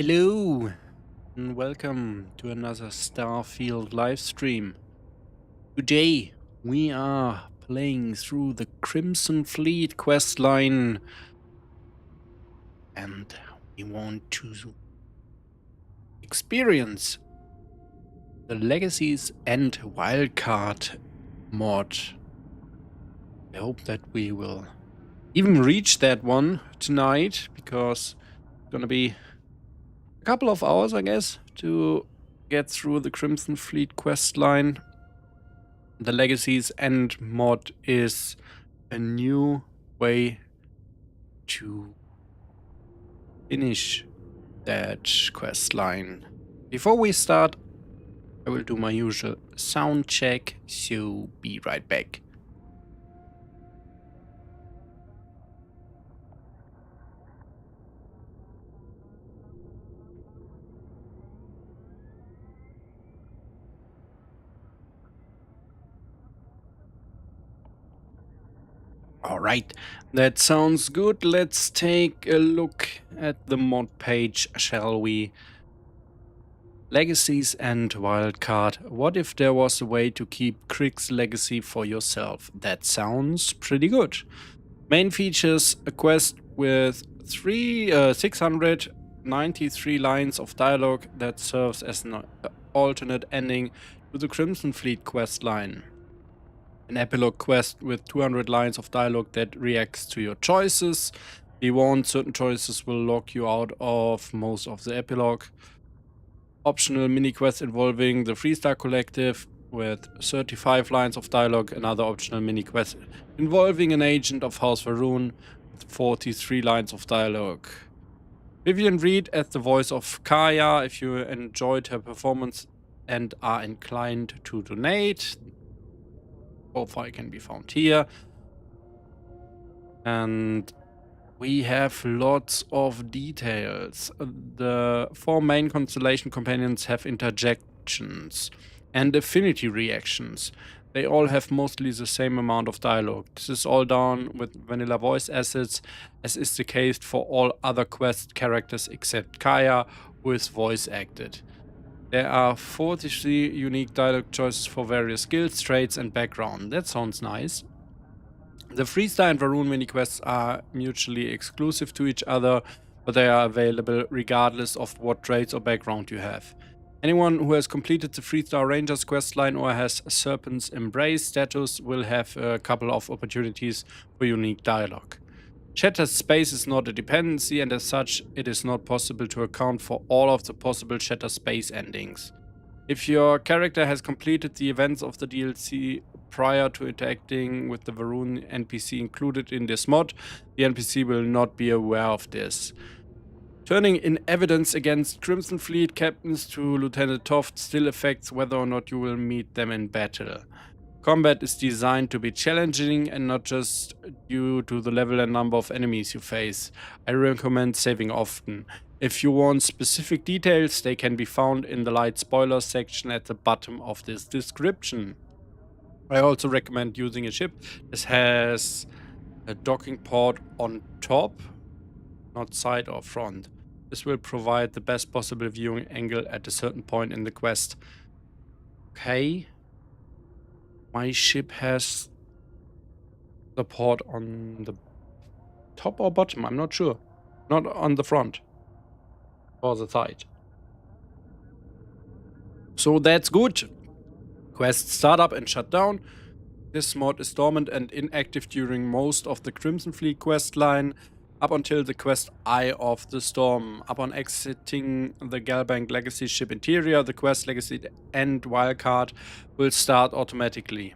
Hello and welcome to another Starfield livestream. Today we are playing through the Crimson Fleet questline and we want to experience the Legacies and Wildcard mod. I hope that we will even reach that one tonight, because it's gonna be a couple of hours, I guess, to get through the Crimson Fleet questline. The Legacies End mod is a new way to finish that questline. Before we start, I will do my usual sound check, so be right back. Alright, that sounds good. Let's take a look at the mod page, shall we? Legacies and Wildcard. What if there was a way to keep Crick's legacy for yourself? That sounds pretty good. Main features: a quest with 693 lines of dialogue that serves as an alternate ending to the Crimson Fleet questline. An epilogue quest with 200 lines of dialogue that reacts to your choices. Be warned, certain choices will lock you out of most of the epilogue. Optional mini-quest involving the Freestar Collective with 35 lines of dialogue. Another optional mini-quest involving an agent of House Varun with 43 lines of dialogue. Vivian Reed as the voice of Kaya. If you enjoyed her performance and are inclined to donate, profile can be found here. And we have lots of details. The 4 main constellation companions have interjections and affinity reactions. They all have mostly the same amount of dialogue. This is all done with vanilla voice assets, as is the case for all other quest characters except Kaya, who is voice acted. There are 43 unique dialogue choices for various skills, traits and background. That sounds nice. The Freestar and Varun mini-quests are mutually exclusive to each other, but they are available regardless of what traits or background you have. Anyone who has completed the Freestar Rangers questline or has Serpent's Embrace status will have a couple of opportunities for unique dialogue. Shattered space is not a dependency, and as such, it is not possible to account for all of the possible Shattered space endings. If your character has completed the events of the DLC prior to interacting with the Varun NPC included in this mod, the NPC will not be aware of this. Turning in evidence against Crimson Fleet captains to Lieutenant Toft still affects whether or not you will meet them in battle. Combat is designed to be challenging and not just due to the level and number of enemies you face. I recommend saving often. If you want specific details, they can be found in the light spoilers section at the bottom of this description. I also recommend using a ship that has a docking port on top, not side or front. This will provide the best possible viewing angle at a certain point in the quest. Okay. My ship has the port on the top or bottom, I'm not sure. Not on the front or the side. So that's good. Quest startup and shutdown. This mod is dormant and inactive during most of the Crimson Fleet questline up until the quest Eye of the Storm. Upon exiting the Galbank Legacy ship interior, the quest Legacy and Wildcard will start automatically.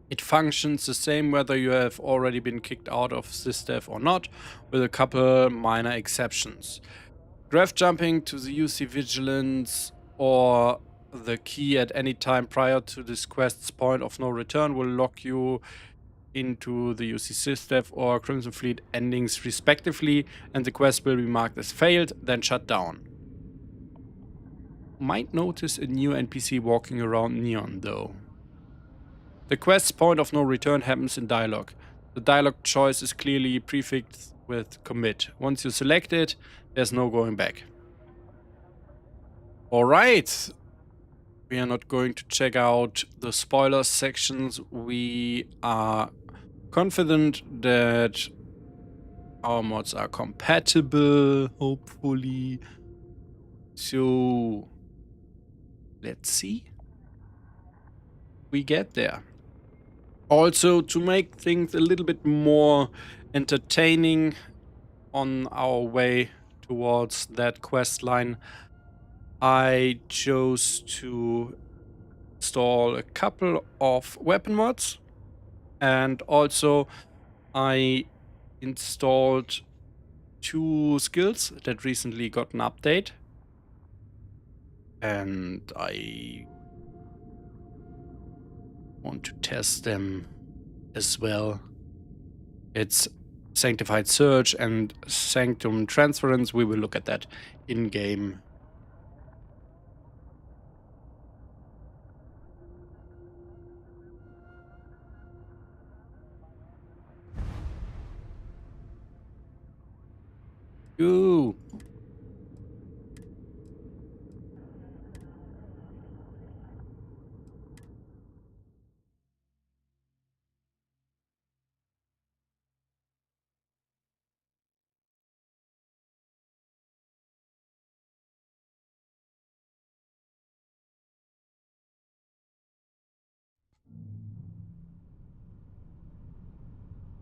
It functions the same whether you have already been kicked out of SysDef or not, with a couple minor exceptions. Graph jumping to the UC Vigilance or the key at any time prior to this quest's point of no return will lock you into the UC SysDef or Crimson Fleet endings respectively, and the quest will be marked as failed, then shut down. Might notice a new NPC walking around Neon though. The quest's point of no return happens in dialogue. The dialogue choice is clearly prefixed with commit. Once you select it, there's no going back. Alright. We are not going to check out the spoiler sections. We are confident that our mods are compatible, hopefully. So, let's see. We get there. Also, to make things a little bit more entertaining on our way towards that quest line, I chose to install a couple of weapon mods, and also I installed 2 skills that recently got an update, and I want to test them as well. It's Sanctified Search and Sanctum Transference. We will look at that in game. Ooh.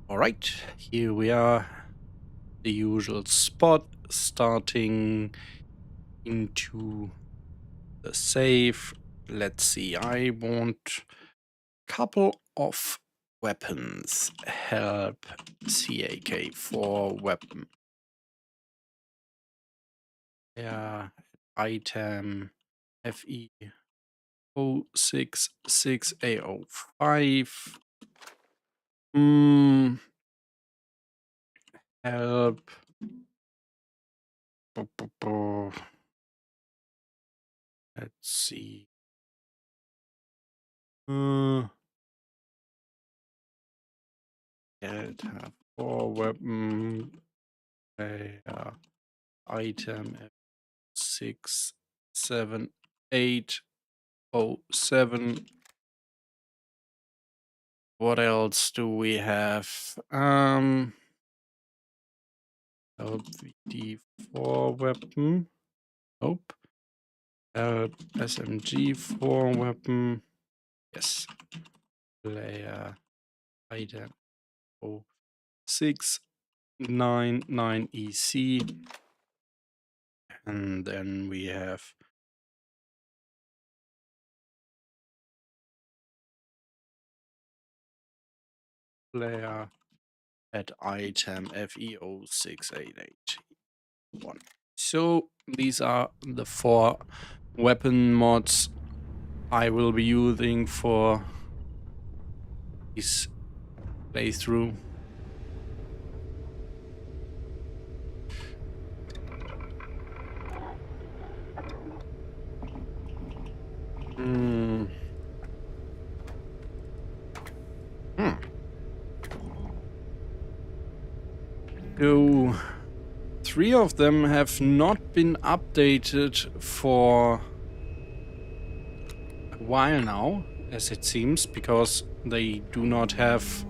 All right, here we are. The usual spot, starting into the save. Let's see, I want a couple of weapons. Help CAK4 weapon. Yeah, item FE 066A05. Help. Let's see. Delta 4 weapon. Item F67807. What else do we have? LVD4 weapon. Nope. SMG4 weapon. Yes. Player item 0699EC. And then we have player at item FE06881. So these are the 4 weapon mods I will be using for this playthrough. So 3 of them have not been updated for a while now, as it seems, because they do not have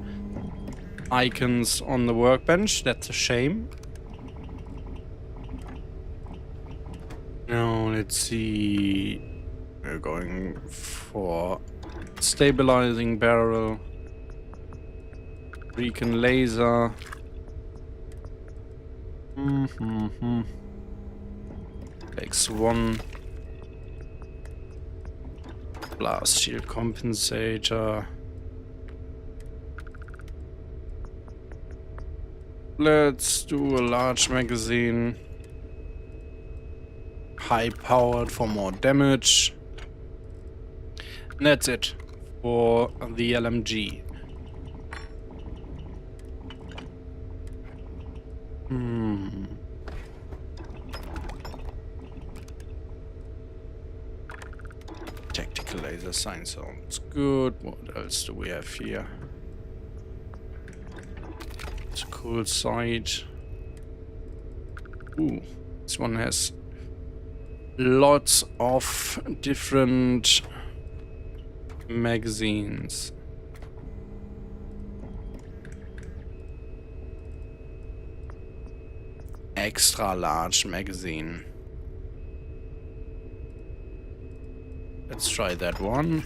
icons on the workbench. That's a shame. Now let's see. We're going for stabilizing barrel, recon laser. X1 blast shield compensator. Let's do a large magazine. High powered for more damage. And that's it for the LMG. Tactical laser sign sounds good. What else do we have here? It's a cool sight. Ooh, this one has lots of different magazines. Extra large magazine. Let's try that one.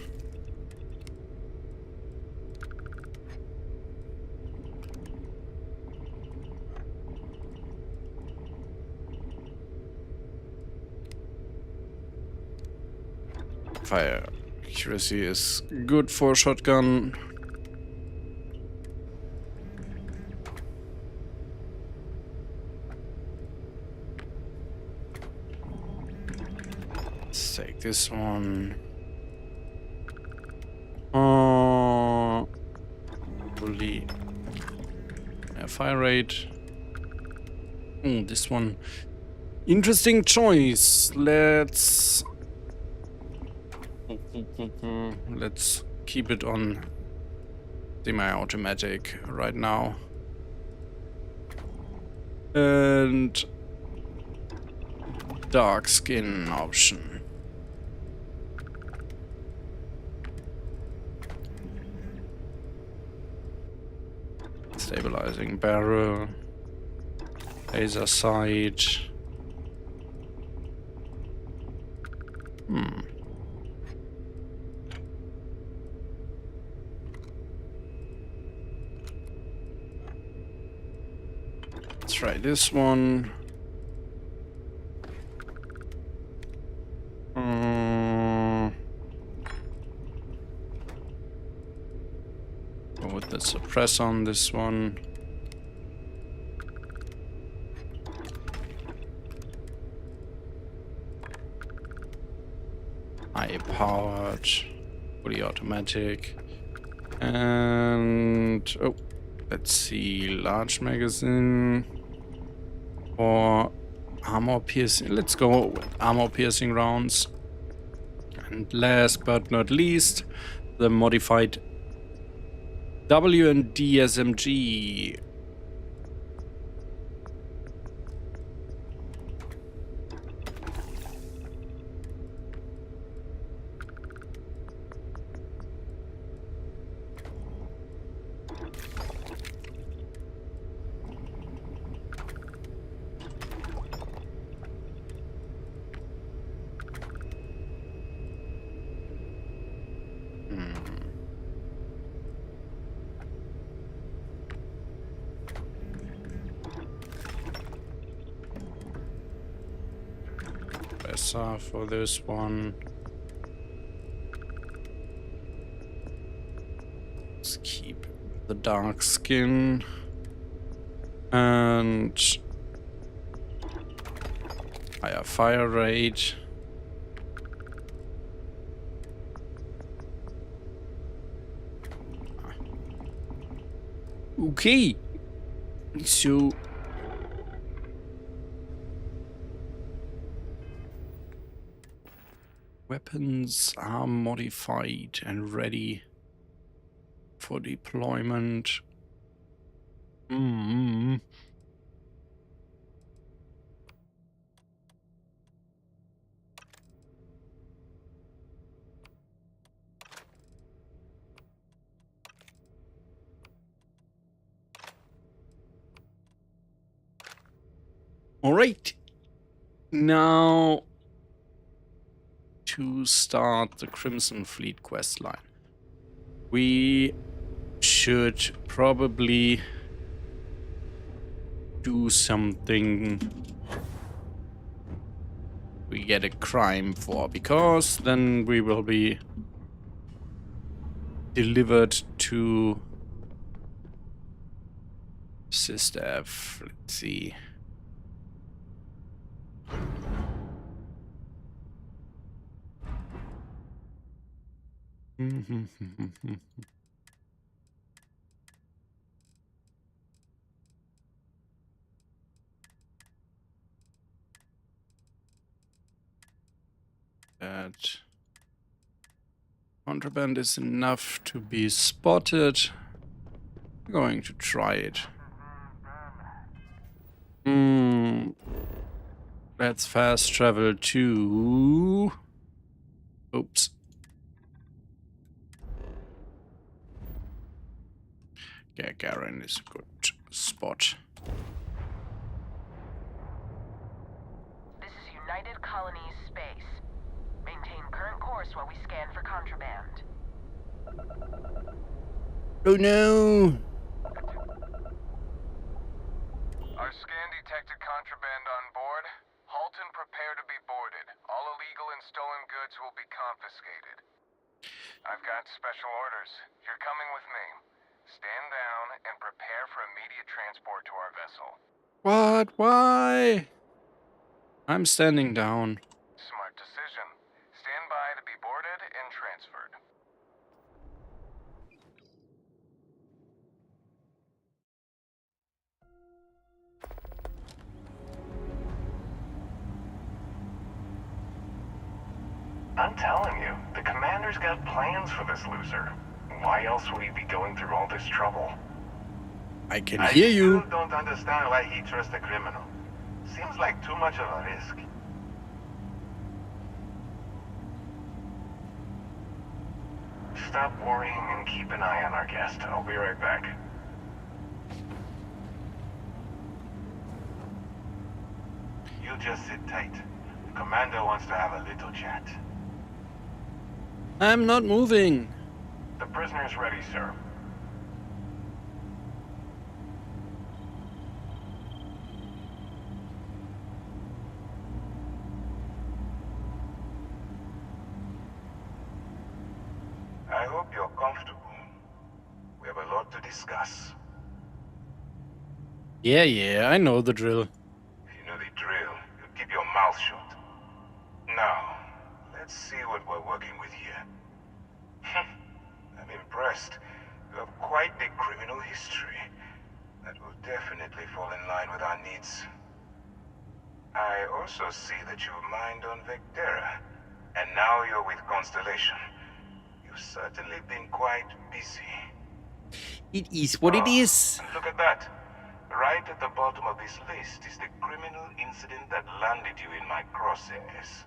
Fire accuracy is good for a shotgun. Let's take this one. Fully fire rate. This one. Interesting choice. Let's keep it on semi-automatic right now. And dark skin option. Stabilizing barrel. Laser sight. Let's try this one. Go with the suppress on this one. High powered, fully automatic, and let's see, large magazine or armor piercing. Let's go with armor piercing rounds. And last but not least, the modified W&D SMG. FSR for this one. Let's keep the dark skin and higher fire rate. Okay, so weapons are modified and ready for deployment. All right, now to start the Crimson Fleet questline, we should probably do something we get a crime for, because then we will be delivered to SysDef. Let's see. That contraband is enough to be spotted. I'm going to try it. Let's fast travel to... Oops. Yeah, Garen is a good spot. This is United Colonies Space. Maintain current course while we scan for contraband. Oh no! Our scan detected contraband on board. Halt and prepare to be boarded. All illegal and stolen goods will be confiscated. I've got special orders. You're coming with me. Stand down and prepare for immediate transport to our vessel. What? Why? I'm standing down. Smart decision. Stand by to be boarded and transferred. I'm telling you, the commander's got plans for this loser. Why else would he be going through all this trouble? I can hear you. I still don't understand why he trusts a criminal. Seems like too much of a risk. Stop worrying and keep an eye on our guest. I'll be right back. You just sit tight. The commander wants to have a little chat. I'm not moving. The prisoner's ready, sir. I hope you're comfortable. We have a lot to discuss. Yeah, I know the drill. If you know the drill, you keep your mouth shut. Now, let's see what we're working with here. I'm impressed. You have quite the criminal history. That will definitely fall in line with our needs. I also see that you mined on Vectera, and now you're with Constellation. You've certainly been quite busy. It is what it is. Look at that. Right at the bottom of this list is the criminal incident that landed you in my crosshairs.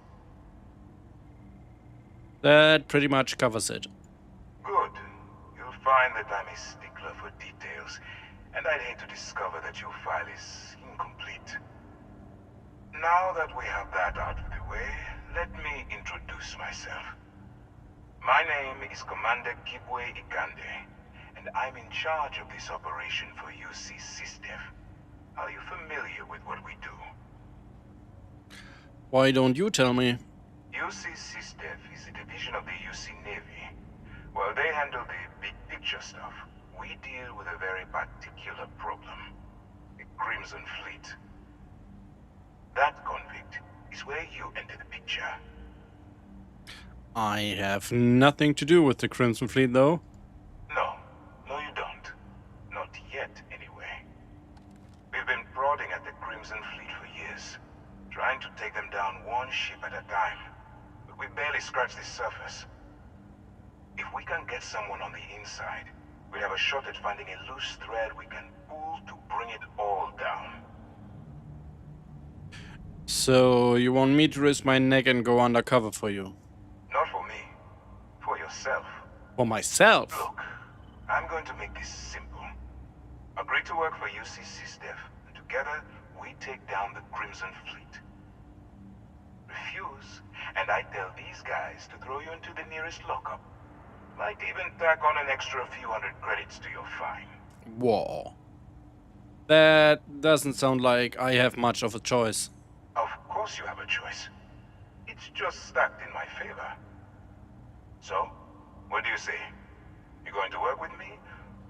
That pretty much covers it. Good. You'll find that I'm a stickler for details, and I'd hate to discover that your file is incomplete. Now that we have that out of the way, let me introduce myself. My name is Commander Kibwe Ikande, and I'm in charge of this operation for UC SysDef. Are you familiar with what we do? Why don't you tell me? UC SysDef is a division of the UC Navy. While they handle the big picture stuff, we deal with a very particular problem. The Crimson Fleet. That convict is where you enter the picture. I have nothing to do with the Crimson Fleet, though. No, you don't. Not yet, anyway. We've been prodding at the Crimson Fleet for years, trying to take them down one ship at a time. But we barely scratched the surface. If we can get someone on the inside, we'll have a shot at finding a loose thread we can pull to bring it all down. So, you want me to risk my neck and go undercover for you? Not for me. For yourself. For myself? Look, I'm going to make this simple. Agree to work for UC SysDef, and together we take down the Crimson Fleet. Refuse, and I tell these guys to throw you into the nearest lockup. Might even tack on an extra few hundred credits to your fine. Whoa. That doesn't sound like I have much of a choice. Of course you have a choice. It's just stacked in my favor. So, what do you say? You going to work with me,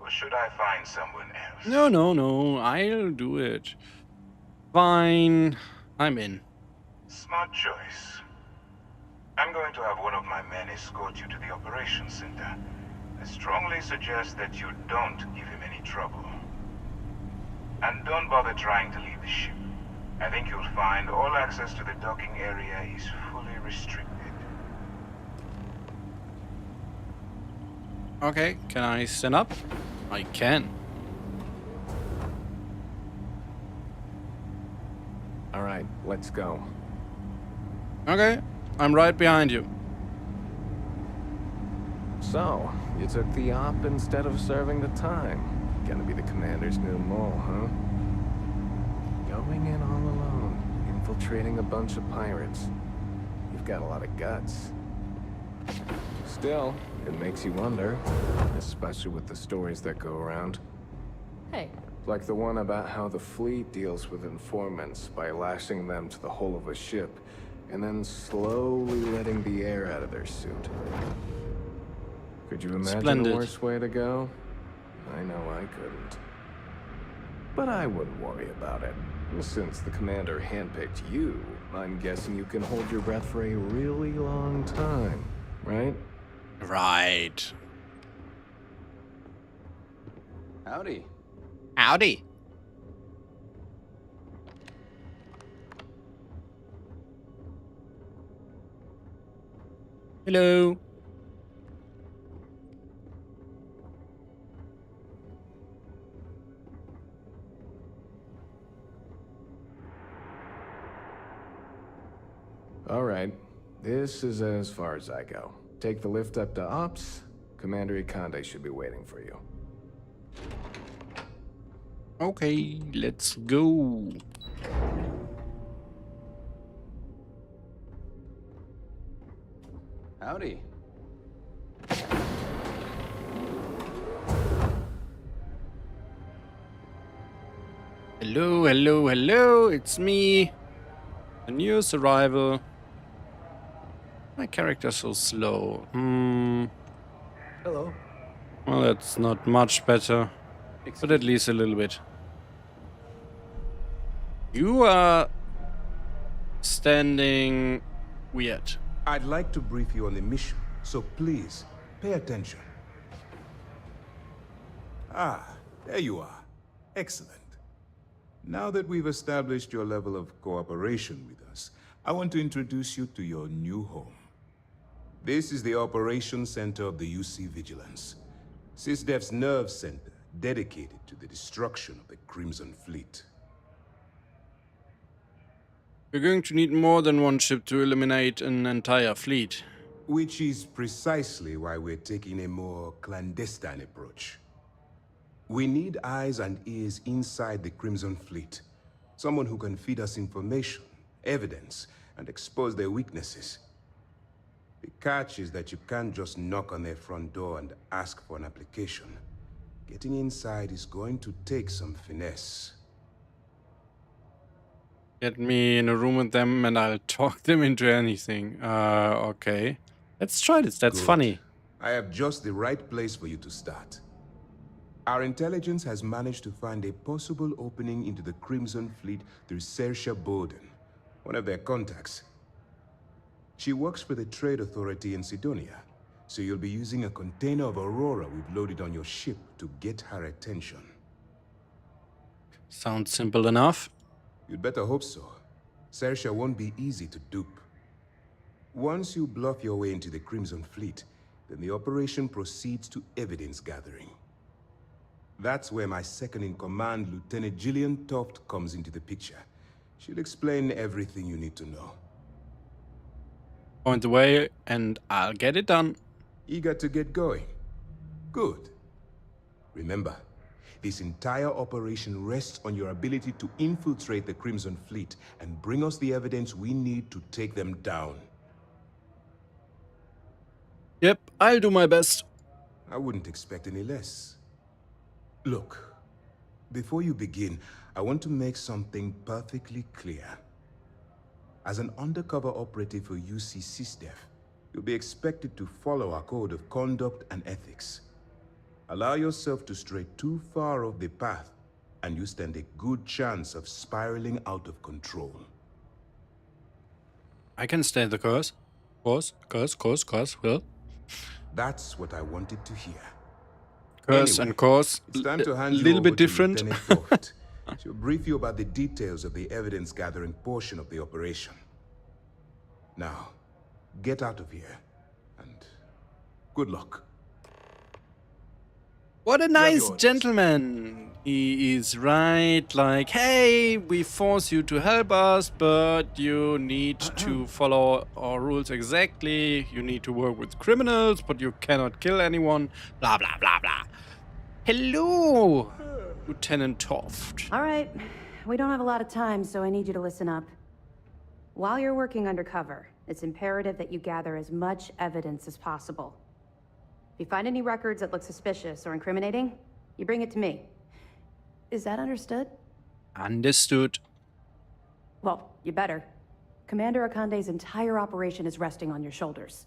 or should I find someone else? No, I'll do it. Fine, I'm in. Smart choice. I'm going to have one of my men escort you to the operations center. I strongly suggest that you don't give him any trouble. And don't bother trying to leave the ship. I think you'll find all access to the docking area is fully restricted. Okay, can I stand up? I can. All right. right, let's go. Okay, I'm right behind you. So, you took the op instead of serving the time. Gonna be the commander's new mole, huh? Going in all alone, infiltrating a bunch of pirates. You've got a lot of guts. Still, it makes you wonder, especially with the stories that go around. Hey, Like the one about how the fleet deals with informants by lashing them to the hull of a ship and then slowly letting the air out of their suit. Could you imagine Splendid. a worse way to go? I know I couldn't. But I wouldn't worry about it. Since the commander handpicked you, I'm guessing you can hold your breath for a really long time, right? Right. Howdy. Howdy. Hello. All right. This is as far as I go. Take the lift up to Ops. Commander Ikande should be waiting for you. Okay, let's go. Howdy. Hello, hello, hello. It's me. A newest arrival. My character's so slow. Hello. Well, that's not much better. But at least a little bit. You are standing weird. I'd like to brief you on the mission, so please, pay attention. Ah, there you are. Excellent. Now that we've established your level of cooperation with us, I want to introduce you to your new home. This is the Operations Center of the UC Vigilance, SysDef's nerve center dedicated to the destruction of the Crimson Fleet. We're going to need more than one ship to eliminate an entire fleet. Which is precisely why we're taking a more clandestine approach. We need eyes and ears inside the Crimson Fleet. Someone who can feed us information, evidence, and expose their weaknesses. The catch is that you can't just knock on their front door and ask for an application. Getting inside is going to take some finesse. Get me in a room with them and I'll talk them into anything. Okay. Let's try this. That's Good. funny. I have just the right place for you to start. Our intelligence has managed to find a possible opening into the Crimson Fleet through Saoirse Bowden, one of their contacts. She works for the Trade Authority in Sidonia, so you'll be using a container of Aurora we've loaded on your ship to get her attention. Sounds simple enough. You'd better hope so. Saoirse won't be easy to dupe. Once you bluff your way into the Crimson Fleet, then the operation proceeds to evidence gathering. That's where my second-in-command, Lieutenant Gillian Toft, comes into the picture. She'll explain everything you need to know. Point the way and I'll get it done. Eager to get going? Good. Remember, this entire operation rests on your ability to infiltrate the Crimson Fleet and bring us the evidence we need to take them down. Yep, I'll do my best. I wouldn't expect any less. Look, before you begin, I want to make something perfectly clear. As an undercover operative for UC SysDef, you'll be expected to follow our code of conduct and ethics. Allow yourself to stray too far off the path, and you stand a good chance of spiraling out of control. I can stay the course. Course, well. That's what I wanted to hear. Course Anyway, and course. It's time to hand A you little over bit to different. Lieutenant Toft. She'll brief you about the details of the evidence-gathering portion of the operation. Now, get out of here, and good luck. What a have nice your orders. gentleman. He is right, like, hey, we force you to help us, but you need to follow our rules exactly. You need to work with criminals, but you cannot kill anyone. Blah, blah, blah, blah. Hello, Lieutenant Toft. All right. We don't have a lot of time, so I need you to listen up. While you're working undercover, it's imperative that you gather as much evidence as possible. If you find any records that look suspicious or incriminating, you bring it to me. Is that understood? Understood. Well, you better. Commander Akande's entire operation is resting on your shoulders.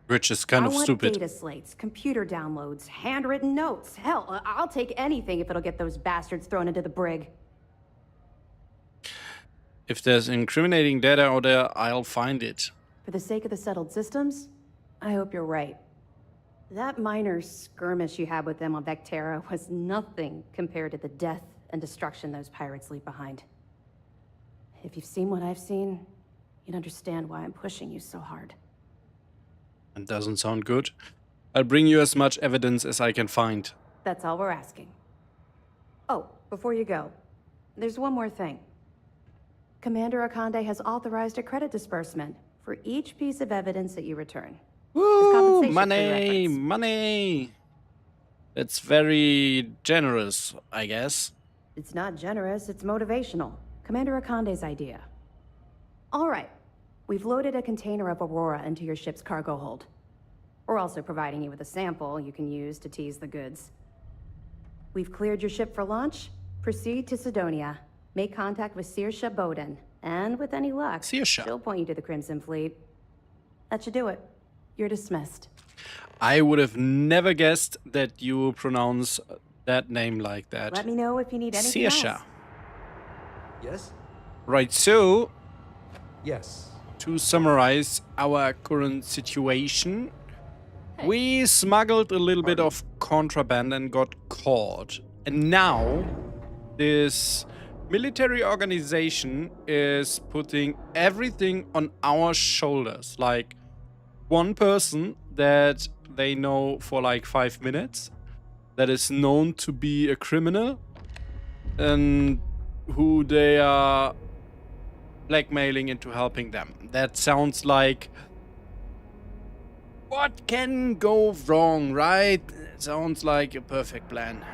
Which is kind of I want stupid. data slates, computer downloads, handwritten notes. Hell, I'll take anything if it'll get those bastards thrown into the brig. If there's incriminating data out there, I'll find it. For the sake of the settled systems, I hope you're right. That minor skirmish you had with them on Vectera was nothing compared to the death and destruction those pirates leave behind. If you've seen what I've seen, you'd understand why I'm pushing you so hard. It doesn't sound good. I'll bring you as much evidence as I can find. That's all we're asking. Oh, before you go, there's one more thing. Commander Akande has authorized a credit disbursement for each piece of evidence that you return. Woo! compensation for your Money! efforts. Money! It's very generous, I guess. It's not generous, it's motivational. Commander Akande's idea. All right. We've loaded a container of Aurora into your ship's cargo hold. We're also providing you with a sample you can use to tease the goods. We've cleared your ship for launch. Proceed to Sidonia. Make contact with Saoirse Bowden. And with any luck, Saoirse. she'll point you to the Crimson Fleet. That should do it. You're dismissed. I would have never guessed that you pronounce that name like that. Let me know if you need anything Saoirse. else. Yes? Right, so, Yes. to summarize our current situation, we smuggled a little bit of contraband and got caught. And now, this military organization is putting everything on our shoulders. Like, one person that they know for like 5 minutes, that is known to be a criminal, and who they are blackmailing into helping them. That sounds like... what can go wrong, right? It sounds like a perfect plan.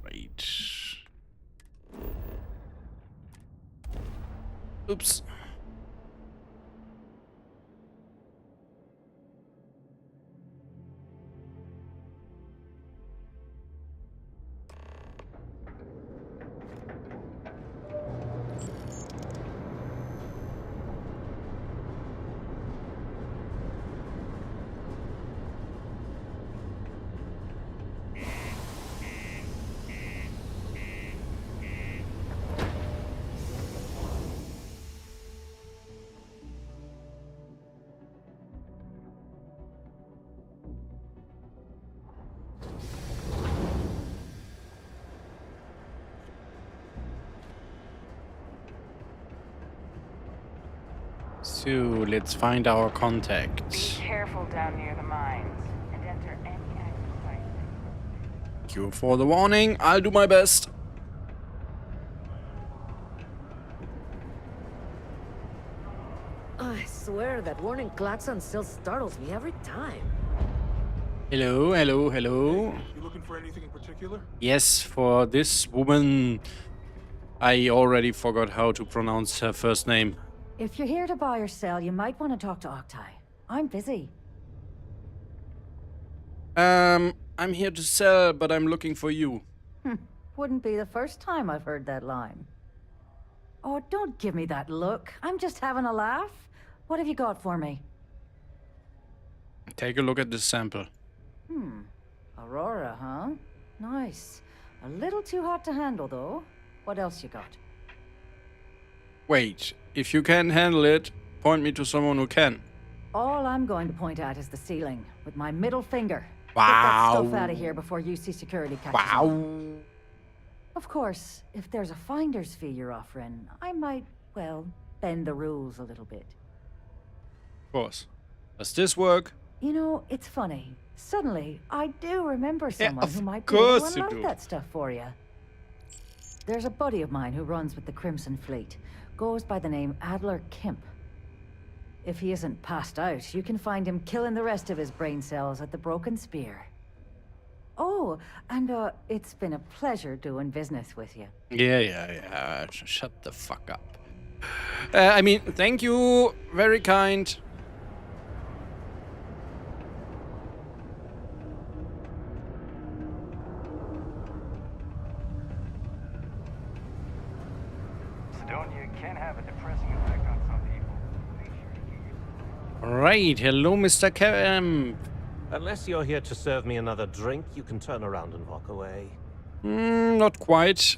Right. Oops. So, let's find our contact. Be careful down near the mines and enter any active fight. Thank you for the warning. I'll do my best. I swear that warning klaxon still startles me every time. Hello, hello, hello. You looking for anything in particular? Yes, for this woman. I already forgot how to pronounce her first name. If you're here to buy or sell, you might want to talk to Octai. I'm busy. I'm here to sell, but I'm looking for you. Wouldn't be the first time I've heard that line. Oh, don't give me that look. I'm just having a laugh. What have you got for me? Take a look at this sample. Aurora, huh? Nice. A little too hot to handle, though. What else you got? Wait, if you can't handle it, point me to someone who can. All I'm going to point at is the ceiling, with my middle finger. Get Wow. that stuff out of here before UC security catches on. Wow. Of course, if there's a finder's fee you're offering, I might, well, bend the rules a little bit. Of course. Does this work? You know, it's funny. Suddenly, I do remember someone of who might be able course to you unlock do. that stuff for you. There's a buddy of mine who runs with the Crimson Fleet. Goes by the name Adler Kemp. If he isn't passed out, you can find him killing the rest of his brain cells at the Broken Spear. Oh, and it's been a pleasure doing business with you. Yeah. Shut the fuck up. I mean, thank you. Very kind. Sidonia can have a depressing effect on some people. Make sure to keep your... Right. Hello, Mr. Kemp. Unless you're here to serve me another drink, you can turn around and walk away. Not quite.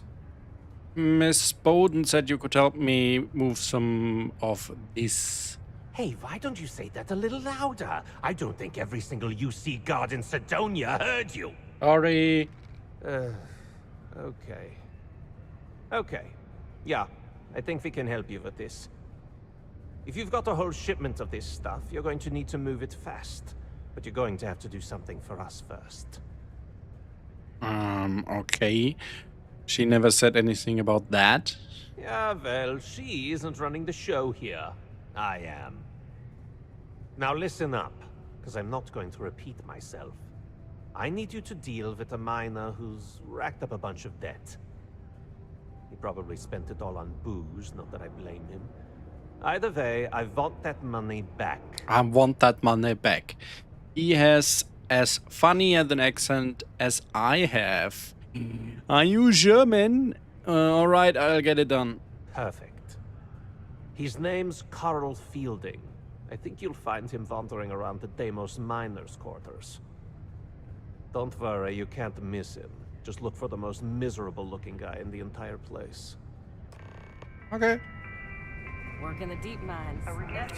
Miss Bowden said you could help me move some of this. Hey, why don't you say that a little louder? I don't think every single UC guard in Sidonia heard you. Sorry. Okay. Okay. Yeah, I think we can help you with this. If you've got a whole shipment of this stuff, you're going to need to move it fast. But you're going to have to do something for us first. Okay. She never said anything about that. Yeah, well, she isn't running the show here. I am. Now listen up, because I'm not going to repeat myself. I need you to deal with a miner who's racked up a bunch of debt. He probably spent it all on booze, not that I blame him. Either way, I want that money back. I want that money back. He has as funny an accent as I have. Are you German? Alright, I'll get it done. Perfect. His name's Carl Fielding. I think you'll find him wandering around the Deimos miners' quarters. Don't worry, you can't miss him. Just look for the most miserable-looking guy in the entire place. Okay. Work in the deep mines.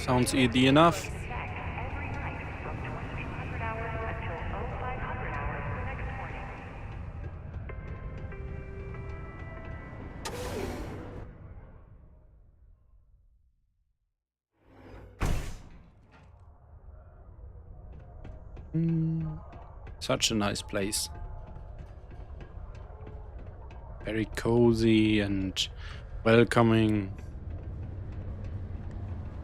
Sounds easy enough. Every night from 2200 hours until 0500 hours the next morning. Such a nice place. Very cozy and welcoming.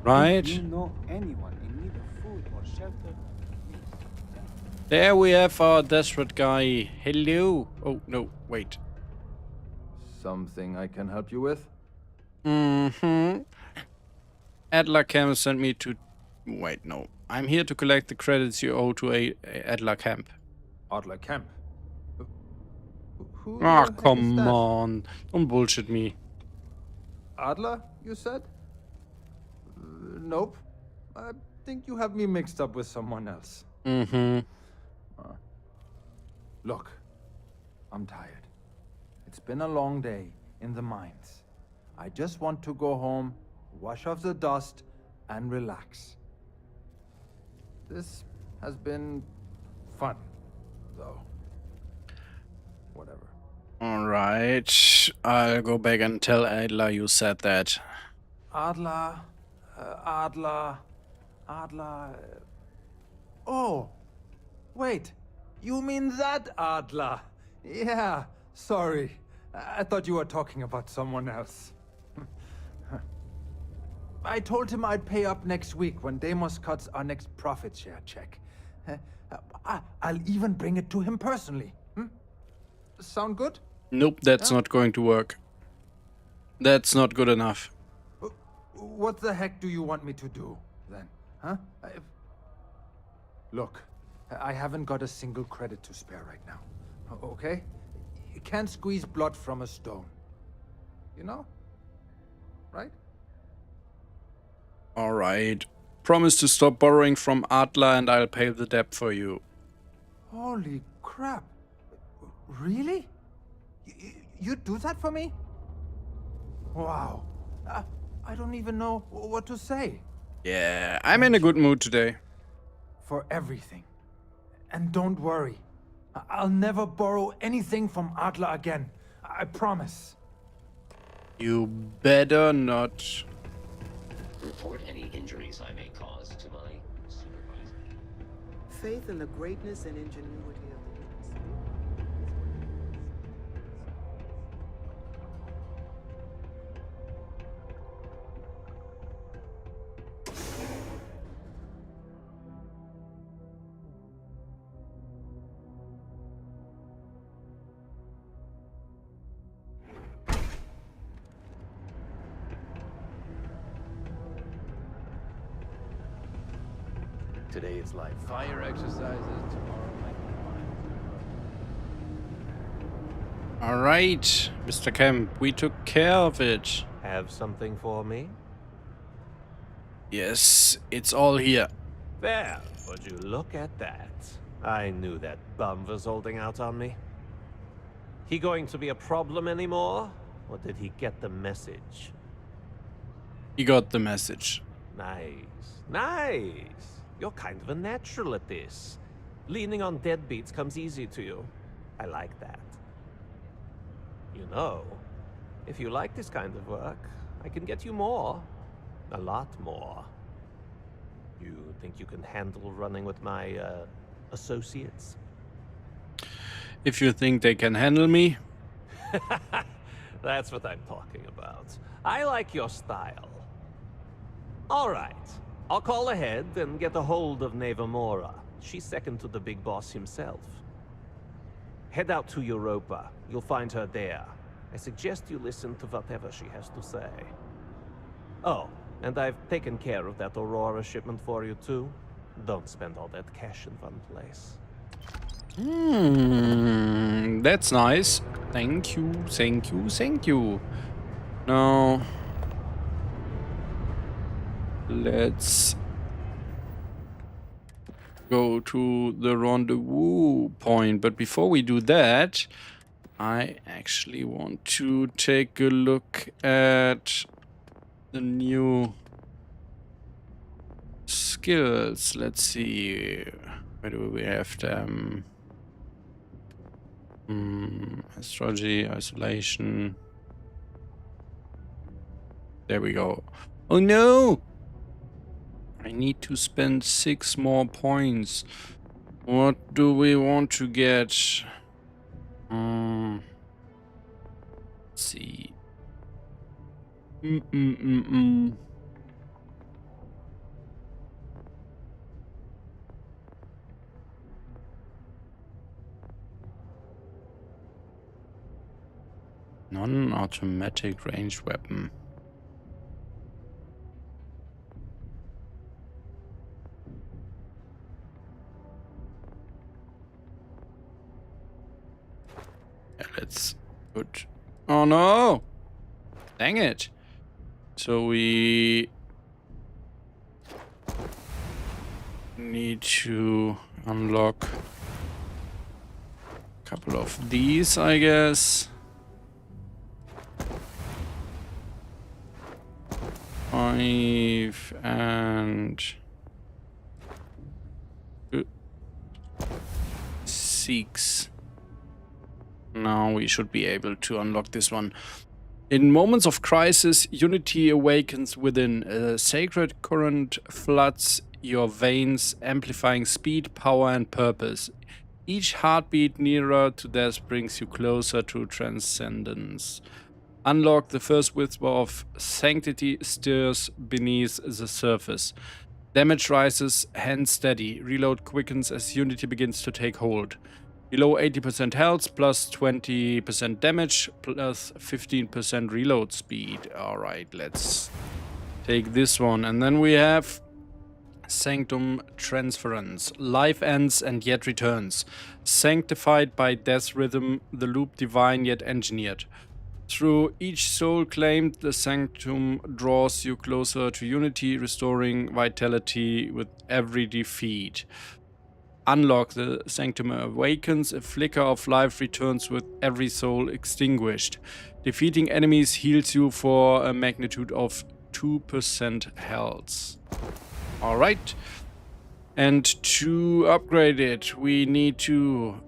Right? If you know anyone in need of food or shelter, There we have our desperate guy. Hello. Oh, no, wait. Something I can help you with? Adler Camp sent me to... Wait, no. I'm here to collect the credits you owe to Adler Camp. Adler Camp? Who Ah, the heck come is that? on. Don't bullshit me. Adler, you said? Nope. I think you have me mixed up with someone else. Look, I'm tired. It's been a long day in the mines. I just want to go home, wash off the dust, and relax. This has been fun, though. Whatever. Alright. I'll go back and tell Adler you said that. Adler. Oh, wait. You mean that Adler? Yeah, sorry. I thought you were talking about someone else. I told him I'd pay up next week when Deimos cuts our next profit share check. I'll even bring it to him personally. Sound good? Nope, that's not going to work. That's not good enough. What the heck do you want me to do, then? Huh? Look, I haven't got a single credit to spare right now. Okay? You can't squeeze blood from a stone. You know? Right? Alright. Promise to stop borrowing from Adler and I'll pay the debt for you. Holy crap. Really? You'd do that for me? Wow. I don't even know what to say. Yeah, I'm in a good mood today. For everything. And don't worry. I'll never borrow anything from Adler again. I promise. You better not. Report any injuries I may cause to my supervisor. Faith in the greatness and ingenuity of the human spirit. Today it's live fire exercises, tomorrow All right, Mr. Kemp, we took care of it. Have something for me? Yes, it's all here. There, would you look at that? I knew that bum was holding out on me. He going to be a problem anymore? Or did he get the message? He got the message. Nice, nice. You're kind of a natural at this. Leaning on deadbeats comes easy to you. I like that. You know, if you like this kind of work, I can get you more. A lot more. You think you can handle running with my, associates? If you think they can handle me. That's what I'm talking about. I like your style. All right. I'll call ahead and get a hold of Nevamora. She's second to the big boss himself. Head out to Europa. You'll find her there. I suggest you listen to whatever she has to say. Oh, and I've taken care of that Aurora shipment for you too. Don't spend all that cash in one place. That's nice. Thank you, thank you, thank you. Now, let's go to the rendezvous point. But before we do that, I actually want to take a look at the new skills. Let's see. Where do we have them? Astrology, isolation. There we go. Oh no! I need to spend 6 more points. What do we want to get? Let's see. Non-automatic ranged weapon. Yeah, let's put... Oh no! Dang it! So we need to unlock a couple of these, I guess. 5 and 6. Now we should be able to unlock this one. In moments of crisis, unity awakens within. A sacred current floods your veins, amplifying speed, power, and purpose. Each heartbeat nearer to death brings you closer to transcendence. Unlock the first whisper of sanctity stirs beneath the surface. Damage rises, hand steady. Reload quickens as unity begins to take hold. Below 80% health, plus 20% damage, plus 15% reload speed. Alright, let's take this one. And then we have Sanctum Transference. Life ends and yet returns. Sanctified by death's rhythm, the loop divine yet engineered. Through each soul claimed, the Sanctum draws you closer to unity, restoring vitality with every defeat. Unlock the Sanctum awakens, a flicker of life returns with every soul extinguished. Defeating enemies heals you for a magnitude of 2% health. All right. And to upgrade it, we need to...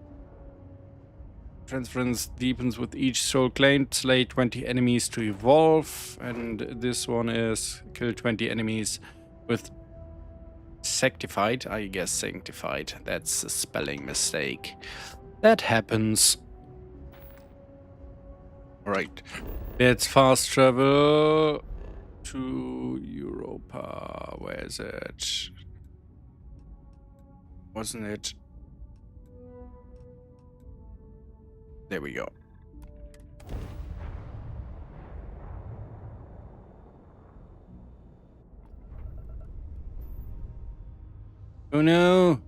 Transference deepens with each soul claimed. Slay 20 enemies to evolve. And this one is kill 20 enemies with Sanctified. I guess Sanctified. That's a spelling mistake. That happens. Alright. Let's fast travel to Europa. Where is it? Wasn't it? There we go. Oh no!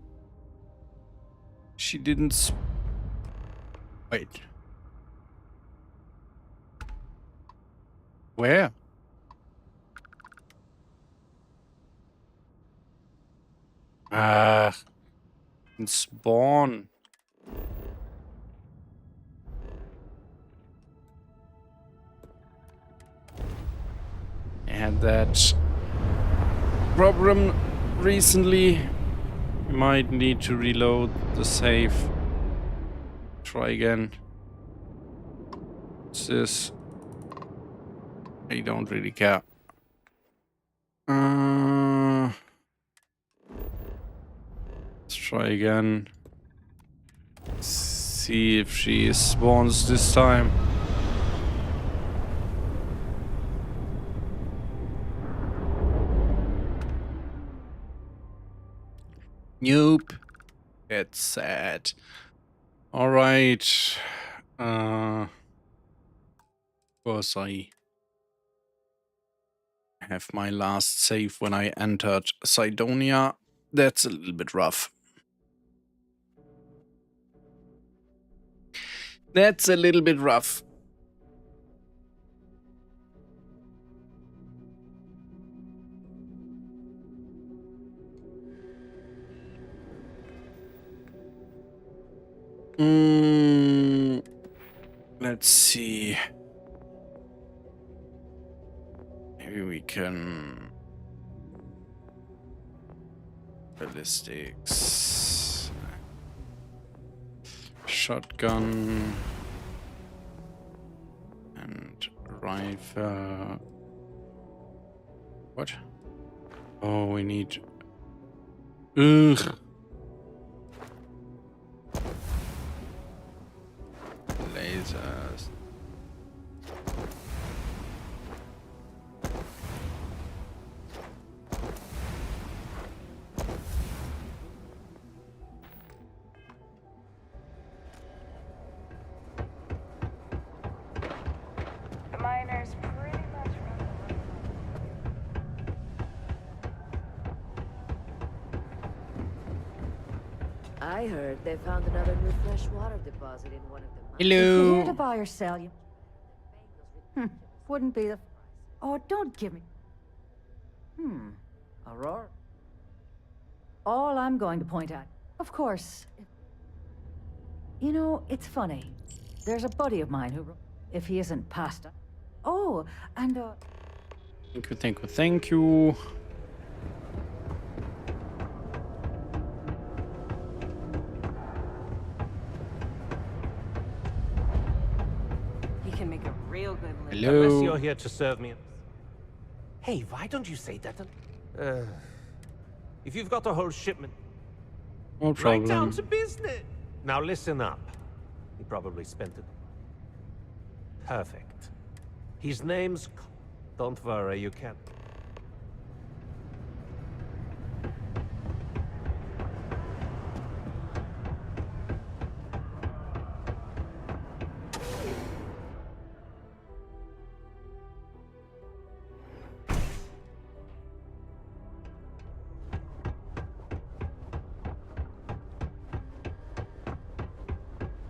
She didn't wait. Where? Spawn. I had that problem recently. We might need to reload the save. Try again. What's this? I don't really care. Let's try again. See if she spawns this time. Nope. That's sad. Alright. Of course I have my last save when I entered Cydonia. That's a little bit rough. That's a little bit rough. Let's see. Maybe we can... Ballistics. Shotgun. And rifle. What? Oh, we need... Ugh. Lasers. The miners pretty much run the room. I heard they found another new freshwater deposit in one of the mines. Hello. If you're here to buy or sell, you... Wouldn't be the... Oh, don't give me... Aurora. All I'm going to point out, of course... You know, it's funny. There's a buddy of mine who... If he isn't passed up... Oh, and Thank you, thank you, thank you. He can make a real good living. Hello. Unless you're here to serve me. Hey, why don't you say that? If you've got a whole shipment, No right down problem. to business. Now listen up. He probably spent it. Perfect. His name's... Don't worry, you can.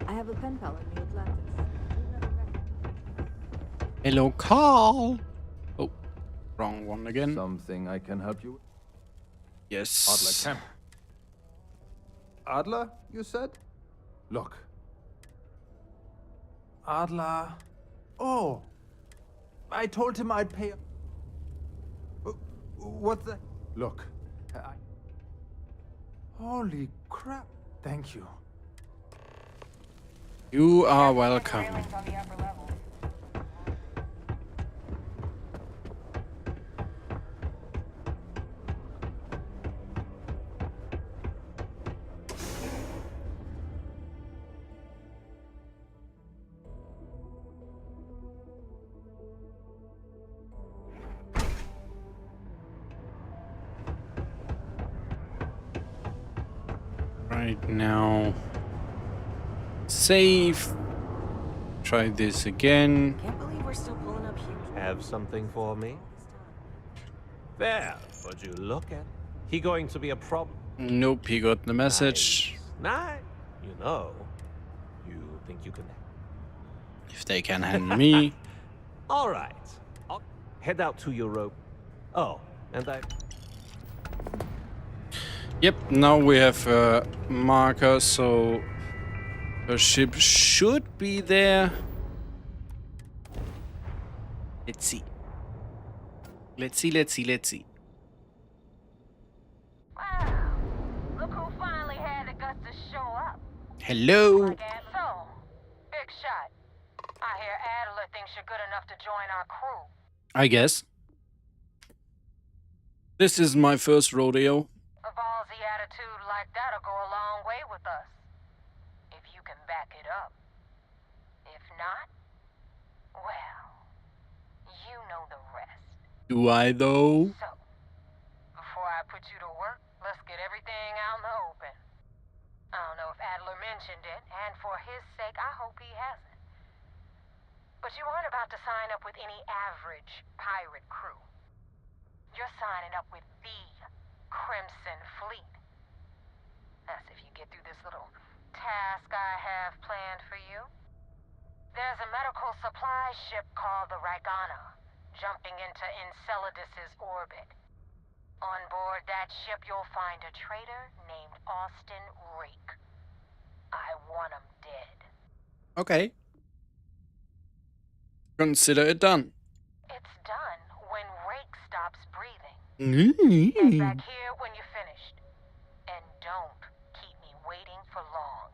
I have a pen pal in the Atlantis. Hello, Carl. Oh, wrong one again. Something I can help you with? Yes. Adler Camp. Adler, you said? Look. Adler. Oh. I told him I'd pay. What's that? Look, holy crap. Thank you. You are welcome. Railings on the upper levels. Right now. Save. Try this again. Can't believe we're still pulling up huge. Have something for me? There, would you look at? He going to be a problem? Nope, he got the message. Nice. You know, you think you can... If they can handle me. All right. I'll head out to your rope. Oh, and I... Yep, now we have a marker, so the ship should be there. Let's see. Let's see. Wow. Look who finally had the guts to show up. Hello. I guess so. Big shot. I hear Adler thinks you're good enough to join our crew. I guess. This is my first rodeo. A ballsy attitude like that'll go a long way with us. If you can back it up. If not, well, you know the rest. Do I though? So, before I put you to work, let's get everything out in the open. I don't know if Adler mentioned it, and for his sake, I hope he hasn't. But you aren't about to sign up with any average pirate crew. You're signing up with the Crimson Fleet. That's if you get through this little task I have planned for you. There's a medical supply ship called the Ryuijin, jumping into Enceladus's orbit. On board that ship, you'll find a traitor named Austin Rake. I want him dead. Okay. Consider it done. It's done when Rake stops breathing. Head back here when you're finished. And don't keep me waiting for long.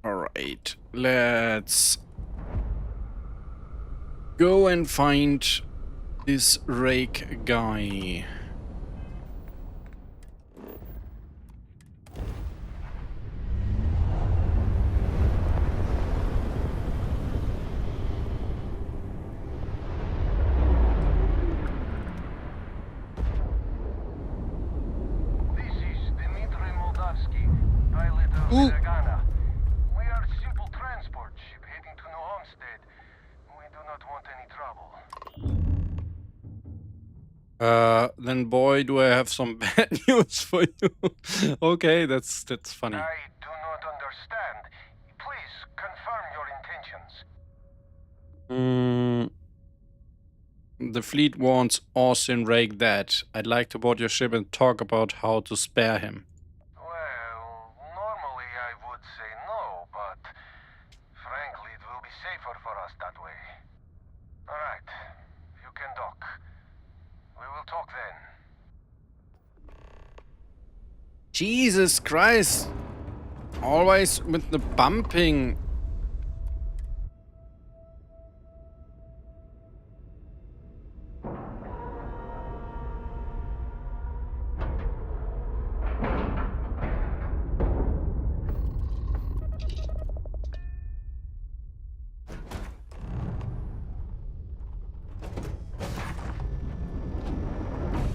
Alright, let's go and find this Rake guy. Ooh. We are a simple transport ship heading to New Homestead. We do not want any trouble. Then boy, do I have some bad news for you. Okay, that's funny. I do not understand. Please confirm your intentions. The fleet wants Austin Rake dead. I'd like to board your ship and talk about how to spare him. Normally I would say no, but frankly it will be safer for us that way. Alright, you can dock. We will talk then. Jesus Christ! Always with the bumping.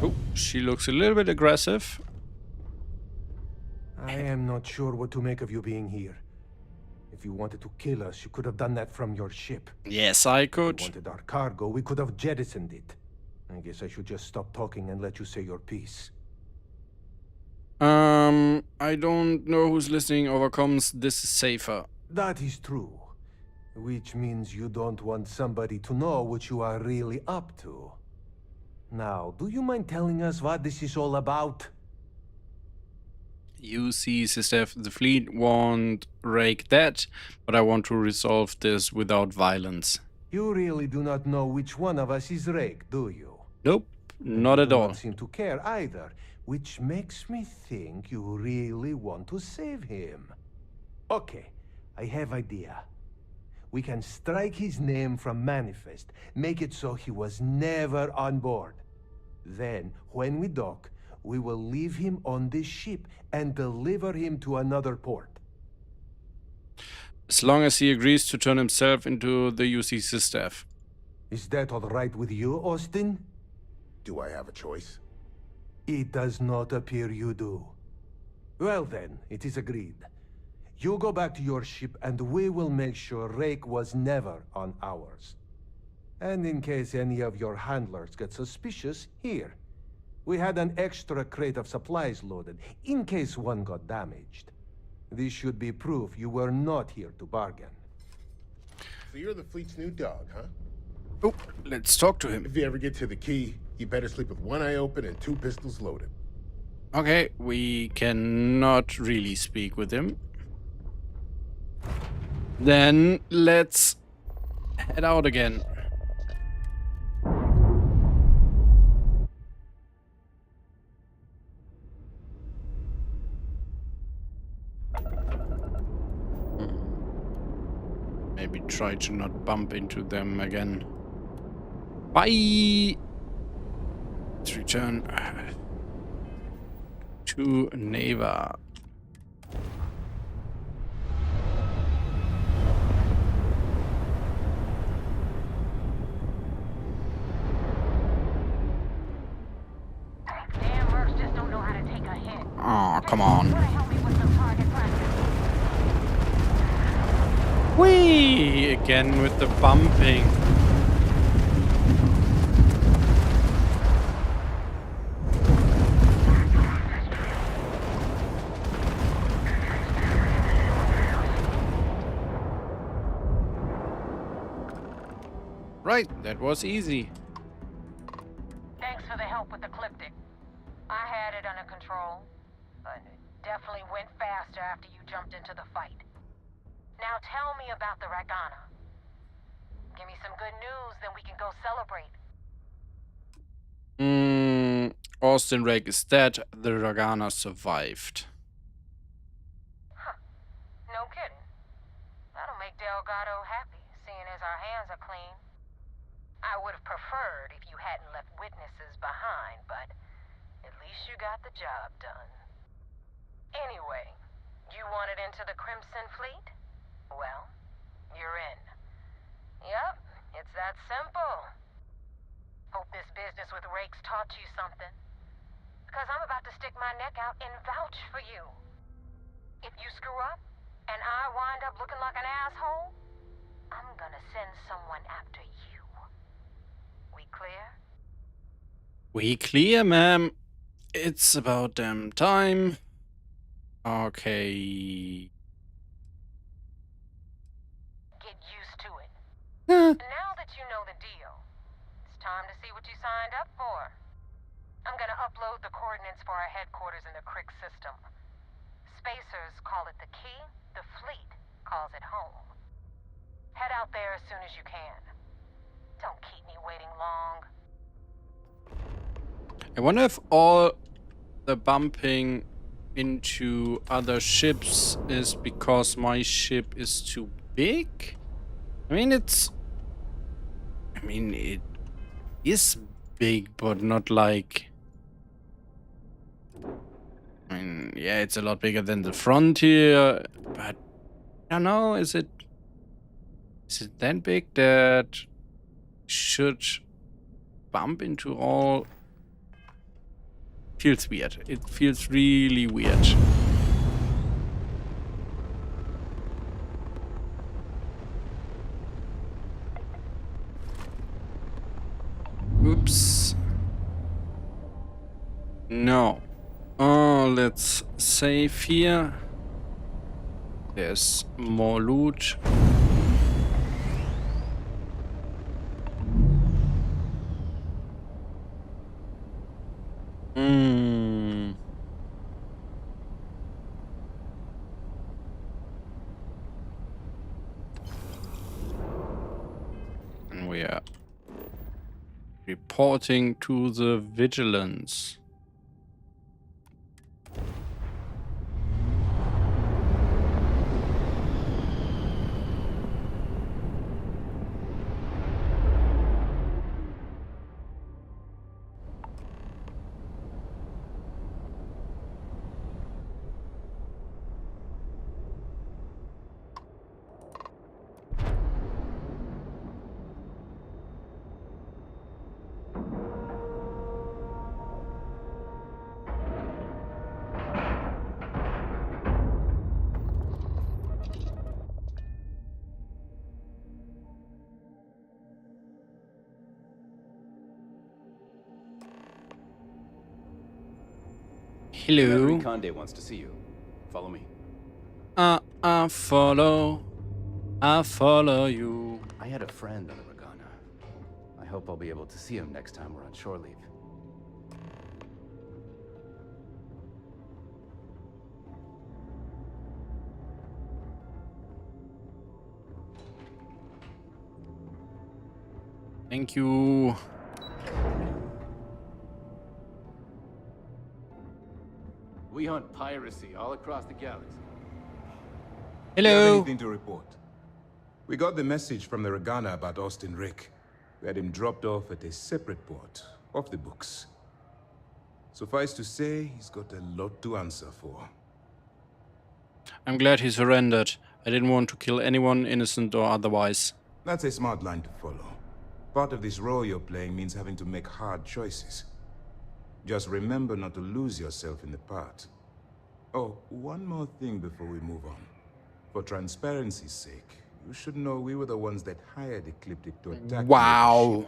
Oh, she looks a little bit aggressive. I am not sure what to make of you being here. If you wanted to kill us, you could have done that from your ship. Yes, I could. If you wanted our cargo, we could have jettisoned it. I guess I should just stop talking and let you say your piece. I don't know who's listening over comms. This is safer. That is true. Which means you don't want somebody to know what you are really up to. Now, do you mind telling us what this is all about? You see, SysDef, the fleet won't Rake dead, but I want to resolve this without violence. You really do not know which one of us is Rake, do you? Nope, not you at do all. Not seem to care either, which makes me think you really want to save him. Okay, I have idea. We can strike his name from Manifest, make it so he was never on board. Then, when we dock, we will leave him on this ship and deliver him to another port. As long as he agrees to turn himself into the UC SysDef. Is that all right with you, Austin? Do I have a choice? It does not appear you do. Well then, it is agreed. You go back to your ship and we will make sure Rake was never on ours. And in case any of your handlers get suspicious, here. We had an extra crate of supplies loaded, in case one got damaged. This should be proof you were not here to bargain. So you're the fleet's new dog, huh? Oh, let's talk to him. If you ever get to the key, you better sleep with one eye open and 2 pistols loaded. Okay, we cannot really speak with him. Then let's head out again. Maybe try to not bump into them again. Bye! Let's return to Neva. Damn mercs just don't know how to take a hit. Oh, come on. Wanna help me with some target practice? Whee! Again with the bumping. Right, that was easy. Thanks for the help with the Cliptic. I had it under control, but it definitely went faster after you jumped into the fight. Now tell me about the Ragana. Give me some good news, then we can go celebrate. Austin Rake is dead. The Ragana survived. Huh. No kidding. That'll make Delgado happy, seeing as our hands are clean. I would have preferred if you hadn't left witnesses behind, but at least you got the job done. Anyway, you wanted into the Crimson Fleet? Well, you're in. Yep, it's that simple. Hope this business with Rake's taught you something. Because I'm about to stick my neck out and vouch for you. If you screw up, and I wind up looking like an asshole, I'm gonna send someone after you. We clear? We clear, ma'am. It's about damn time. Okay. Get used to it. Huh. Now that you know the deal, it's time to see what you signed up for. I'm gonna upload the coordinates for our headquarters in the Crick system. Spacers call it the key, the fleet calls it home. Head out there as soon as you can. Don't keep me waiting long. I wonder if all the bumping into other ships is because my ship is too big? I mean, it is big, but not like... I mean, yeah, it's a lot bigger than the Frontier, but I don't know, is it that big that should bump into all? Feels weird. It feels really weird. Oops. No. Oh, let's save here. There's more loot. reporting to the vigilance. Hello. Commander Conde wants to see you. Follow me. I follow you. I had a friend on the Regana. I hope I'll be able to see him next time we're on shore leave. Thank you. We hunt piracy all across the galaxy. Do you have Hello. anything to report? We got the message from the Regana about Austin Rick. We had him dropped off at a separate port, off the books. Suffice to say, he's got a lot to answer for. I'm glad he surrendered. I didn't want to kill anyone, innocent or otherwise. That's a smart line to follow. Part of this role you're playing means having to make hard choices. Just remember not to lose yourself in the part. Oh, one more thing before we move on. For transparency's sake, you should know we were the ones that hired Ecliptic to attack you. Wow.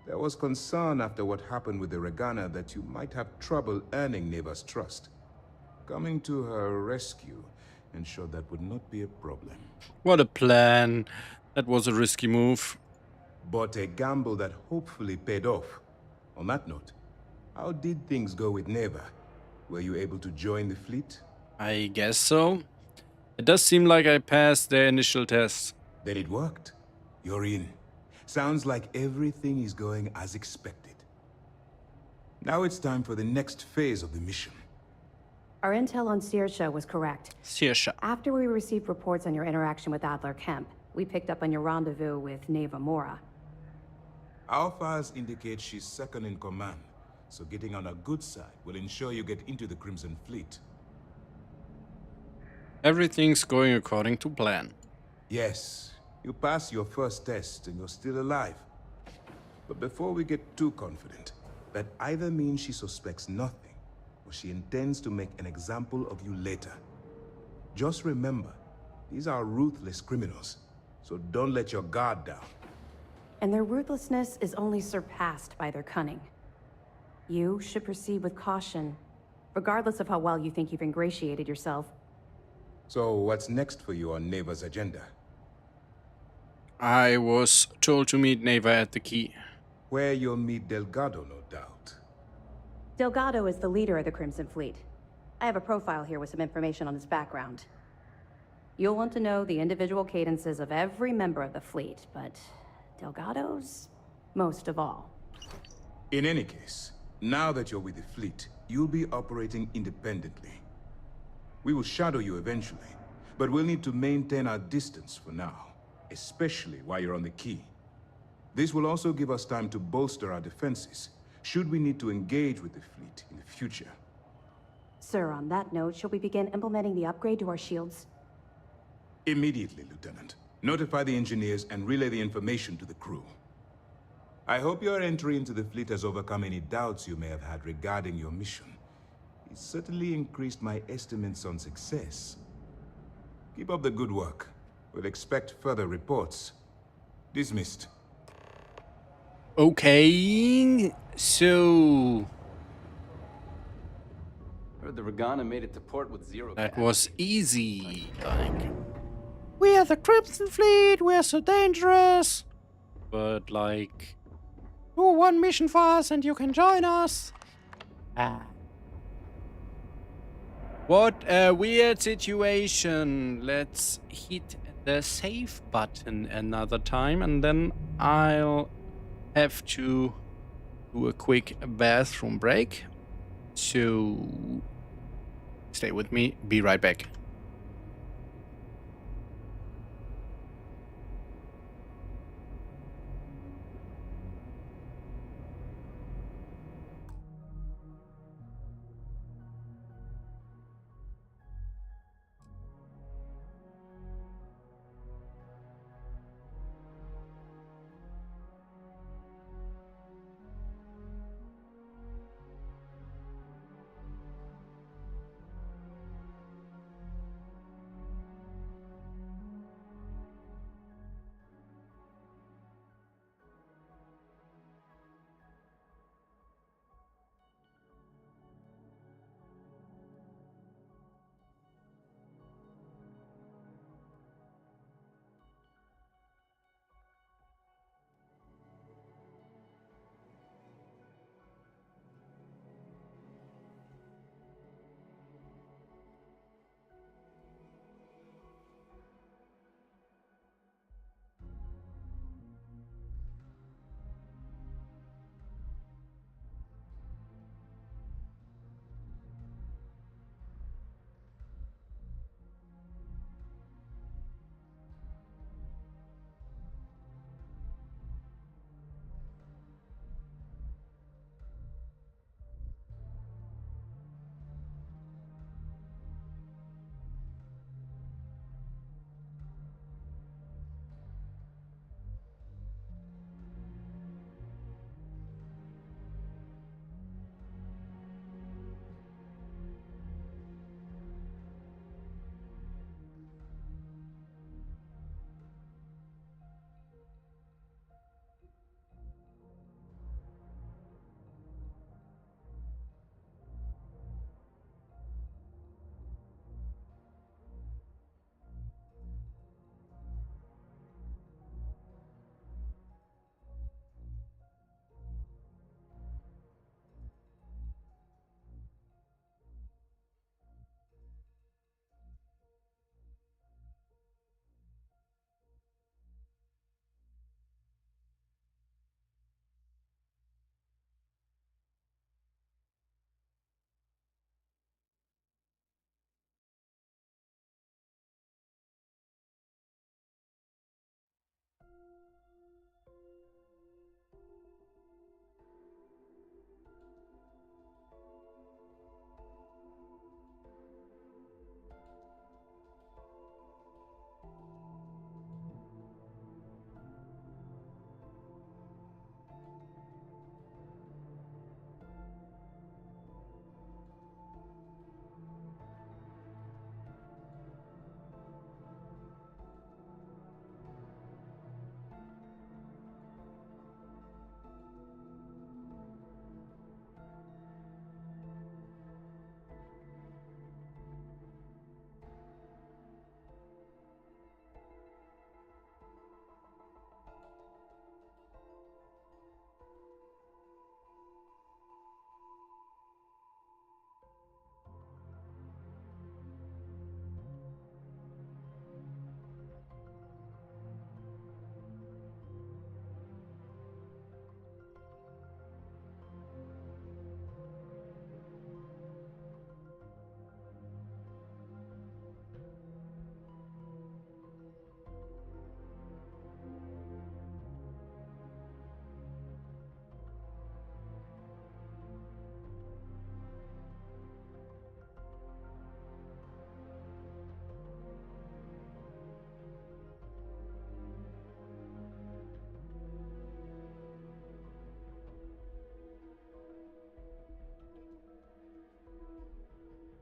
There was concern after what happened with the Regana that you might have trouble earning Neva's trust. Coming to her rescue ensured that would not be a problem. What a plan. That was a risky move. But a gamble that hopefully paid off. On that note, how did things go with Neva? Were you able to join the fleet? I guess so. It does seem like I passed the initial test. Then it worked. You're in. Sounds like everything is going as expected. Now it's time for the next phase of the mission. Our intel on Saoirse was correct. Saoirse. After we received reports on your interaction with Adler Kemp, we picked up on your rendezvous with Neva Mora. Our files indicate she's second in command, so getting on her good side will ensure you get into the Crimson Fleet. Everything's going according to plan. Yes, you passed your first test and you're still alive. But before we get too confident, that either means she suspects nothing, or she intends to make an example of you later. Just remember, these are ruthless criminals, so don't let your guard down. And their ruthlessness is only surpassed by their cunning. You should proceed with caution, regardless of how well you think you've ingratiated yourself. So what's next for you on Neva's agenda? I was told to meet Neva at the key. Where you'll meet Delgado, no doubt. Delgado is the leader of the Crimson Fleet. I have a profile here with some information on his background. You'll want to know the individual cadences of every member of the fleet, but Delgado's most of all. In any case, now that you're with the fleet, you'll be operating independently. We will shadow you eventually, but we'll need to maintain our distance for now, especially while you're on the key. This will also give us time to bolster our defenses, should we need to engage with the fleet in the future. Sir, on that note, shall we begin implementing the upgrade to our shields? Immediately, Lieutenant. Notify the engineers and relay the information to the crew. I hope your entry into the fleet has overcome any doubts you may have had regarding your mission. It certainly increased my estimates on success. Keep up the good work. We'll expect further reports. Dismissed. Okay, so Heard the Regana made it to port with zero. that was easy. Like, we are the Crimson Fleet, we're so dangerous. But like, do one mission for us and you can join us. What a weird situation. Let's hit the save button another time and then I'll have to do a quick bathroom break. So stay with me, be right back.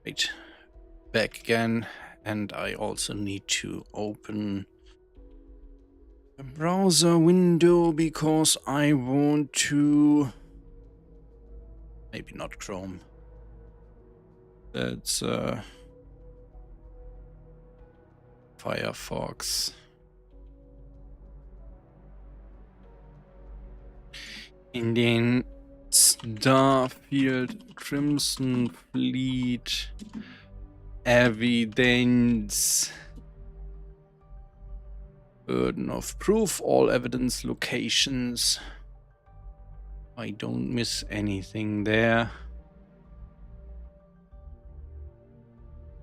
Right, back again, and I also need to open a browser window because I want to, maybe not Chrome, that's Firefox. In den Starfield Crimson Fleet Evidence. Burden of proof, all evidence locations. I don't miss anything there.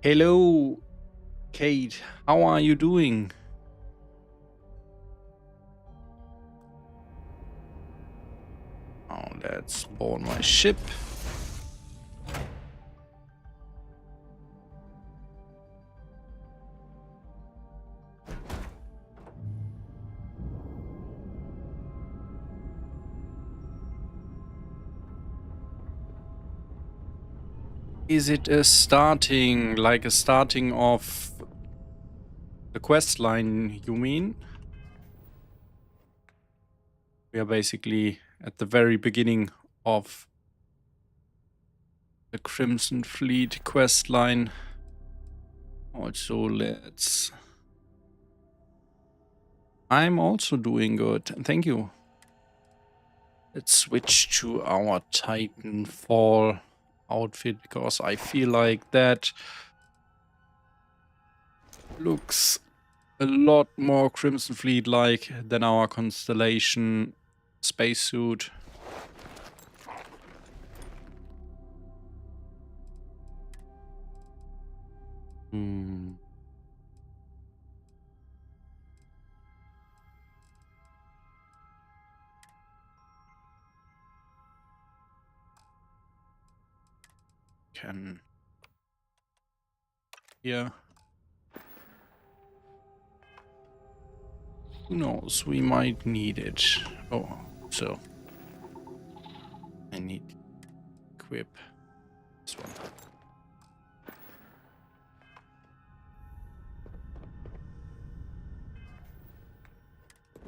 Hello, Kate. How are you doing? Oh, let's board my ship. Is it a starting, like a starting of the quest line, you mean? We are basically at the very beginning of the Crimson Fleet quest line. Also, let's... I'm also doing good, thank you. Let's switch to our Titanfall outfit, because I feel like that looks a lot more Crimson Fleet-like than our Constellation spacesuit. Can... Yeah. Who knows, we might need it. Oh, so... I need to equip this one.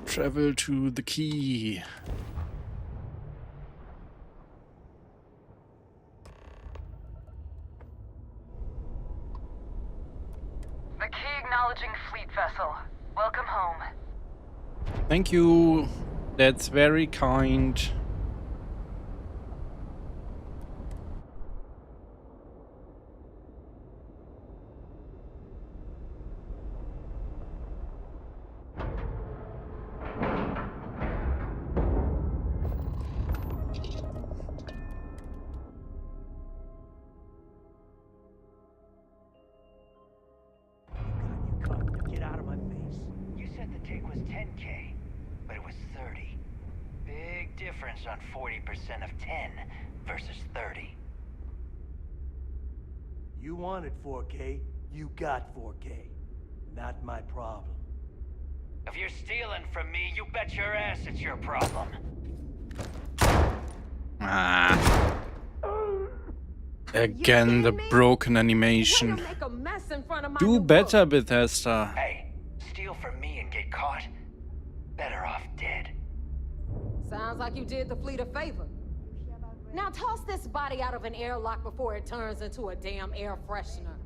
Travel to the key. The key acknowledging fleet vessel. Welcome home. Thank you. That's very kind. Get out of my face. You said the take was 10K, but it was 30. Big difference on 40% of 10 versus 30. You wanted 4K, you got 4K. Not my problem. If you're stealing from me, you bet your ass it's your problem. Ah. Again, the broken animation. Do better, Bethesda. Hey, steal from me and get caught? Better off dead. Sounds like you did the fleet a favor. Now toss this body out of an airlock before it turns into a damn air freshener.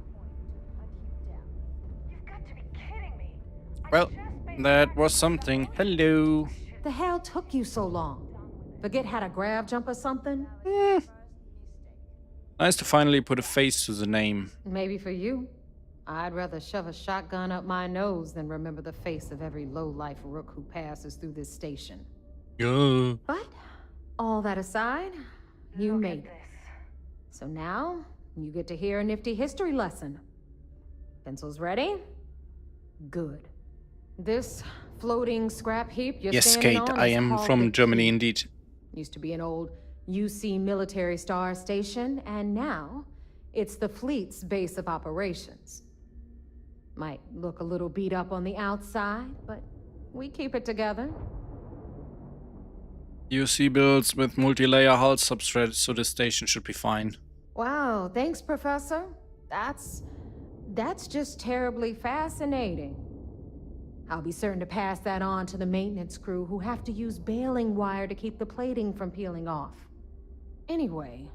You've got to be kidding me. Well, that was something. Hello. The hell took you so long? Forget how to grab jump or something? Nice to finally put a face to the name. Maybe for you. I'd rather shove a shotgun up my nose than remember the face of every low-life rook who passes through this station. Yeah. But, all that aside, you made it. So now, you get to hear a nifty history lesson. Pencils ready? Good. This floating scrap heap you're Yes, standing Kate, on I is am called from the Germany Key. indeed. Used to be an old UC military star station, and now it's the fleet's base of operations. Might look a little beat up on the outside, but we keep it together. UC builds with multi-layer hull substrate, so the station should be fine. Wow, thanks, Professor. That's just terribly fascinating. I'll be certain to pass that on to the maintenance crew who have to use baling wire to keep the plating from peeling off. Anyway,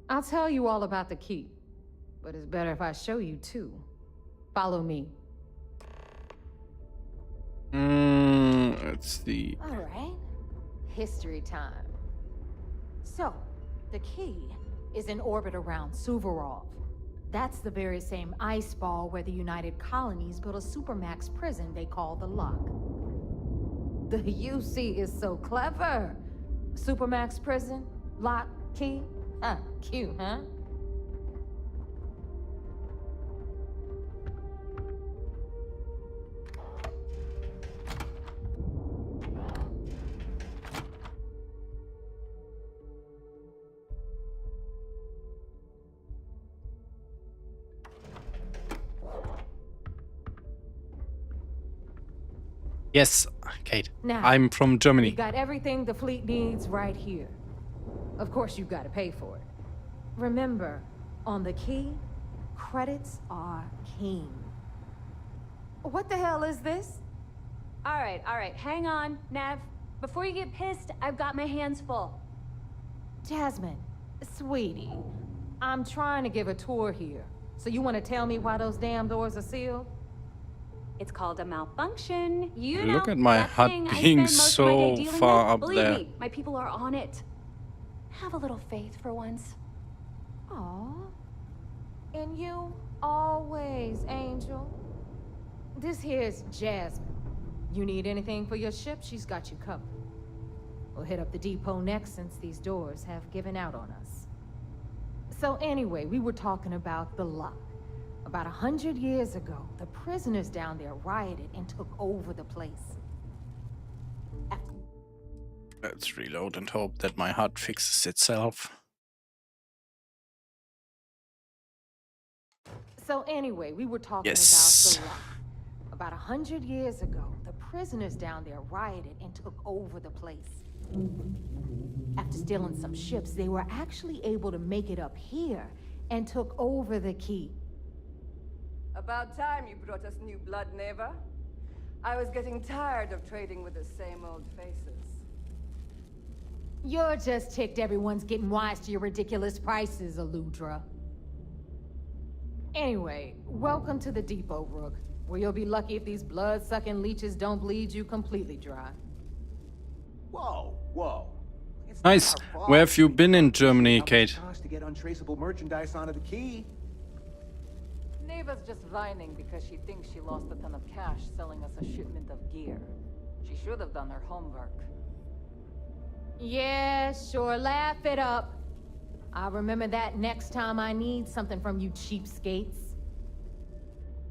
I'll tell you all about the key, but it's better if I show you too. Follow me. It's the... All right. History time. So, the key is in orbit around Suvorov. That's the very same ice ball where the United Colonies built a supermax prison they call the Lock. The UC is so clever. Supermax prison? Lock? Key? Cute, huh? Yes, Kate. Now, I'm from Germany. You got everything the fleet needs right here. Of course, you've got to pay for it. Remember, on the key, credits are king. What the hell is this? All right, hang on, Nav. Before you get pissed, I've got my hands full. Jasmine, sweetie, I'm trying to give a tour here. So you want to tell me why those damn doors are sealed? It's called a malfunction. You know, Look at my that hut thing I being spend most of my day so dealing far with. up Believe there. me, my people are on it. Have a little faith for once. Aw. And you always, Angel. This here's Jasmine. You need anything for your ship, she's got you covered. We'll hit up the depot next since these doors have given out on us. So anyway, we were talking about the lock. About 100 years ago, the prisoners down there rioted and took over the place. Let's reload and hope that my HUD fixes itself. So anyway, we were talking Yes. about the lock. About 100 years ago, the prisoners down there rioted and took over the place. After stealing some ships, they were actually able to make it up here and took over the key. About time you brought us new blood, Neva. I was getting tired of trading with the same old faces. You're just ticked everyone's getting wise to your ridiculous prices, Aludra. Anyway, welcome to the depot, Rook, where you'll be lucky if these blood-sucking leeches don't bleed you completely dry. Whoa. Nice. Where have you been in Germany, Kate? To get untraceable merchandise onto the key. Neva's just whining because she thinks she lost a ton of cash selling us a shipment of gear. She should have done her homework. Yeah, sure, laugh it up. I'll remember that next time I need something from you cheapskates.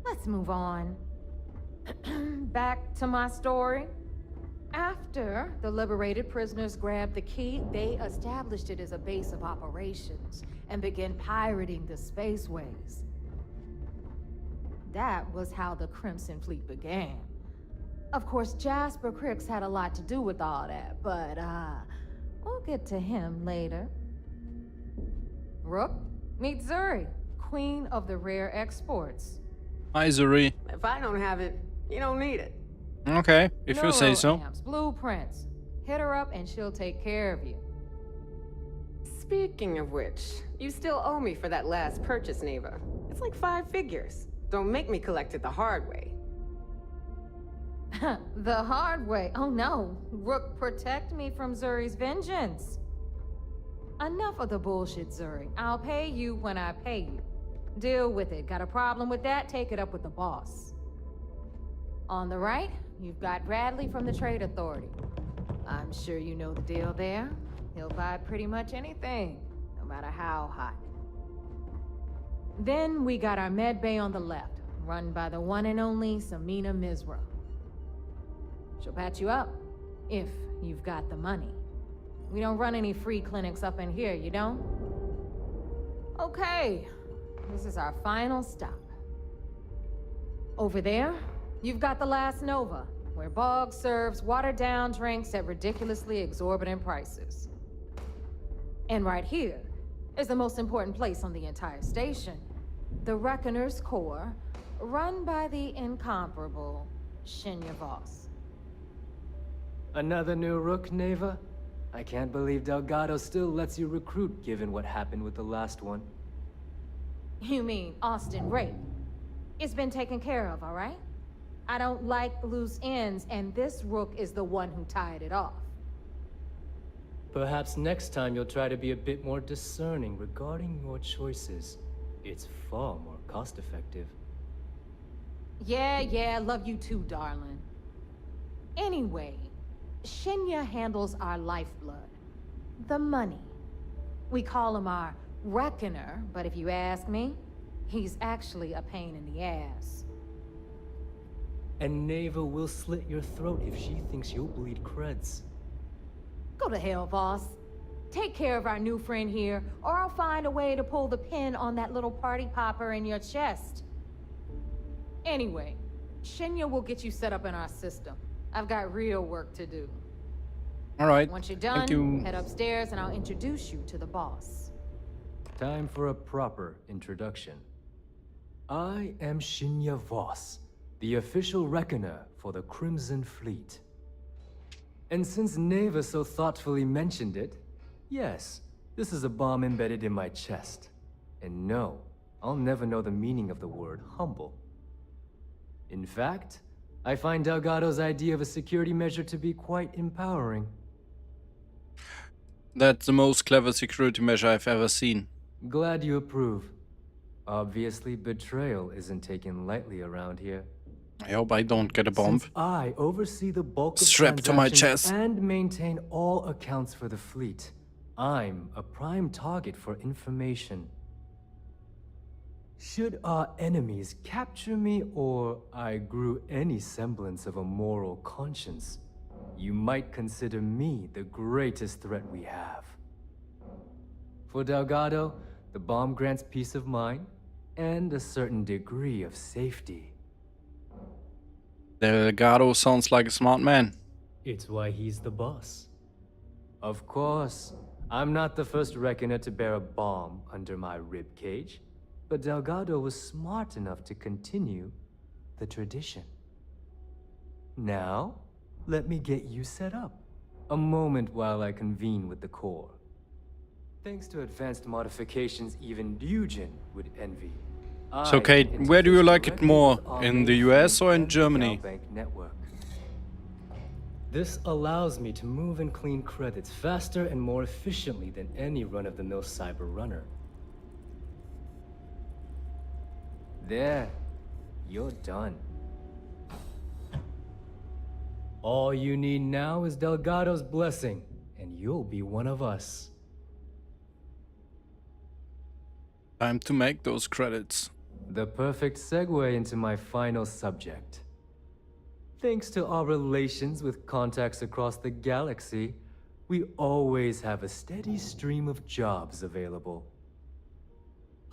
Let's move on. Back to my story. After the liberated prisoners grabbed the key, they established it as a base of operations and began pirating the spaceways. That was how the Crimson Fleet began. Of course, Jasper Cricks had a lot to do with all that, but, we'll get to him later. Rook, meet Zuri, Queen of the Rare Exports. Hi, Zuri. If I don't have it, you don't need it. Okay, if you say so. Neuroamps, blueprints. Hit her up and she'll take care of you. Speaking of which, you still owe me for that last purchase, Neva. It's like 5 figures. Don't make me collect it the hard way. The hard way? Oh no. Rook, protect me from Zuri's vengeance. Enough of the bullshit, Zuri. I'll pay you when I pay you. Deal with it. Got a problem with that? Take it up with the boss. On the right, you've got Bradley from the Trade Authority. I'm sure you know the deal there. He'll buy pretty much anything, no matter how hot. Then we got our med bay on the left, run by the one and only Samina Mizra. She'll patch you up, if you've got the money. We don't run any free clinics up in here, you don't? Okay, this is our final stop. Over there, you've got the Last Nova, where Bog serves watered-down drinks at ridiculously exorbitant prices. And right here is the most important place on the entire station, the Reckoner's Core, run by the incomparable Shinya Voss. Another new Rook, Neva? I can't believe Delgado still lets you recruit given what happened with the last one. You mean Austin Rape? It's been taken care of, all right? I don't like loose ends, and this Rook is the one who tied it off. Perhaps next time you'll try to be a bit more discerning regarding your choices. It's far more cost-effective. Yeah, love you too, darling. Anyway, Shinya handles our lifeblood, The money. We call him our reckoner, but if you ask me, he's actually a pain in the ass. And Neva will slit your throat if she thinks you'll bleed creds. Go to hell, boss. Take care of our new friend here, or I'll find a way to pull the pin on that little party popper in your chest. Anyway, Shinya will get you set up in our system. I've got real work to do. All right. Once you're done, Thank you. head upstairs and I'll introduce you to the boss. Time for a proper introduction. I am Shinya Voss, the official reckoner for the Crimson Fleet. And since Neva so thoughtfully mentioned it, yes, this is a bomb embedded in my chest. And no, I'll never know the meaning of the word humble. In fact, I find Delgado's idea of a security measure to be quite empowering. That's the most clever security measure I've ever seen. Glad you approve. Obviously, betrayal isn't taken lightly around here. I hope I don't get a bomb Since I oversee the bulk of strapped to my transactions chest. and maintain all accounts for the fleet, I'm a prime target for information. Should our enemies capture me or I grew any semblance of a moral conscience, you might consider me the greatest threat we have. For Delgado, the bomb grants peace of mind and a certain degree of safety. Delgado sounds like a smart man. It's why he's the boss. Of course, I'm not the first reckoner to bear a bomb under my ribcage, but Delgado was smart enough to continue the tradition. Now, let me get you set up. A moment while I convene with the core. Thanks to advanced modifications even Ryuijin would envy. So Kate, where do you like it more? In the US or in Germany? Network. This allows me to move and clean credits faster and more efficiently than any run-of-the-mill cyber runner. There, you're done. All you need now is Delgado's blessing, and you'll be one of us. Time to make those credits. The perfect segue into my final subject. Thanks to our relations with contacts across the galaxy, we always have a steady stream of jobs available.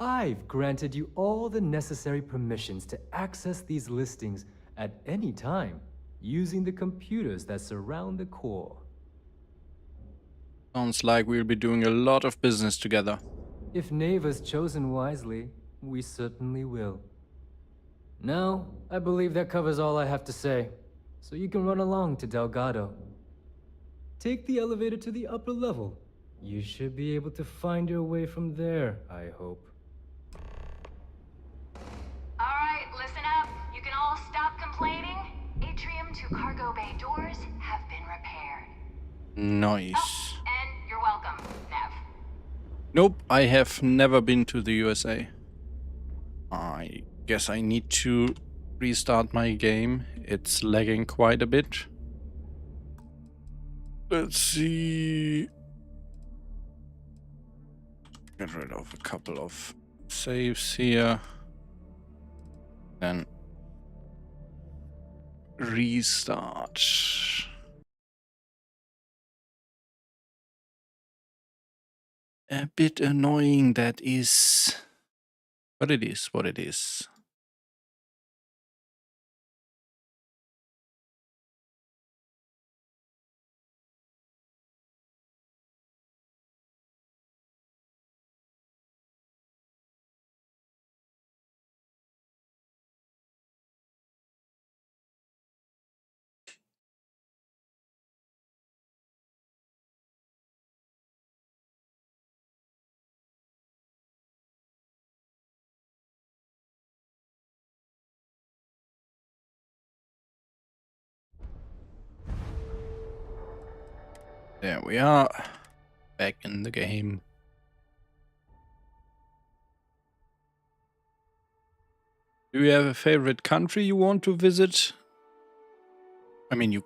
I've granted you all the necessary permissions to access these listings at any time, using the computers that surround the core. Sounds like we'll be doing a lot of business together. If Neva's chosen wisely, we certainly will. Now, I believe that covers all I have to say, so you can run along to Delgado. Take the elevator to the upper level. You should be able to find your way from there, I hope. Alright, listen up. You can all stop complaining. Atrium to cargo bay doors have been repaired. Nice. Oh, and you're welcome, Nev. Nope, I have never been to the USA. I guess I need to restart my game. It's lagging quite a bit. Let's see. Get rid of a couple of saves here. Then restart. A bit annoying, that is. But it is what it is. There we are, back in the game. Do you have a favorite country you want to visit? I mean, you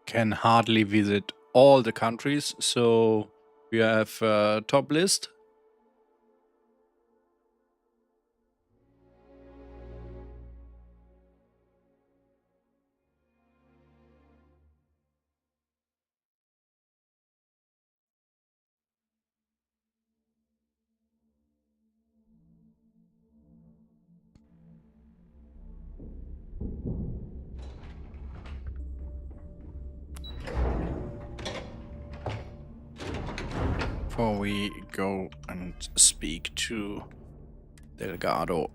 can hardly visit all the countries, so We have top list. Before we go and speak to Delgado,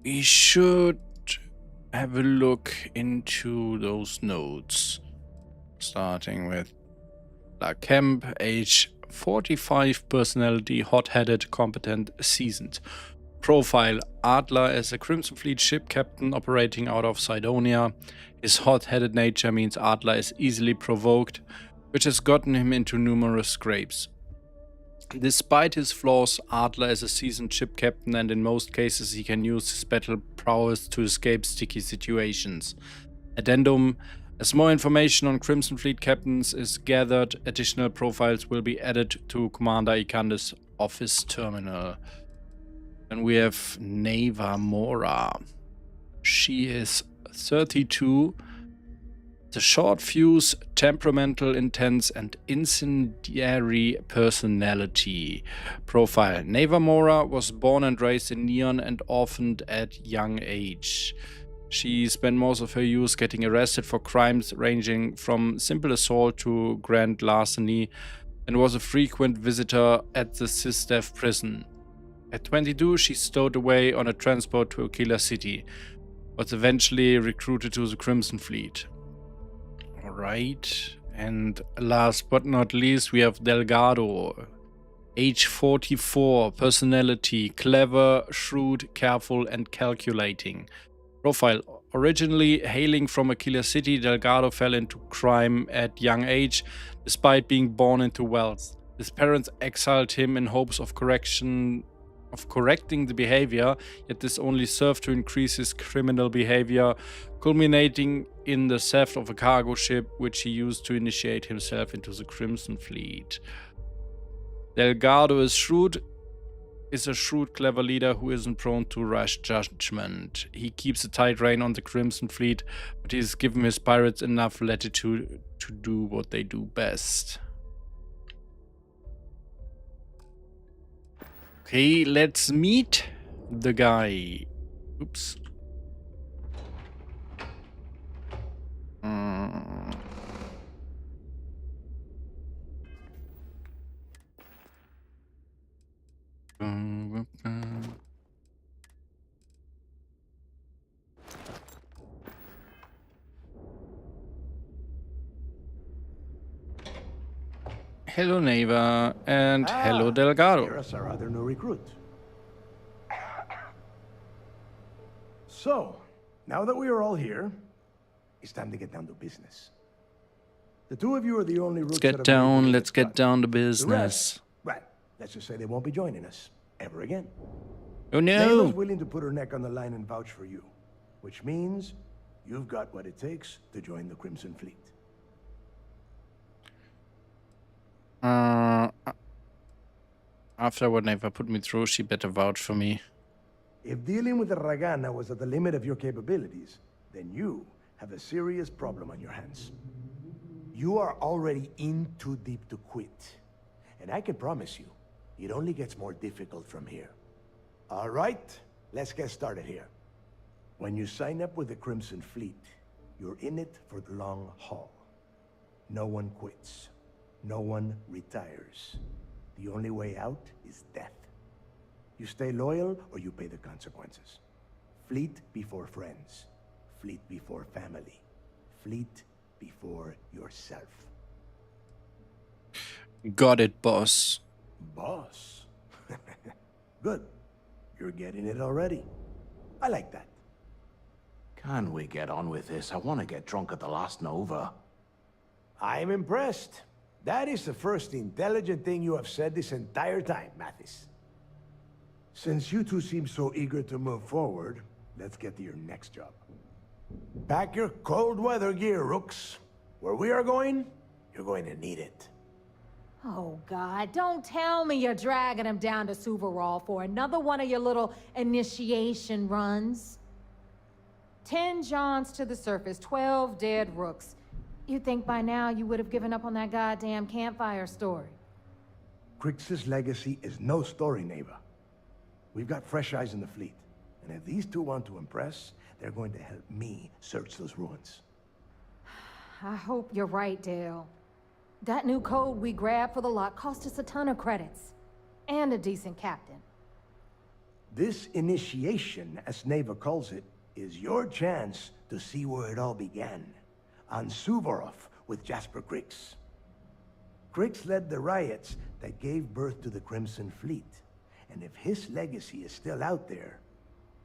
we should have a look into those notes. Starting with La Kemp, age 45, personality, hot-headed, competent, seasoned. Profile, Adler as a Crimson Fleet ship captain operating out of Cydonia. His hot-headed nature means Adler is easily provoked, which has gotten him into numerous scrapes. Despite his flaws, Adler is a seasoned ship captain, and in most cases he can use his battle prowess to escape sticky situations. Addendum: as more information on Crimson Fleet captains is gathered, additional profiles will be added to Commander Ikande's office terminal. Then we have Neva Mora. She is 32. The short fuse, temperamental, intense, and incendiary personality. Profile: Neva Mora was born and raised in Neon and orphaned at young age. She spent most of her youth getting arrested for crimes ranging from simple assault to grand larceny, and was a frequent visitor at the SysDef prison. At 22, she stowed away on a transport to Aquila City, was eventually recruited to the Crimson Fleet. Alright, and last but not least, we have Delgado. Age 44, personality, clever, shrewd, careful, and calculating. Profile: originally hailing from Aquila City, Delgado fell into crime at young age, despite being born into wealth. His parents exiled him in hopes of correcting the behavior, yet this only served to increase his criminal behavior, culminating in the theft of a cargo ship, which he used to initiate himself into the Crimson Fleet. Delgado is a shrewd, clever leader who isn't prone to rash judgment. He keeps a tight rein on the Crimson Fleet, but he's given his pirates enough latitude to do what they do best. Okay, let's meet the guy. Oops. Hello, Neva, and hello, Delgado. Here's our other new recruit. So, now that we are all here, it's time to get down to business. The two of you are the only rooks. Let's get down to business. The rest, well, let's just say they won't be joining us ever again. Oh no! Neva's willing to put her neck on the line and vouch for you, which means you've got what it takes to join the Crimson Fleet. After what Neva put me through, she better vouch for me. If dealing with the Ragana was at the limit of your capabilities, then you have a serious problem on your hands. You are already in too deep to quit. And I can promise you, it only gets more difficult from here. All right, let's get started here. When you sign up with the Crimson Fleet, you're in it for the long haul. No one quits. No one retires. The only way out is death. You stay loyal or you pay the consequences. Fleet before friends. Fleet before family. Fleet before yourself. Got it, boss. Boss? Good. You're getting it already. I like that. Can we get on with this? I want to get drunk at the last Nova. I'm impressed. That is the first intelligent thing you have said this entire time, Mathis. Since you two seem so eager to move forward, let's get to your next job. Pack your cold weather gear, rooks. Where we are going, you're going to need it. Oh, God, don't tell me you're dragging him down to Suvorov for another one of your little initiation runs. 10 Johns to the surface, 12 dead rooks. You'd think by now you would have given up on that goddamn campfire story. Crix's legacy is no story, Neva. We've got fresh eyes in the fleet. And if these two want to impress, they're going to help me search those ruins. I hope you're right, Dale. That new code we grabbed for the lot cost us a ton of credits. And a decent captain. This initiation, as Neva calls it, is your chance to see where it all began. On Suvorov with Jasper Crix. Crix led the riots that gave birth to the Crimson Fleet. And if his legacy is still out there,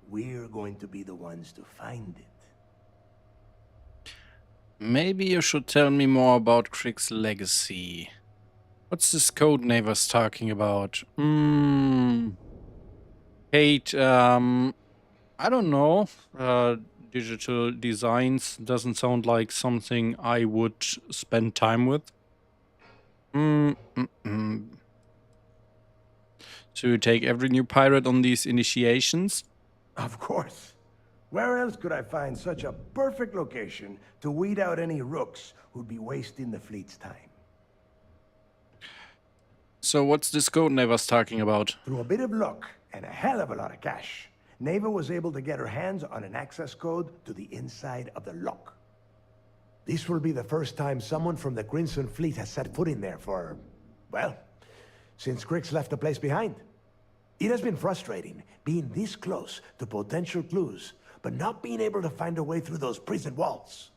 we're going to be the ones to find it. Maybe you should tell me more about Crix's legacy. What's this code Neva's talking about? Kate, I don't know. Digital designs doesn't sound like something I would spend time with. So you take every new pirate on these initiations? Of course. Where else could I find such a perfect location to weed out any rooks who'd be wasting the fleet's time? So what's this code Neva's talking about? Through a bit of luck and a hell of a lot of cash, Neva was able to get her hands on an access code to the inside of the lock. This will be the first time someone from the Crimson Fleet has set foot in there for, well, since Crix left the place behind. It has been frustrating being this close to potential clues, but not being able to find a way through those prison walls.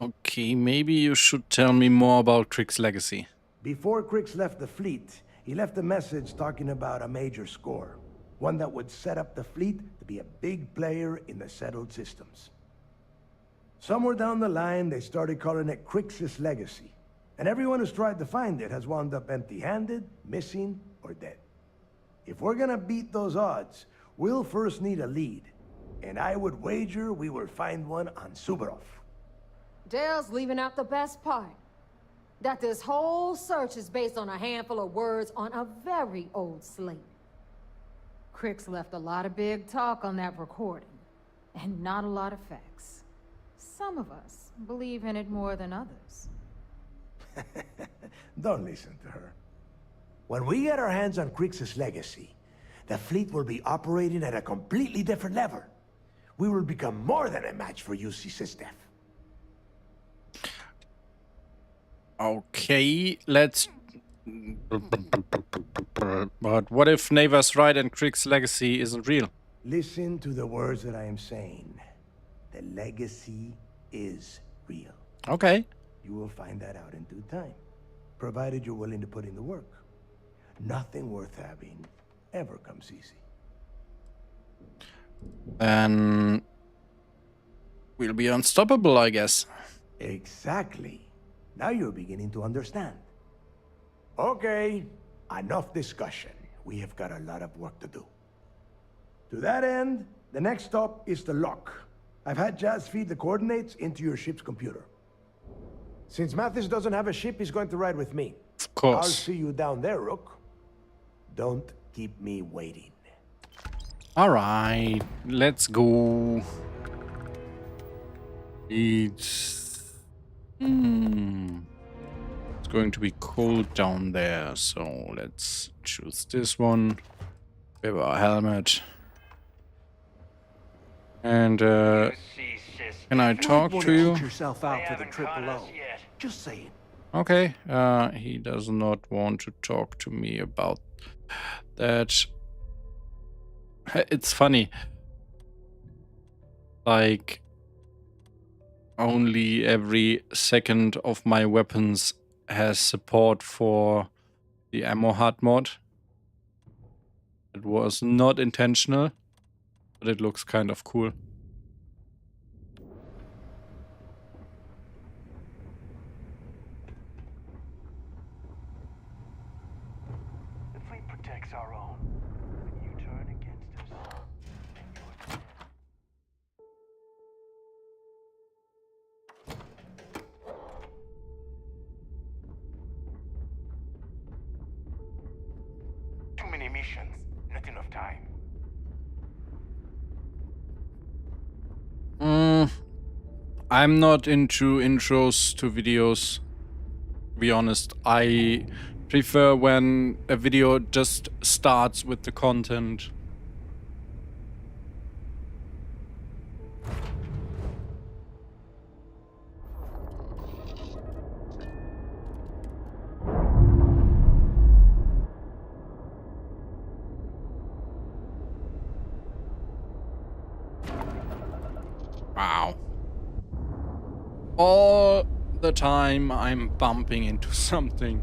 Okay, maybe you should tell me more about Crix's legacy. Before Crix left the fleet, he left a message talking about a major score. One that would set up the fleet to be a big player in the settled systems. Somewhere down the line, they started calling it Crix's legacy. And everyone who's tried to find it has wound up empty-handed, missing, or dead. If we're gonna beat those odds, we'll first need a lead. And I would wager we will find one on Suvorov. Dale's leaving out the best part. That this whole search is based on a handful of words on a very old slate. Crix left a lot of big talk on that recording, and not a lot of facts. Some of us believe in it more than others. Don't listen to her. When we get our hands on Crix's legacy, the fleet will be operating at a completely different level. We will become more than a match for UC SysDef. Okay, let's... But what if Neva's right and Crix's legacy isn't real? Listen to the words that I am saying. The legacy is real. Okay. You will find that out in due time, provided you're willing to put in the work. Nothing worth having ever comes easy. Then we'll be unstoppable, I guess. Exactly. Now you're beginning to understand. Okay, enough discussion. We have got a lot of work to do. To that end, the next stop is the lock. I've had Jazz feed the coordinates into your ship's computer. Since Mathis doesn't have a ship, he's going to ride with me. Of course. I'll see you down there, Rook. Don't keep me waiting. All right, let's go. It's going to be cold down there, so let's choose this one. We have our helmet. And can I talk to you? Yourself out for the trip alone. Just saying. Okay, he does not want to talk to me about that. It's funny. Like, only every second of my weapons has support for the ammo hard mod. It was not intentional, but it looks kind of cool. The fleet protects our own. When you turn against us, then you're dead. many missions, not enough time. I'm not into intros to videos, to be honest. I prefer when a video just starts with the content. Wow. All the time I'm bumping into something.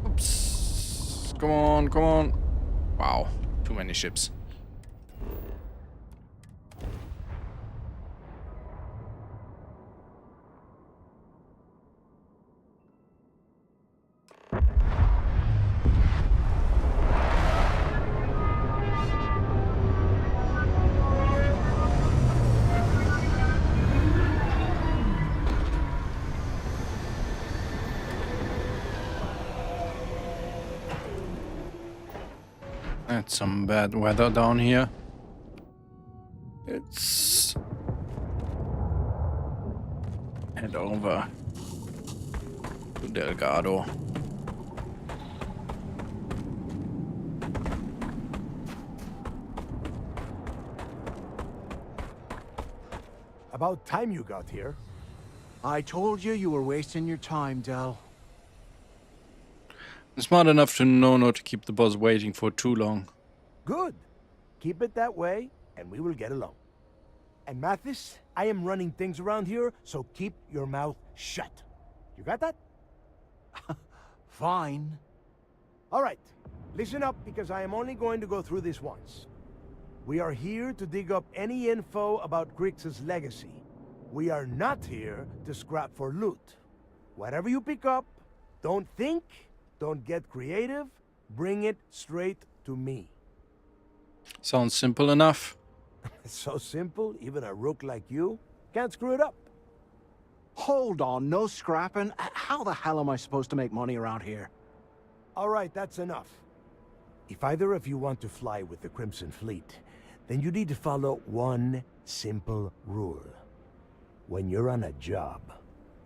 Oops. Come on, come on. Wow, too many ships. That's some bad weather down here. Let's head over to Delgado. About time you got here. I told you were wasting your time, Del. I'm smart enough to know not to keep the boss waiting for too long. Good. Keep it that way, and we will get along. And Mathis, I am running things around here, so keep your mouth shut. You got that? Fine. All right. Listen up, because I am only going to go through this once. We are here to dig up any info about Grix's legacy. We are not here to scrap for loot. Whatever you pick up, don't think, don't get creative, bring it straight to me. Sounds simple enough. It's so simple, even a rook like you can't screw it up. Hold on, no scrapping. How the hell am I supposed to make money around here? All right, that's enough. If either of you want to fly with the Crimson Fleet, then you need to follow one simple rule. When you're on a job,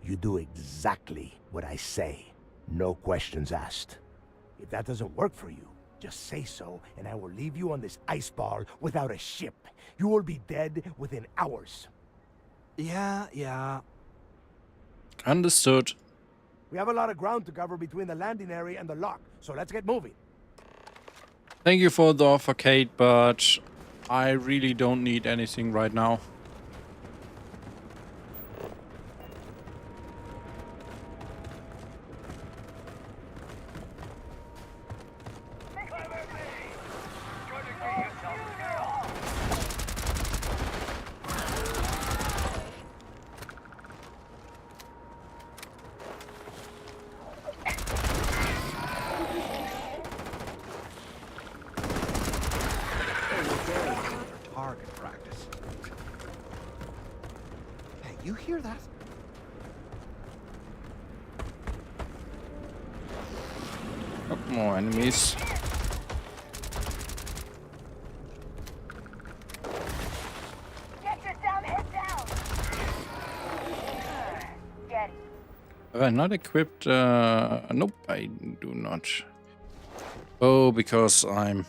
you do exactly what I say. No questions asked. If that doesn't work for you, just say so, and I will leave you on this ice ball without a ship. You will be dead within hours. Yeah. Understood. We have a lot of ground to cover between the landing area and the lock, so let's get moving. Thank you for the offer, Kate, but I really don't need anything right now. Target practice. Hey, you hear that? Oh, more enemies. Get your dumb head down! Get it. Have I not equipped? Nope, I do not. Oh, because I'm...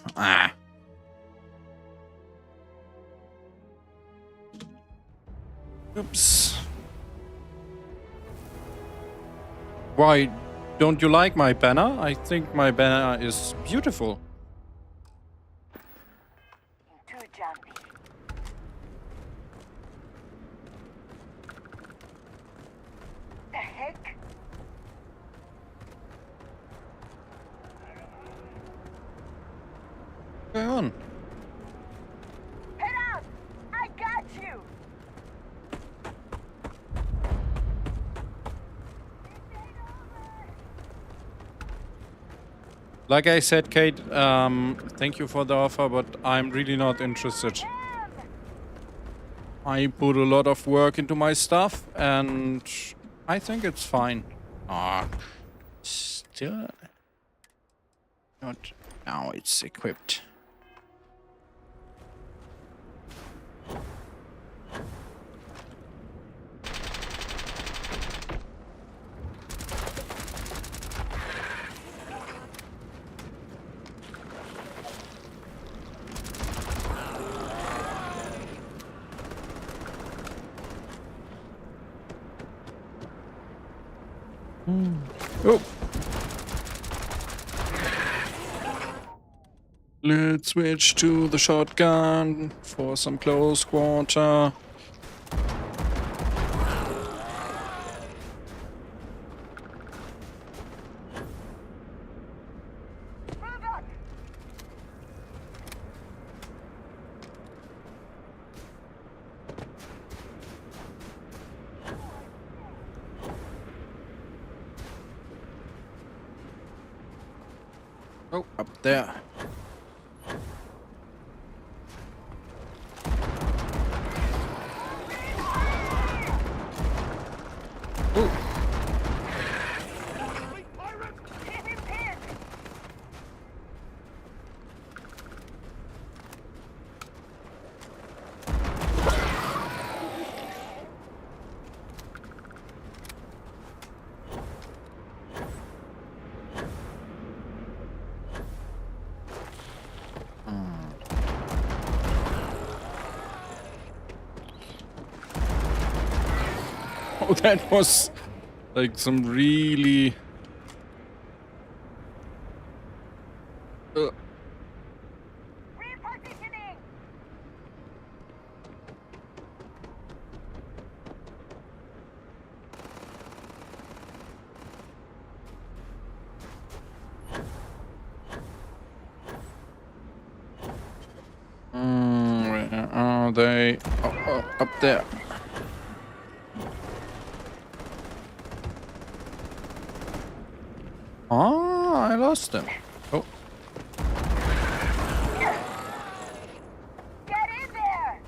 Oops. Why, don't you like my banner? I think my banner is beautiful. Too jumpy. The heck? What's going on? Head out! I got you! Like I said, Kate, thank you for the offer, but I'm really not interested. I put a lot of work into my stuff, and I think it's fine. Still, Not now, it's equipped. Oh. Let's switch to the shotgun for some close quarter. Oh, up there. Ooh. Oh, that was like some really... where are they? Oh, up there. Oh, I lost them. Oh. Get in there!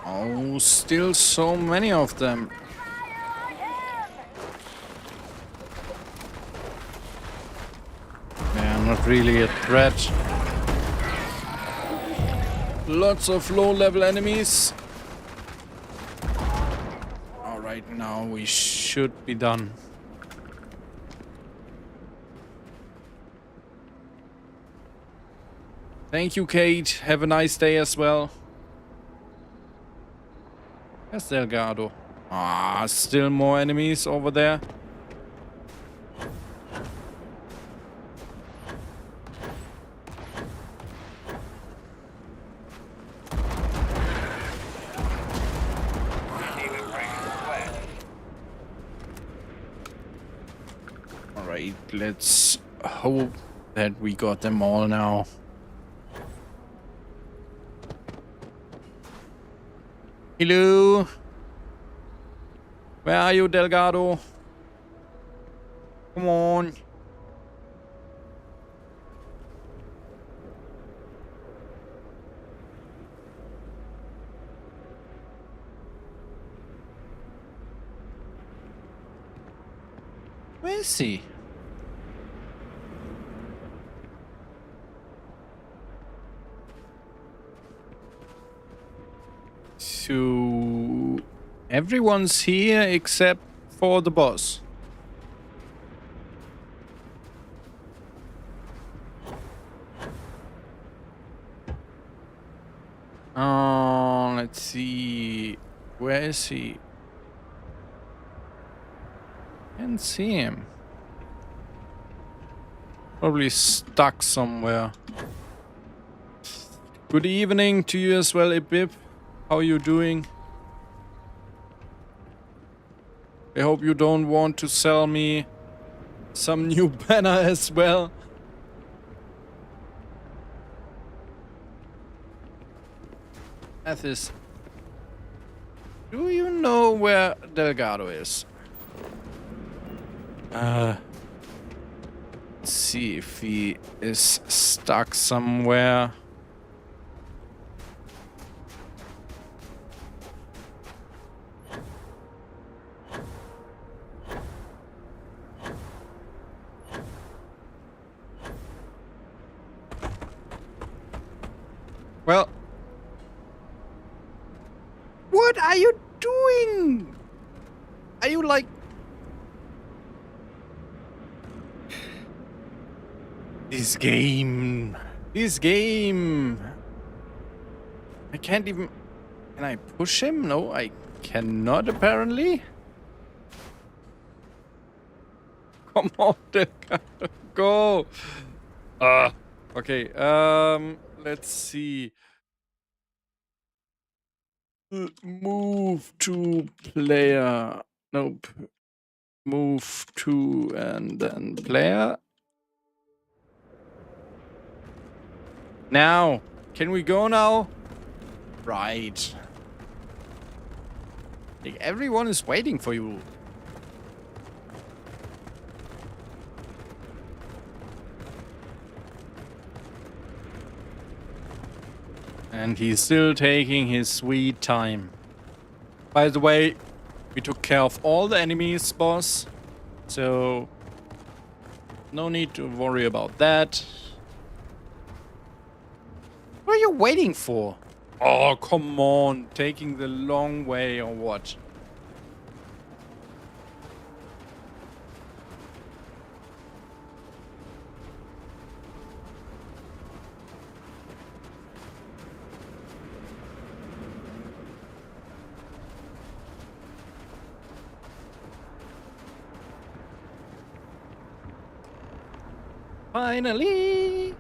Oh, still so many of them. They're not really a threat. Lots of low-level enemies. Alright, now we should be done. Thank you, Kate. Have a nice day as well. Where's Delgado? Ah, still more enemies over there. Alright, let's hope that we got them all now. Hello? Where are you, Delgado? Come on. Where is he? So everyone's here except for the boss. Oh, let's see. Where is he? Can't see him. Probably stuck somewhere. Good evening to you as well, Ibib. How are you doing? I hope you don't want to sell me some new banner as well. That is Do you know where Delgado is? Let's see if he is stuck somewhere. Well, what are you doing? Are you like... This game. I can't even... Can I push him? No, I cannot apparently. Come on, go. Okay, let's see. Move to player. Nope. Move to and then player. Now, can we go now? Right. Like, everyone is waiting for you. And he's still taking his sweet time. By the way, we took care of all the enemies, boss. So, no need to worry about that. What are you waiting for? Oh, come on. Taking the long way or what? Finally!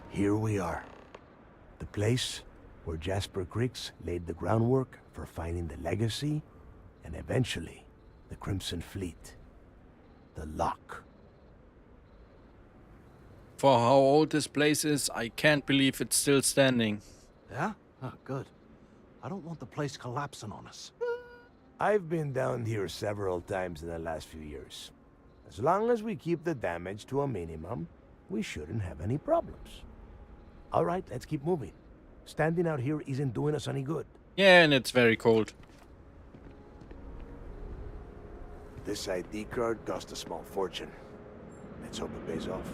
Here we are. The place where Jasper Griggs laid the groundwork for finding the legacy and eventually the Crimson Fleet. The Lock. For how old this place is, I can't believe it's still standing. Yeah? Oh, good. I don't want the place collapsing on us. I've been down here several times in the last few years. As long as we keep the damage to a minimum, we shouldn't have any problems. All right, let's keep moving. Standing out here isn't doing us any good. Yeah, and it's very cold. This ID card cost a small fortune. Let's hope it pays off.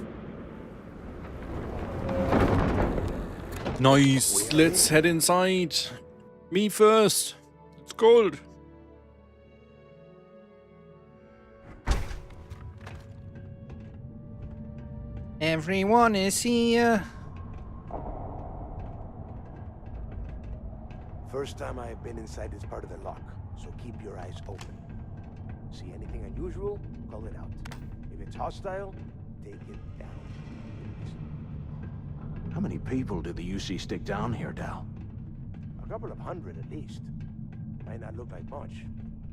Nice. Let's head inside. Me first. It's cold. Everyone is here. First time I've been inside this part of the lock, so keep your eyes open. See anything unusual, call it out. If it's hostile, take it down. How many people did the UC stick down here, Dal? A couple of hundred at least. Might not look like much,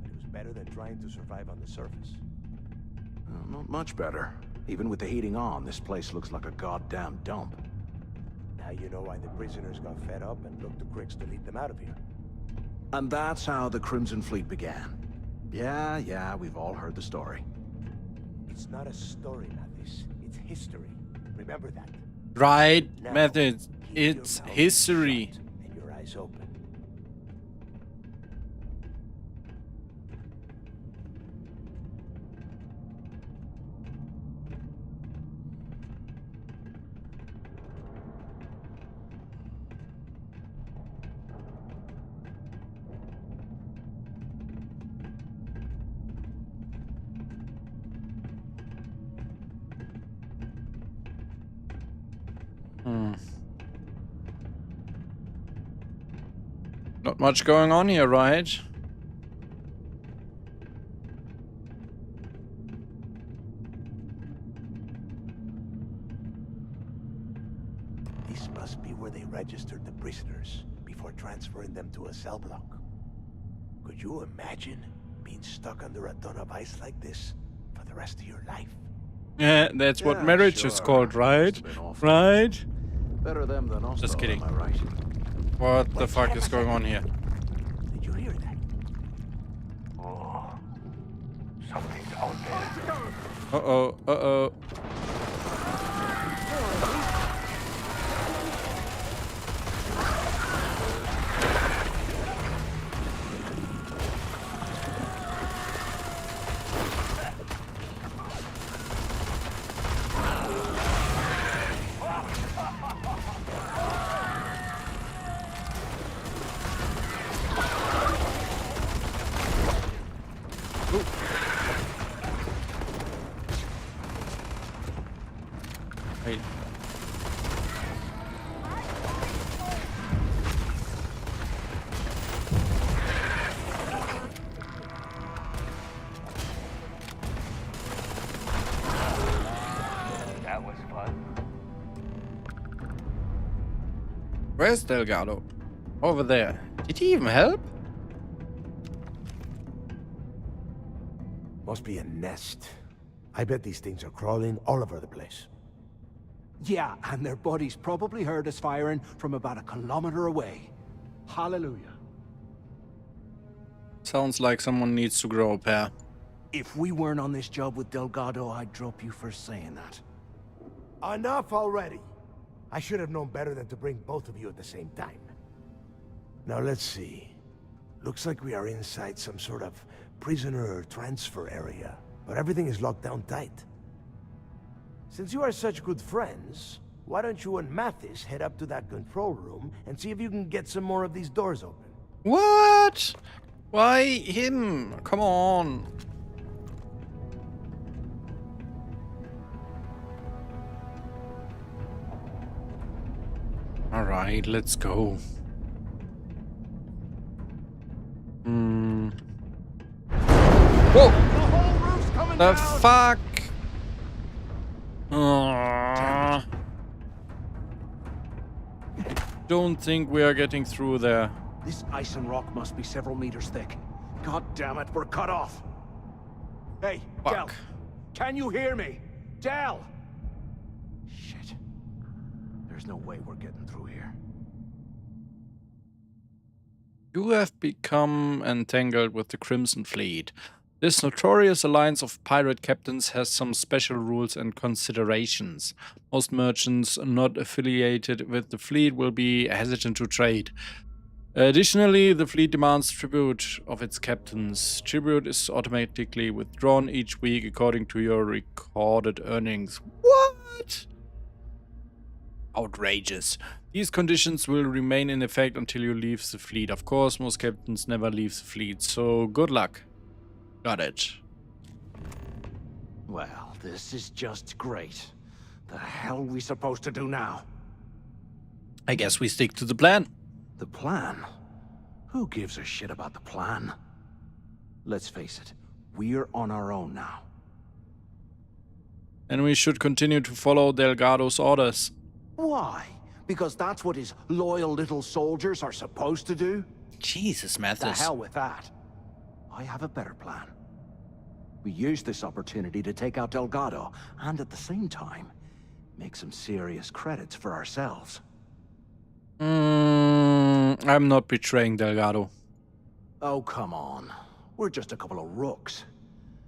but it was better than trying to survive on the surface. Well, not much better. Even with the heating on, this place looks like a goddamn dump. Now you know why the prisoners got fed up and looked to Griggs to lead them out of here. And that's how the Crimson Fleet began. Yeah, we've all heard the story. It's not a story, Mathis. It's history. Remember that. Right, Now, methods. It's history. And your eyes open. Not much going on here, right? This must be where they registered the prisoners before transferring them to a cell block. Could you imagine being stuck under a ton of ice like this for the rest of your life? Yeah, that's what marriage is called, right? Right? Better them than us. Just kidding. Am I right? What the fuck is going on here? Did you hear that? Oh, something's out there. Uh-oh, uh-oh. Wait. That was fun. Where's Delgado? Over there. Did he even help? Must be a nest. I bet these things are crawling all over the place. Yeah, and their buddies probably heard us firing from about 1 kilometer away. Hallelujah. Sounds like someone needs to grow a pair. If we weren't on this job with Delgado, I'd drop you for saying that. Enough already. I should have known better than to bring both of you at the same time. Now let's see. Looks like we are inside some sort of prisoner transfer area, but everything is locked down tight. Since you are such good friends, why don't you and Mathis head up to that control room and see if you can get some more of these doors open? What? Why him? Come on. All right, let's go. Whoa! The fuck? Don't think we are getting through there. This ice and rock must be several meters thick. God damn it, we're cut off. Hey, Fuck. Del, can you hear me? Del! Shit. There's no way we're getting through here. You have become entangled with the Crimson Fleet. This notorious alliance of pirate captains has some special rules and considerations. Most merchants not affiliated with the fleet will be hesitant to trade. Additionally, the fleet demands tribute of its captains. Tribute is automatically withdrawn each week according to your recorded earnings. What? Outrageous. These conditions will remain in effect until you leave the fleet. Of course, most captains never leave the fleet, so good luck. Got it. Well, this is just great. The hell are we supposed to do now? I guess we stick to the plan. The plan? Who gives a shit about the plan? Let's face it, we're on our own now. And we should continue to follow Delgado's orders. Why? Because that's what his loyal little soldiers are supposed to do? Jesus, Mathis. The hell with that. I have a better plan. We use this opportunity to take out Delgado, and at the same time, make some serious credits for ourselves. I'm not betraying Delgado. Oh, come on. We're just a couple of rooks.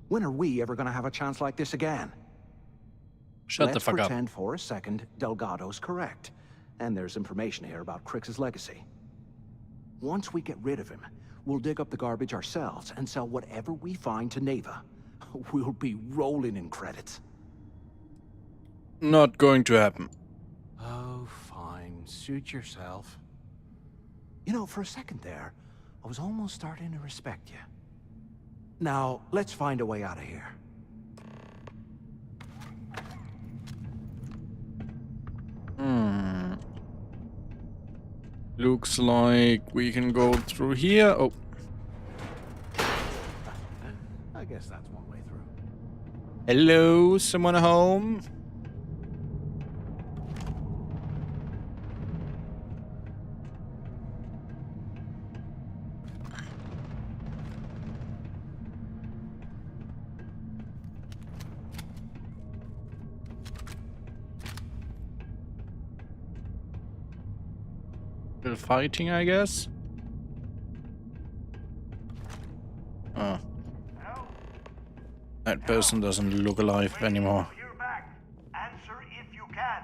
When are we ever gonna have a chance like this again? Shut the fuck up. Let's pretend for a second Delgado's correct, and there's information here about Crix's legacy. Once we get rid of him, we'll dig up the garbage ourselves and sell whatever we find to Neva. We'll be rolling in credits. Not going to happen. Oh, fine. Suit yourself. You know, for a second there, I was almost starting to respect you. Now, let's find a way out of here. Looks like we can go through here. Oh. I guess that's one way through. Hello, someone home? Still fighting, I guess. Oh. That person doesn't look alive anymore. Answer if you can.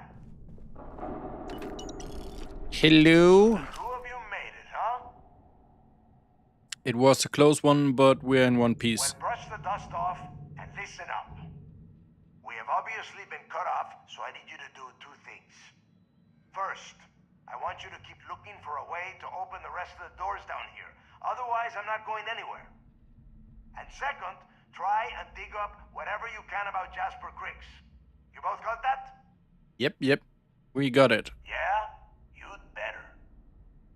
Hello? Two of you made it, huh? It was a close one, but we're in one piece. Well, brush the dust off and listen up. We have obviously been cut off, so I need you to do two things. First, I want you to keep looking for a way to open the rest of the doors down here. Otherwise, I'm not going anywhere. And second, try and dig up whatever you can about Jasper Cricks. You both got that? Yep. We got it. Yeah? You'd better.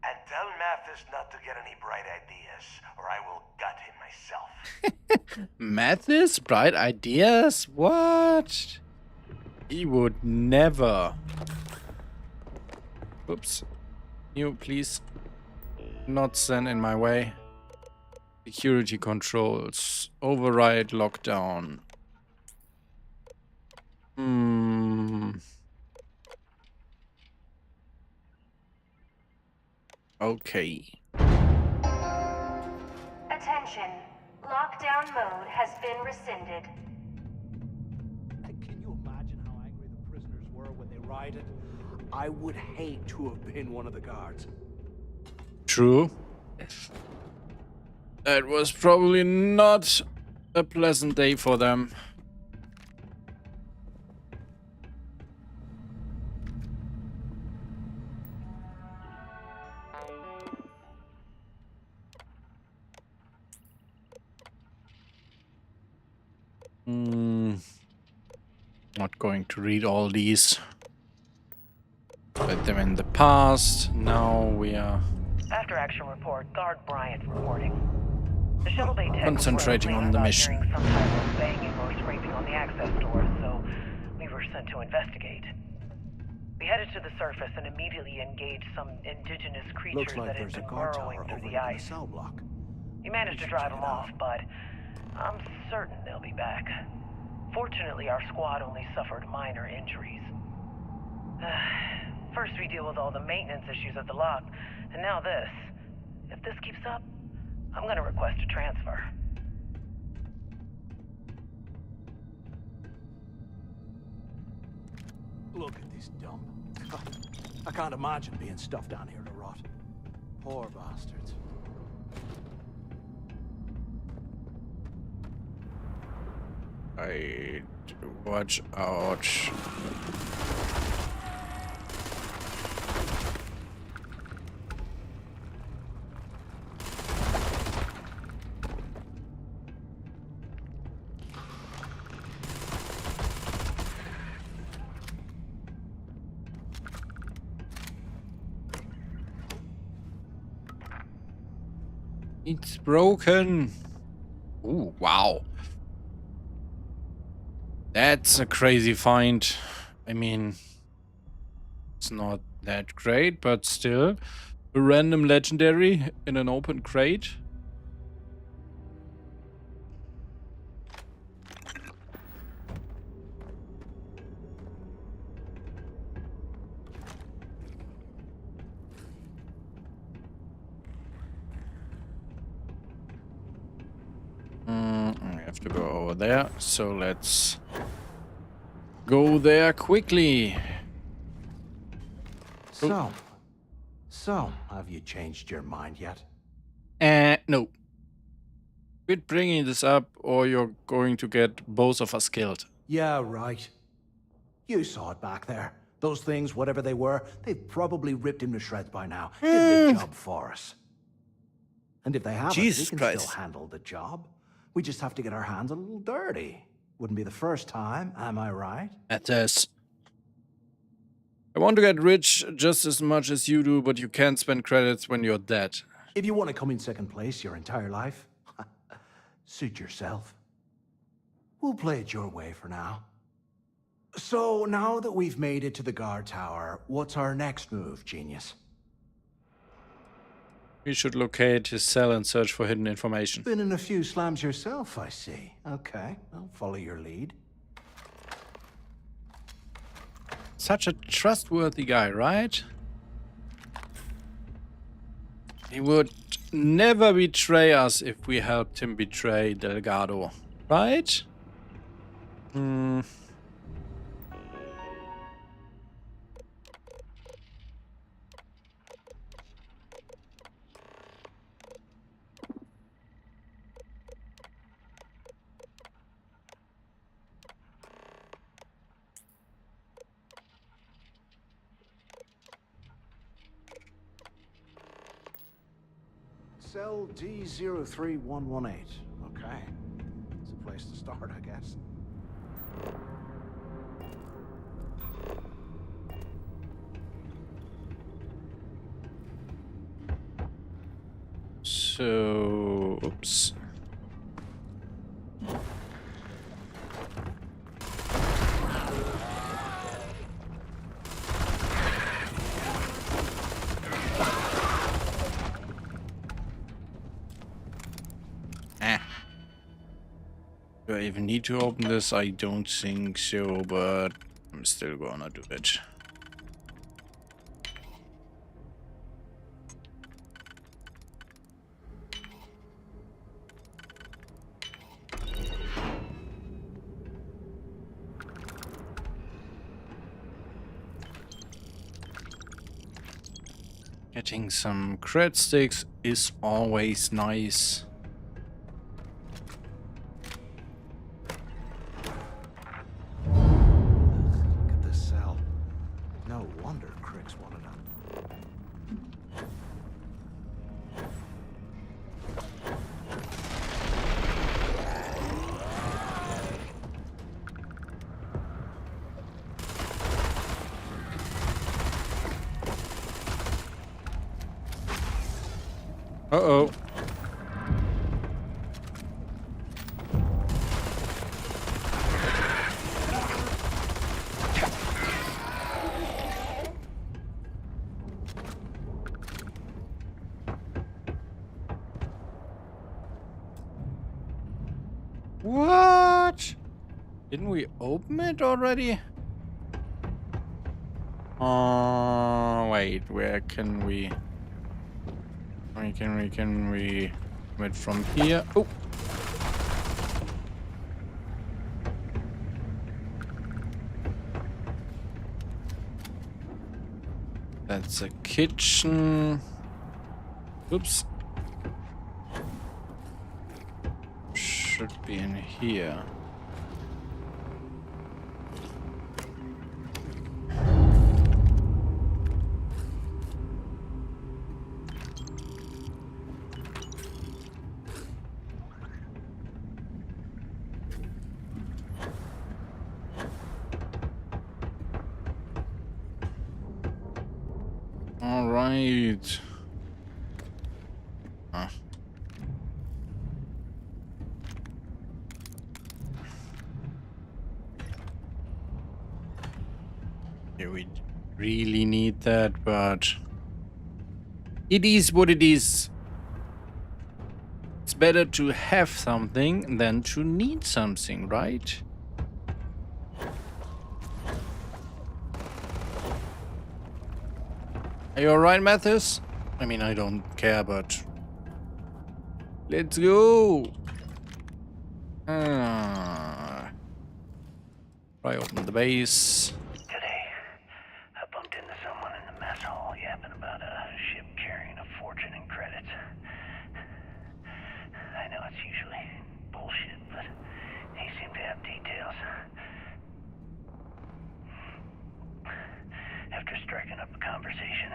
And tell Mathis not to get any bright ideas, or I will gut him myself. Mathis? Bright ideas? What? He would never. Oops. You please not stand in my way. Security controls. Override lockdown. Okay. Attention. Lockdown mode has been rescinded. Can you imagine how angry the prisoners were when they rioted? I would hate to have been one of the guards. True. That was probably not a pleasant day for them. Not going to read all these. Put them in the past. Now we are After action report, Guard Bryant reporting. The shuttle bay tech concentrating on the mission. hearing some type of banging or scraping on the access doors, so we were sent to investigate. We headed to the surface and immediately engaged some indigenous creatures Looks like that had there's a been guard burrowing tower through over the in the ice. cell block. We managed to drive them off, but I'm certain they'll be back. Fortunately, our squad only suffered minor injuries. First we deal with all the maintenance issues at the lock, and now this. If this keeps up, I'm gonna request a transfer. Look at this dump. I can't imagine being stuffed down here to rot. Poor bastards. Right. Watch out. It's broken. Ooh, wow. That's a crazy find. I mean, it's not that great, but still. A random legendary in an open crate. I have to go over there, so let's go there quickly. So, have you changed your mind yet? No. Quit bringing this up or you're going to get both of us killed. Yeah, right. You saw it back there. Those things, whatever they were, they've probably ripped him to shreds by now. Did the job for us. And if they haven't, we can still handle the job. We just have to get our hands a little dirty. Wouldn't be the first time, am I right? That is. I want to get rich just as much as you do, but you can't spend credits when you're dead. If you want to come in second place your entire life, suit yourself. We'll play it your way for now. So, now that we've made it to the guard tower, what's our next move, genius? We should locate his cell and search for hidden information. Been in a few slams yourself, I see. Okay, I'll follow your lead. Such a trustworthy guy, right? He would never betray us if we helped him betray Delgado, right? Hmm. Cell D03118. Okay. It's a place to start, I guess. So, oops. Do I even need to open this? I don't think so, but I'm still gonna do it. Getting some cred sticks is always nice. Look at this cell. No wonder Cricks wanted them. Uh-oh. What? Didn't we open it already? Wait, where can we? Can we wait from here? Oh. That's a kitchen. Oops. Should be in here. All right. Yeah, we really need that, but it is what it is. It's better to have something than to need something, right? Are you alright, Mathis? I mean, I don't care, but let's go. Try open the base. Today, I bumped into someone in the mess hall yapping about a ship carrying a fortune in credits. I know it's usually bullshit, but he seemed to have details. After striking up a conversation,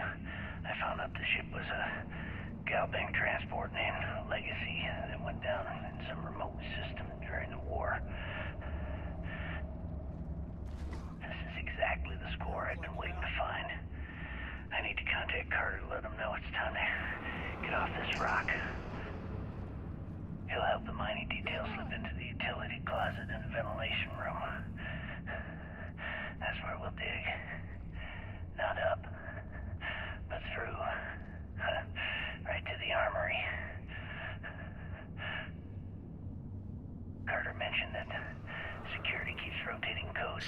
I found out the ship was a Galbank transport named Legacy that went down in some remote system during the war. This is exactly the score I've been waiting to find. I need to contact Carter to let him know it's time to get off this rock. He'll help the mining details slip into the utility closet in the ventilation room. That's where we'll dig. Not up, but through. Right to the armory. Carter mentioned that security keeps rotating codes.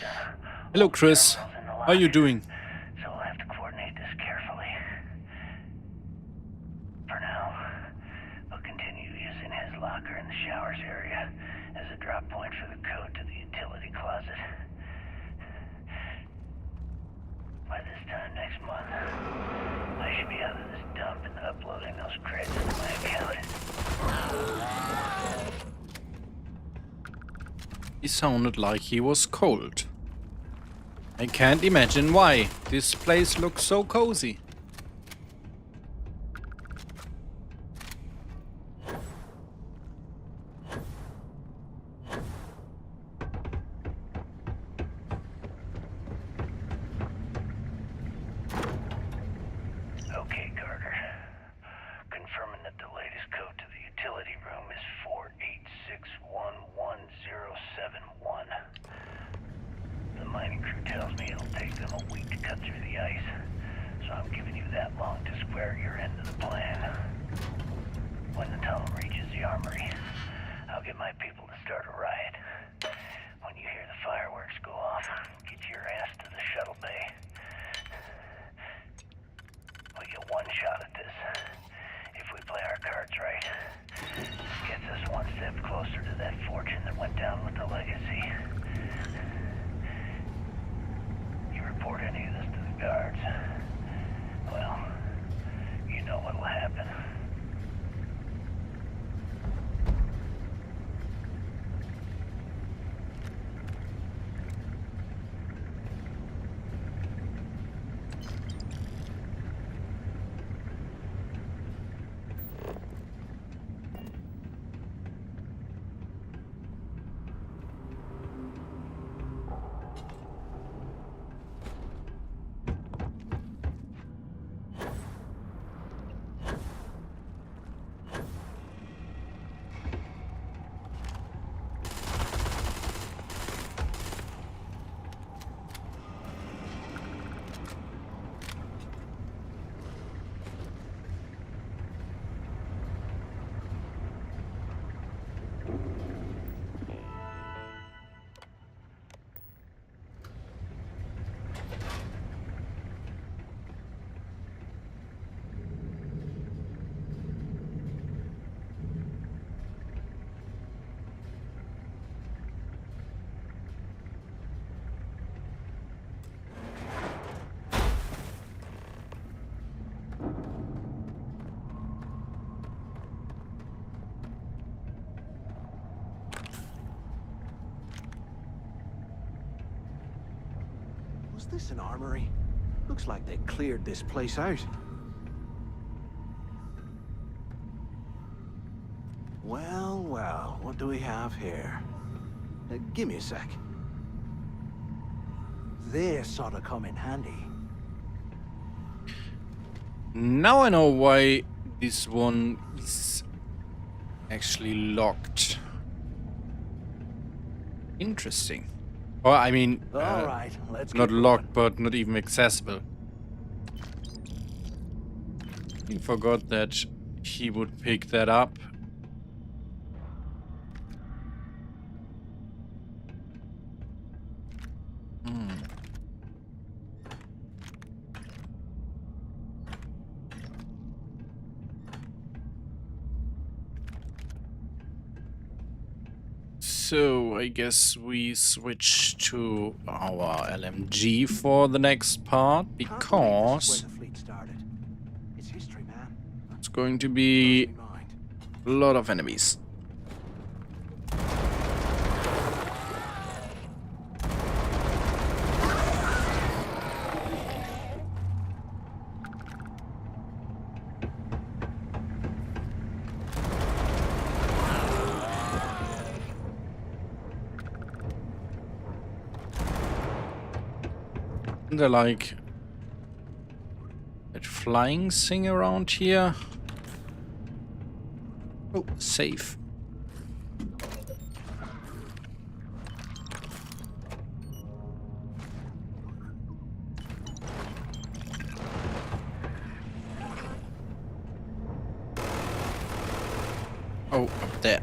Hello, Chris. How are you doing? So we'll have to coordinate this carefully. For now. towers area as a drop point for the code to the utility closet. By this time next month, I should be out of this dump and uploading those credits to my account. He sounded like he was cold. I can't imagine why. This place looks so cozy. Okay, Carter. Confirming that the latest code to the utility room is 486111071. The mining crew tells me it'll take them a week to cut through the ice, so I'm giving you that long to square your end of the plan. When the tunnel reaches the armory, I'll get my people to start a riot. When you hear the fireworks go off, get your ass to the shuttle bay. We get one shot at this. If we play our cards right, this gets us one step closer to that fortune that went down with the legacy. You report any of this to the guards, well, you know what'll happen. Was this an armory? Looks like they cleared this place out. Well, well, what do we have here? Give me a sec. This ought to come in handy. Now I know why this one is actually locked. Interesting. Or, I mean, All right, let's not get locked, but not even accessible. He forgot that he would pick that up. So I guess we switch to our LMG for the next part, because it's going to be a lot of enemies. They're like that flying thing around here. Oh, safe. Oh, up there.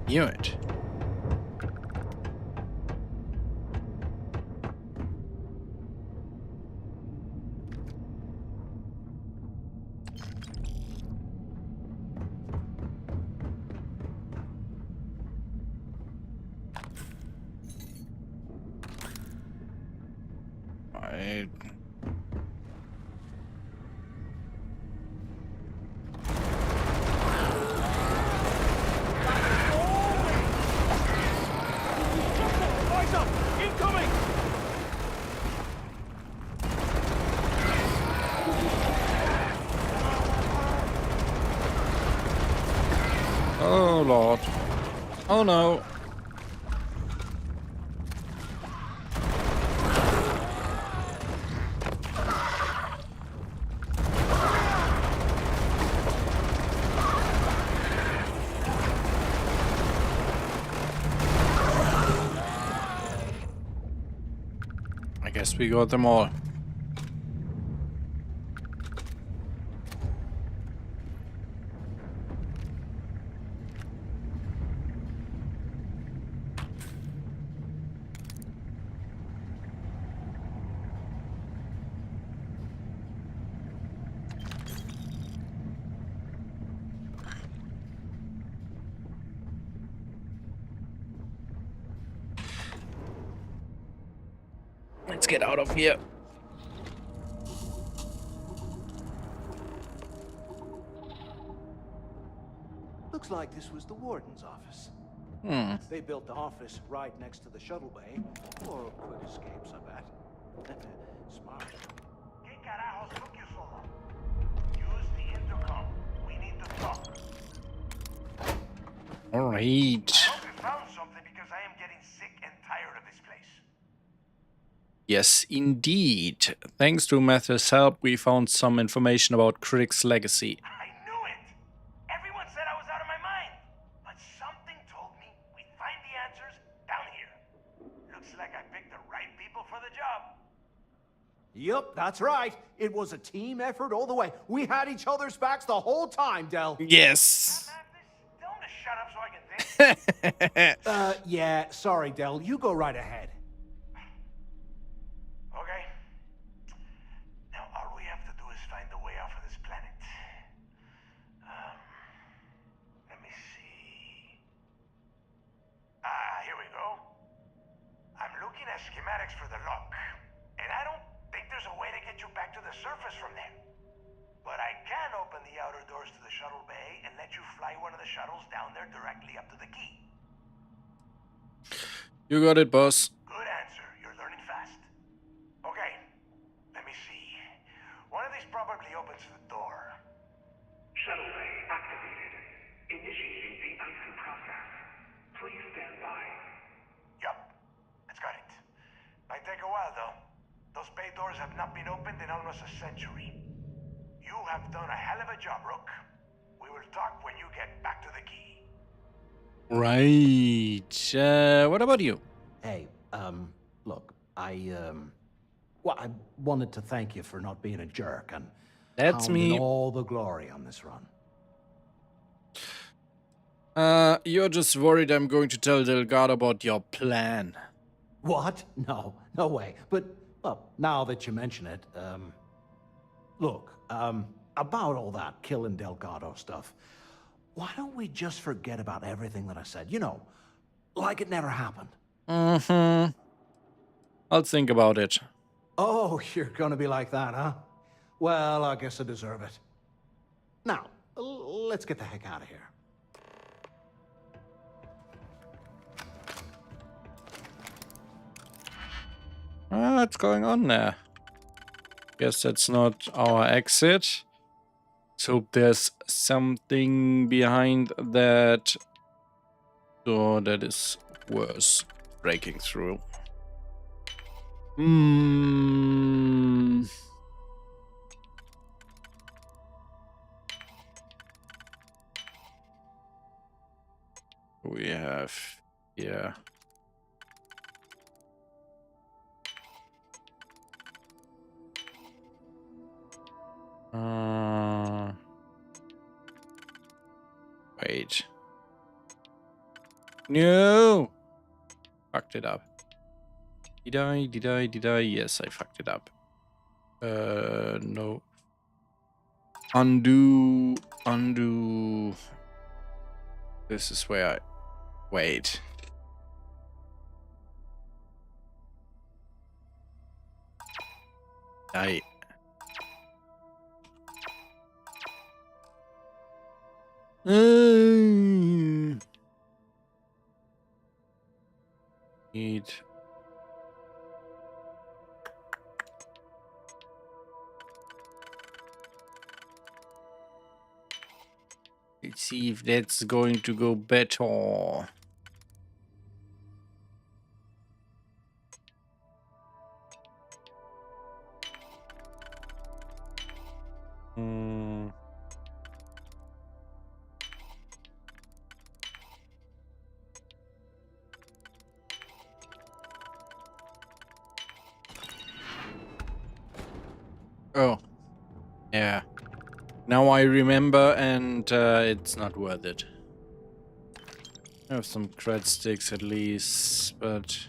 Knew it. Eyes up! Incoming! Oh lord. Oh no. I guess we got them all. Let's get out of here. Looks like this was the warden's office. They built the office right next to the shuttle bay. For quick escapes, I bet. Smart. ¿Qué carajos took you so long? Use the intercom. We need to talk. All right. I hope you found something because I am getting sick and tired of this place. Yes, indeed. Thanks to Matthew's help, we found some information about Crick's legacy. I knew it! Everyone said I was out of my mind. But something told me we'd find the answers down here. Looks like I picked the right people for the job. Yup, that's right. It was a team effort all the way. We had each other's backs the whole time, Del. Yes. Tell him to shut up so I can think. Yeah, sorry, Del. You go right ahead. Okay. Now all we have to do is find a way off of this planet. Let me see. Here we go. I'm looking at schematics for the lock, and I don't think there's a way to get you back to the surface from there. But I can open the outer doors to the shuttle bay and let you fly one of the shuttles down there directly up to the key. You got it, boss. Good answer. You're learning fast. Okay. Let me see. One of these probably opens the door. Shuttle bay activated. Initiating the icing process. Please stand by. Yup. It's got it. Might take a while, though. Those bay doors have not been opened in almost a century. You have done a hell of a job, Rook. We will talk when you get back to the key. Right. What about you? Hey, look, well, I wanted to thank you for not being a jerk and That's pounding me. all the glory on this run. You're just worried I'm going to tell Delgado about your plan. What? No, no way. But, well, now that you mention it, look, about all that killing Delgado stuff, why don't we just forget about everything that I said? You know, like it never happened. Mm-hmm. I'll think about it. Oh, you're gonna be like that, huh? Well, I guess I deserve it. Now, let's get the heck out of here. What's going on there? Guess that's not our exit. Let's hope there's something behind that door that is worth breaking through. We have here. Wait. No! Fucked it up. Did I? Yes, I fucked it up. No. Undo. This is where I... Wait. Die. Need. Let's see if that's going to go better. Oh, yeah. Now I remember, and it's not worth it. I have some cred sticks at least, but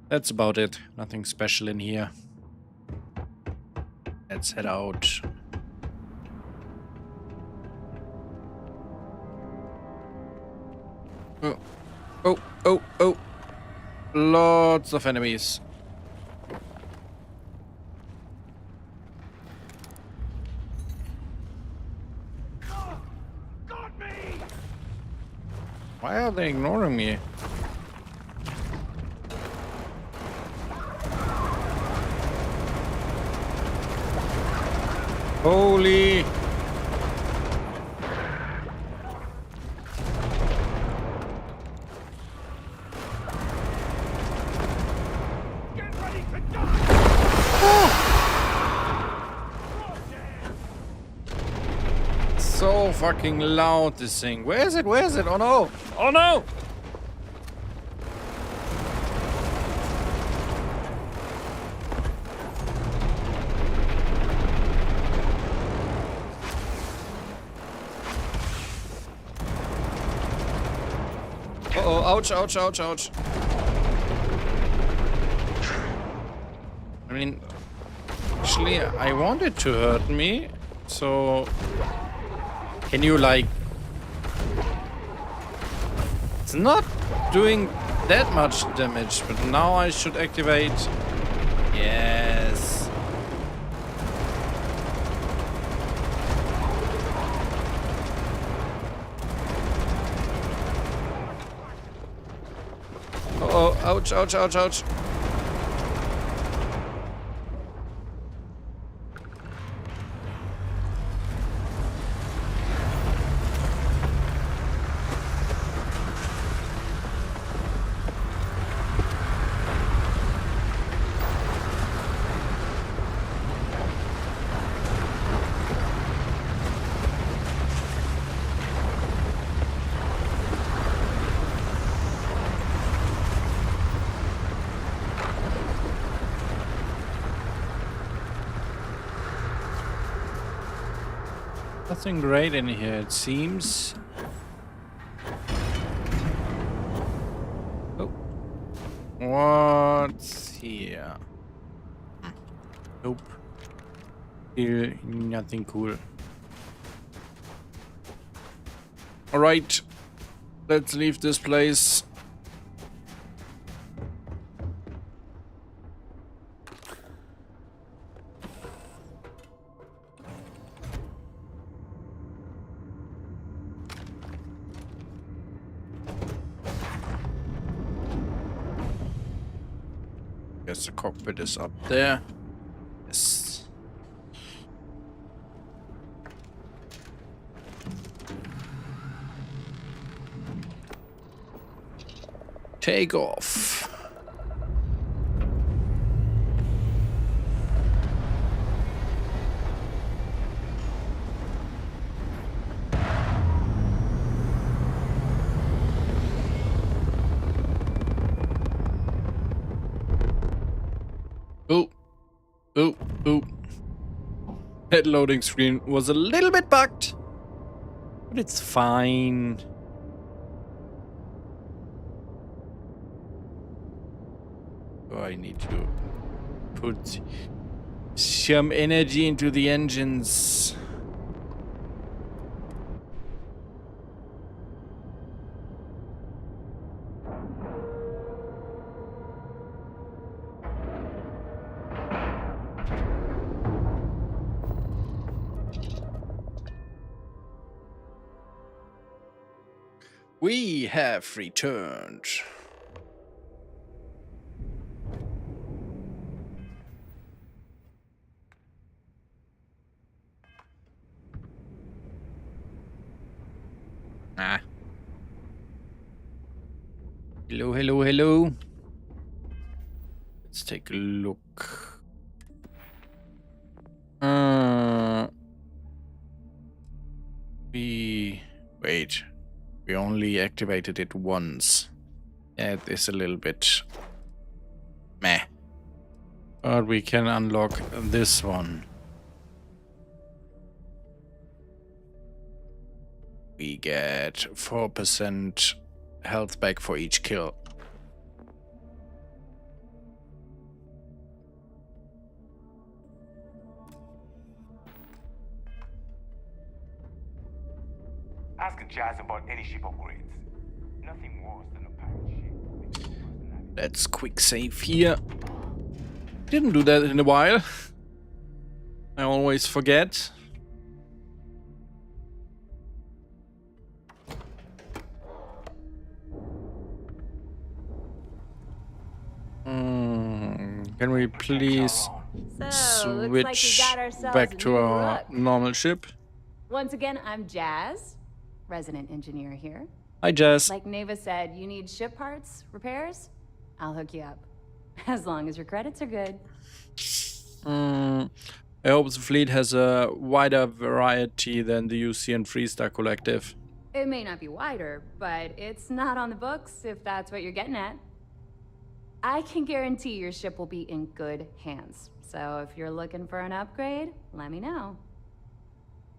that's about it. Nothing special in here. Let's head out. Oh, oh, oh, oh. Lots of enemies. Why are they ignoring me? Holy! So fucking loud, this thing. Where is it? Where is it? Oh no! Oh no! Uh-oh, ouch, ouch, ouch, ouch. I mean, actually, I want it to hurt me, so... Can you, like... It's not doing that much damage, but now I should activate... Yes. Uh-oh, ouch, ouch, ouch, ouch. Nothing great in here, it seems. Oh. What's here? Nope. Here, nothing cool. Alright. Let's leave this place. Guess the cockpit is up there. Yes. Take off. Oh, oh, oh. That loading screen was a little bit bugged, but it's fine. Oh, I need to put some energy into the engines. We have returned. Ah. Hello, hello, hello. Let's take a look. Wait. We only activated it once. That is a little bit meh. But we can unlock this one. We get 4% health back for each kill. Ask Jazz about any ship upgrades. Nothing worse than a pirate ship. Let's quick save here. Didn't do that in a while. I always forget. Can we please switch back to our normal ship? Once again, I'm Jazz, resident engineer here. Hi, Jazz. Like Neva said, you need ship parts, repairs? I'll hook you up. As long as your credits are good. I hope the fleet has a wider variety than the UC and Freestar Collective. It may not be wider, but it's not on the books, if that's what you're getting at. I can guarantee your ship will be in good hands. So if you're looking for an upgrade, let me know.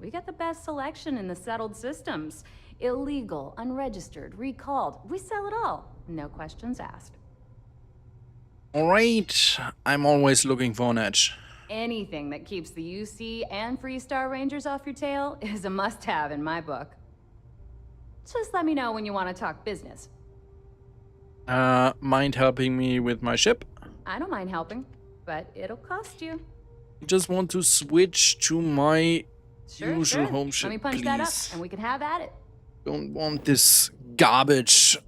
We got the best selection in the settled systems. Illegal, unregistered, recalled. We sell it all. No questions asked. Alright, I'm always looking for an edge. Anything that keeps the UC and Freestar Rangers off your tail is a must-have in my book. Just let me know when you want to talk business. Mind helping me with my ship? I don't mind helping, but it'll cost you. I just want to switch to my usual home ship, Let me punch please. that up, and we can have at it. Don't want this garbage.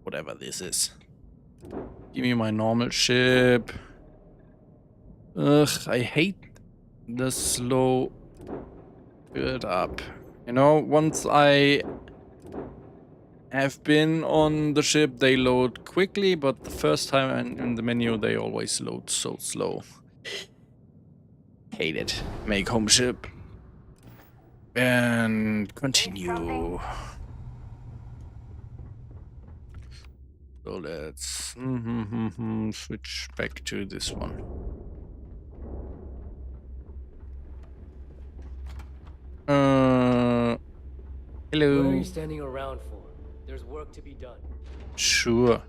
Whatever this is. Give me my normal ship. Ugh, I hate the slow build up. You know, once I have been on the ship, they load quickly, but the first time in the menu, they always load so slow. Hate it. Make home ship. And continue. So let's switch back to this one. Hello. What are you standing around for? There's work to be done. Sure.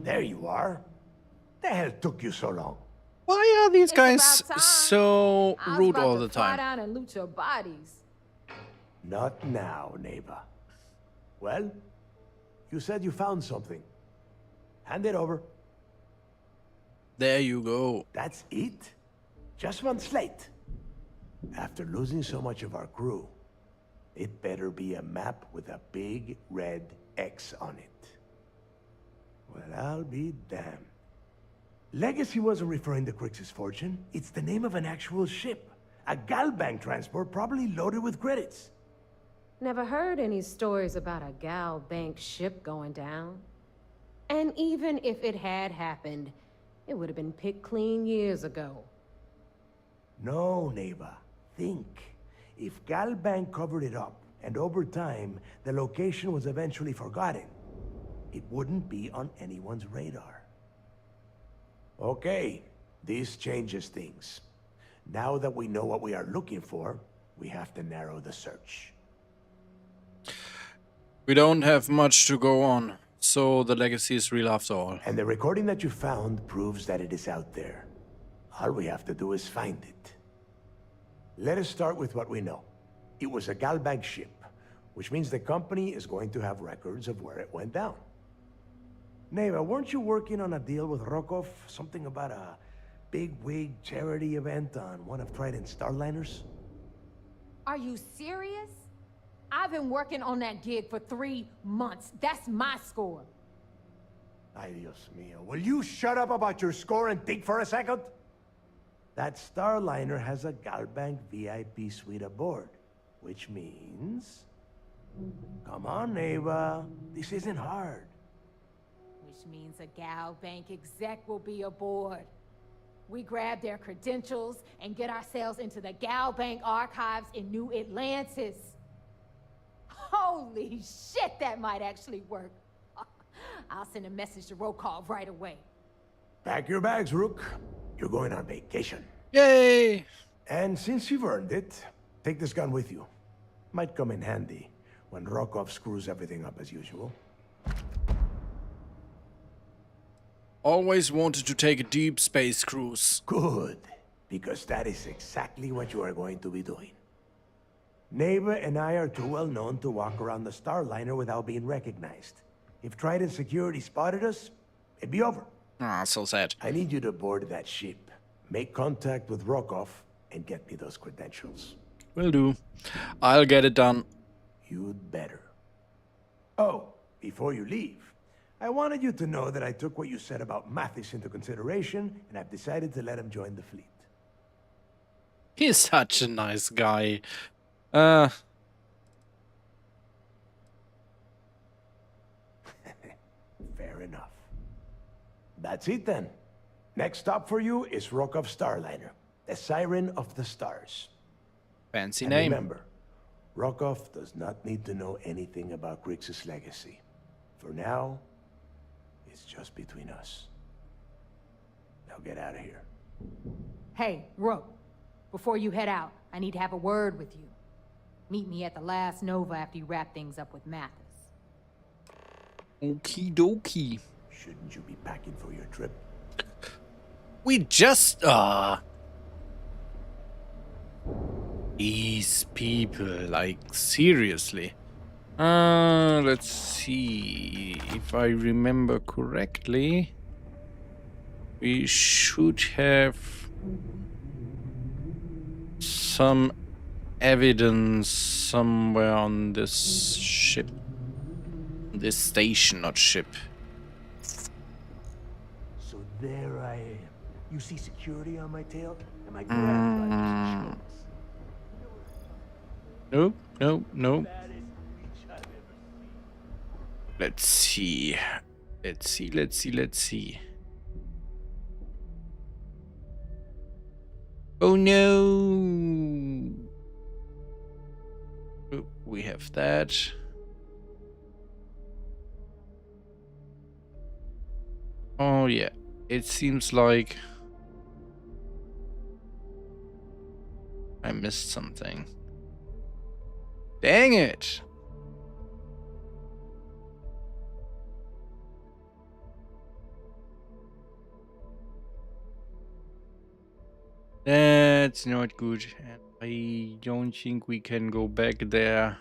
There you are. The hell took you so long? Why are these guys so rude all the Fly time? down and loot your bodies. Not now, neighbor. Well, you said you found something. Hand it over. There you go. That's it? Just one slate. After losing so much of our crew, it better be a map with a big red X on it. Well, I'll be damned. Legacy wasn't referring to Crix's fortune. It's the name of an actual ship. A Galbank transport probably loaded with credits. Never heard any stories about a Gal Bank ship going down. And even if it had happened, it would have been picked clean years ago. No, neighbor. Think. If Galbank covered it up, and over time, the location was eventually forgotten, it wouldn't be on anyone's radar. Okay, this changes things. Now that we know what we are looking for, we have to narrow the search. We don't have much to go on, so the legacy is real after all. And the recording that you found proves that it is out there. All we have to do is find it. Let us start with what we know. It was a Galbank ship, which means the company is going to have records of where it went down. Neva, weren't you working on a deal with Rokov? Something about a big wig charity event on one of Trident's Starliners? Are you serious? I've been working on that gig for 3 months. That's my score. Ay, Dios mío. Will you shut up about your score and think for a second? That Starliner has a Galbank VIP suite aboard, which means... Come on, Neva. This isn't hard. Which means a Gal Bank exec will be aboard. We grab their credentials and get ourselves into the Gal Bank archives in New Atlantis. Holy shit, that might actually work. I'll send a message to Rokov right away. Pack your bags, Rook. You're going on vacation. Yay! And since you've earned it, take this gun with you. Might come in handy when Rokov screws everything up as usual. Always wanted to take a deep space cruise. Good, because that is exactly what you are going to be doing. Neva and I are too well known to walk around the Starliner without being recognized. If Trident Security spotted us, it'd be over. Ah, so sad. I need you to board that ship, make contact with Rokov, and get me those credentials. Will do. I'll get it done. You'd better. Oh, before you leave, I wanted you to know that I took what you said about Mathis into consideration, and I've decided to let him join the fleet. He's such a nice guy. Fair enough. That's it then. Next stop for you is Rokov Starliner, the Siren of the Stars. Fancy And name. remember, Rokov does not need to know anything about Grixis' legacy. For now, it's just between us. Now get out of here. Hey, Rook, before you head out, I need to have a word with you. Meet me at the last Nova after you wrap things up with Mathis. Okie dokie. Shouldn't you be packing for your trip? We just... These people, like, seriously. Let's see. If I remember correctly, we should have some evidence somewhere on this ship. This station, not ship. So there I am. You see security on my tail? Am I correct? Nope, nope, nope. Let's see. Let's see. Oh no! Oh, we have that. Oh yeah, it seems like I missed something. Dang it! That's not good. I don't think we can go back there.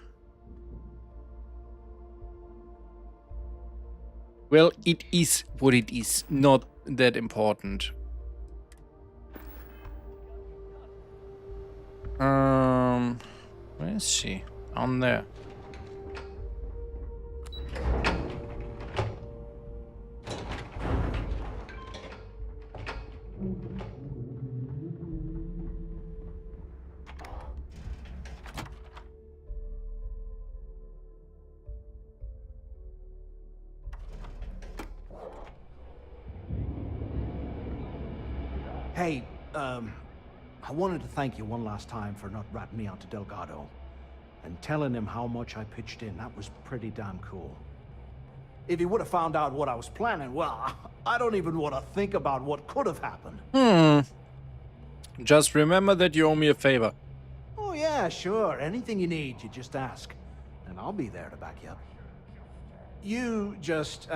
Well, it is what it is. Not that important. Where is she? On there. Hey, I wanted to thank you one last time for not ratting me out to Delgado and telling him how much I pitched in. That was pretty damn cool. If he would have found out what I was planning, well, I don't even want to think about what could have happened. Just remember that you owe me a favor. Oh yeah, sure. Anything you need, you just ask. And I'll be there to back you up. You just,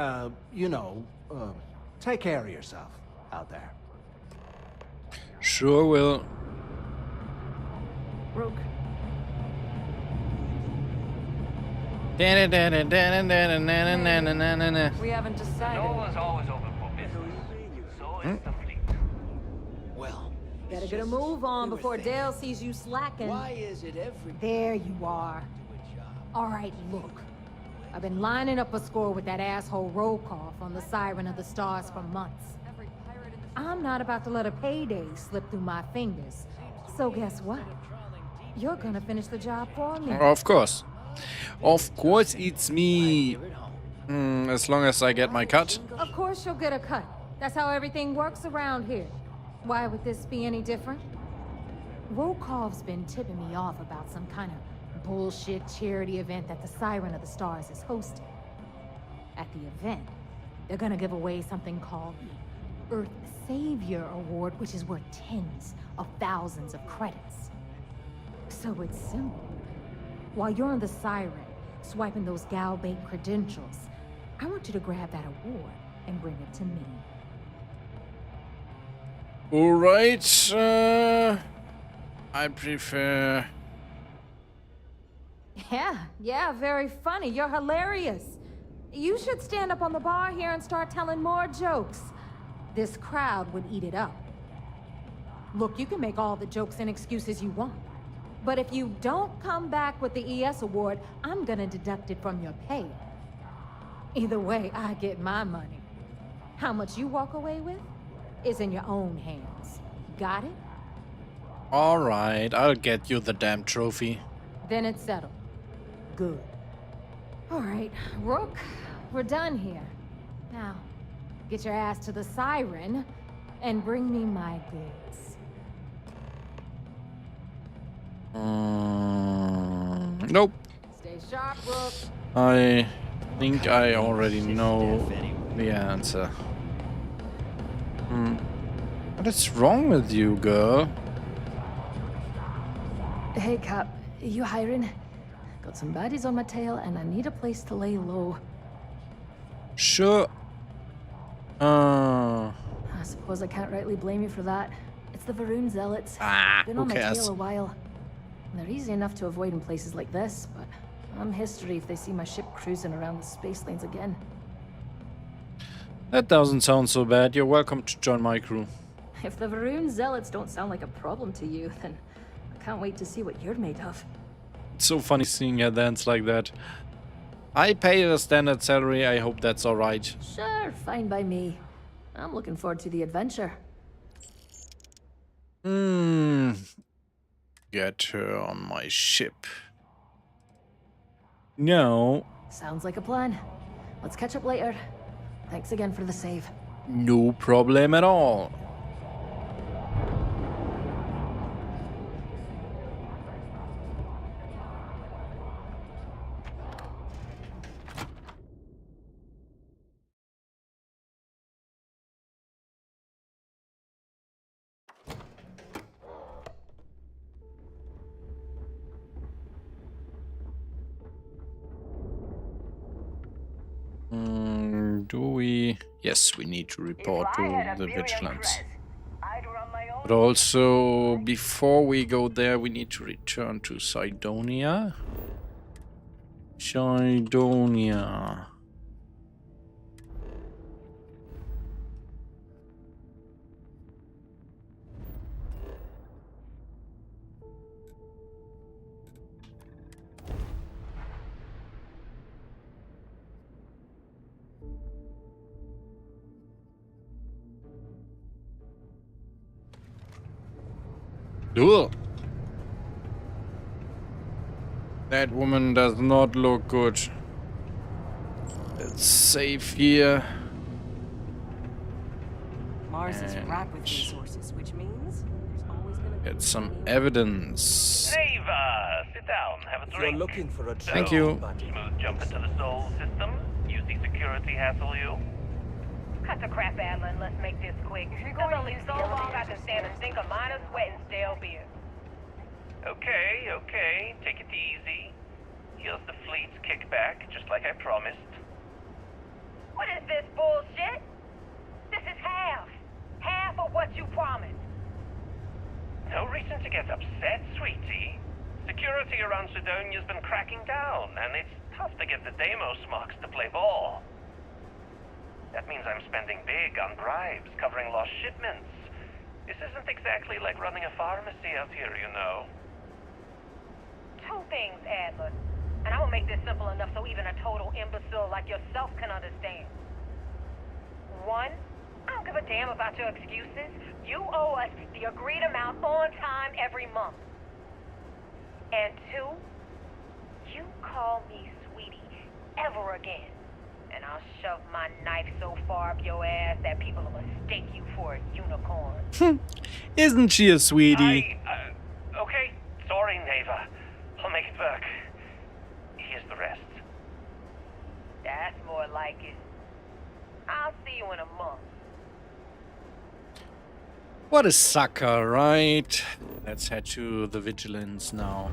take care of yourself out there. Sure will. Rook. We haven't decided. Nova's always open for business. So is the fleet. Well, Better get a move on before Dale sees you slacking. why is it every... There you are. All right, look. I've been lining up a score with that asshole Rokoff on the Siren of the Stars for months. I'm not about to let a payday slip through my fingers. So guess what? You're gonna finish the job for me. Of course. Of course it's me. As long as I get my cut. Of course you'll get a cut. That's how everything works around here. Why would this be any different? Rokoff's been tipping me off about some kind of bullshit charity event that the Siren of the Stars is hosting. At the event, they're gonna give away something called the Earth Savior Award, which is worth tens of thousands of credits. So it's simple. While you're on the Siren, swiping those gal-bait credentials, I want you to grab that award and bring it to me. Alright, I prefer... Yeah, very funny. You're hilarious. You should stand up on the bar here and start telling more jokes. This crowd would eat it up. Look, you can make all the jokes and excuses you want. But if you don't come back with the ES award, I'm gonna deduct it from your pay. Either way, I get my money. How much you walk away with is in your own hands. Got it? Alright, I'll get you the damn trophy. Then it's settled. Good. Alright, Rook, we're done here. Now, get your ass to the Siren and bring me my goods. Nope. Stay sharp, Rook. I think I already know the answer. What is wrong with you, girl? Hey, Cap. You hiring? Got some baddies on my tail, and I need a place to lay low. Sure. I suppose I can't rightly blame you for that. It's the Varun Zealots. Been on my tail a while. And they're easy enough to avoid in places like this, but I'm history if they see my ship cruising around the space lanes again. That doesn't sound so bad. You're welcome to join my crew. If the Varun Zealots don't sound like a problem to you, then I can't wait to see what you're made of. It's so funny seeing her dance like that. I pay a standard salary. I hope that's alright. Sure, fine by me. I'm looking forward to the adventure. Get her on my ship. No. Sounds like a plan. Let's catch up later. Thanks again for the save. No problem at all. Do we? Yes, we need to report to the vigilance. But also, before we go there, we need to return to Cydonia. Cydonia. Ugh. That woman does not look good. Let's save here. Mars is ripe with resources, which means there's always gonna be... Get some evidence. Neva, sit down, have a drink. You're looking for a Thank you. Smooth jump into the Sol system. Use the security hassle you. Cut the crap, Adler, and let's make this quick. There's only so long I can stand a sink of minor sweat and stale beer. Okay, take it easy. Here's the fleet's kickback, just like I promised. What is this bullshit? This is half. Half of what you promised. No reason to get upset, sweetie. Security around Sidonia's been cracking down, and it's Tough to get the Deimos smocks to play ball. That means I'm spending big on bribes, covering lost shipments. This isn't exactly like running a pharmacy out here, you know. Two things, Adler. And I will make this simple enough so even a total imbecile like yourself can understand. One, I don't give a damn about your excuses. You owe us the agreed amount on time every month. And two, you call me sweetie ever again, and I'll shove my knife so far up your ass that people will mistake you for a unicorn. Isn't she a sweetie? Okay, sorry, Neva. I'll make it work. Here's the rest. That's more like it. I'll see you in a month. What a sucker, right? Let's head to the Vigilance now.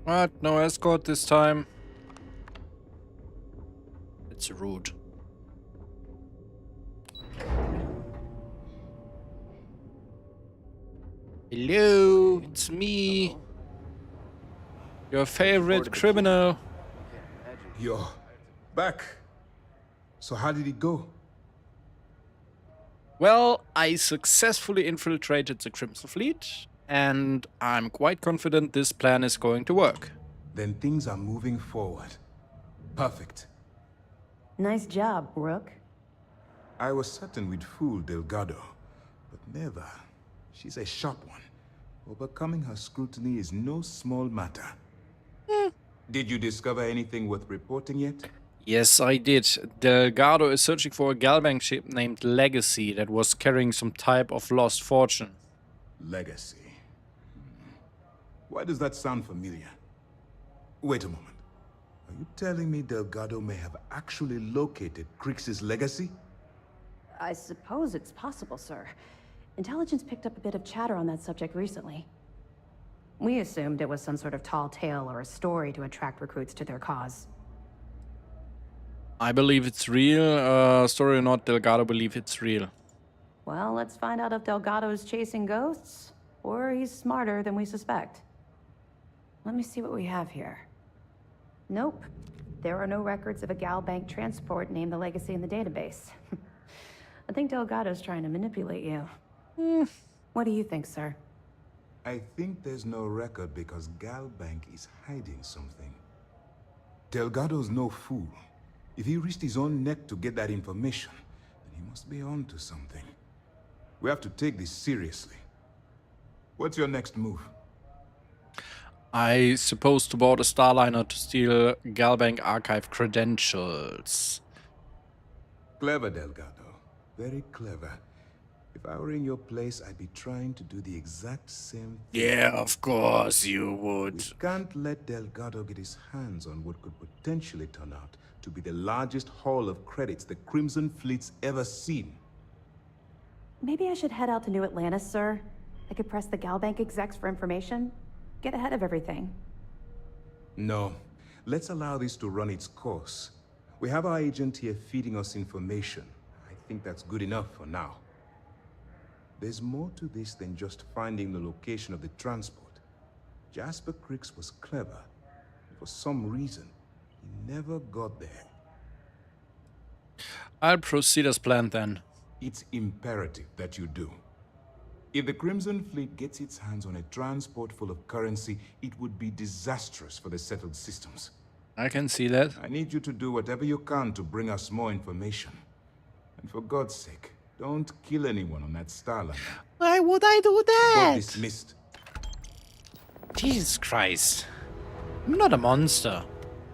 What? No escort this time? It's rude. Hello, it's me. Your favorite criminal. You're back. So how did it go? Well, I successfully infiltrated the Crimson Fleet, and I'm quite confident this plan is going to work. Then things are moving forward. Perfect. Nice job, Rook. I was certain we'd fool Delgado, but never. She's a sharp one. Overcoming her scrutiny is no small matter. Did you discover anything worth reporting yet? Yes, I did. Delgado is searching for a Galbank ship named Legacy that was carrying some type of lost fortune. Legacy. Why does that sound familiar? Wait a moment. Are you telling me Delgado may have actually located Crix's legacy? I suppose it's possible, sir. Intelligence picked up a bit of chatter on that subject recently. We assumed it was some sort of tall tale or a story to attract recruits to their cause. I believe it's real. Story or not, Delgado believe it's real. Well, let's find out if Delgado is chasing ghosts, or he's smarter than we suspect. Let me see what we have here. Nope. There are no records of a Galbank transport named the Legacy in the database. I think Delgado's trying to manipulate you. What do you think, sir? I think there's no record because Galbank is hiding something. Delgado's no fool. If he risked his own neck to get that information, then he must be on to something. We have to take this seriously. What's your next move? I suppose to board a Starliner to steal Galbank archive credentials. Clever, Delgado. Very clever. If I were in your place, I'd be trying to do the exact same thing. Yeah, of course you would. We can't let Delgado get his hands on what could potentially turn out to be the largest haul of credits the Crimson Fleet's ever seen. Maybe I should head out to New Atlantis, sir. I could press the Galbank execs for information. Get ahead of everything. No. Let's allow this to run its course. We have our agent here feeding us information. I think that's good enough for now. There's more to this than just finding the location of the transport. Jasper Crix was clever. For some reason, he never got there. I'll proceed as planned then. It's imperative that you do. If the Crimson Fleet gets its hands on a transport full of currency, it would be disastrous for the settled systems. I can see that. I need you to do whatever you can to bring us more information. And for God's sake, don't kill anyone on that Starliner. Why would I do that? You're dismissed. Jesus Christ. I'm not a monster.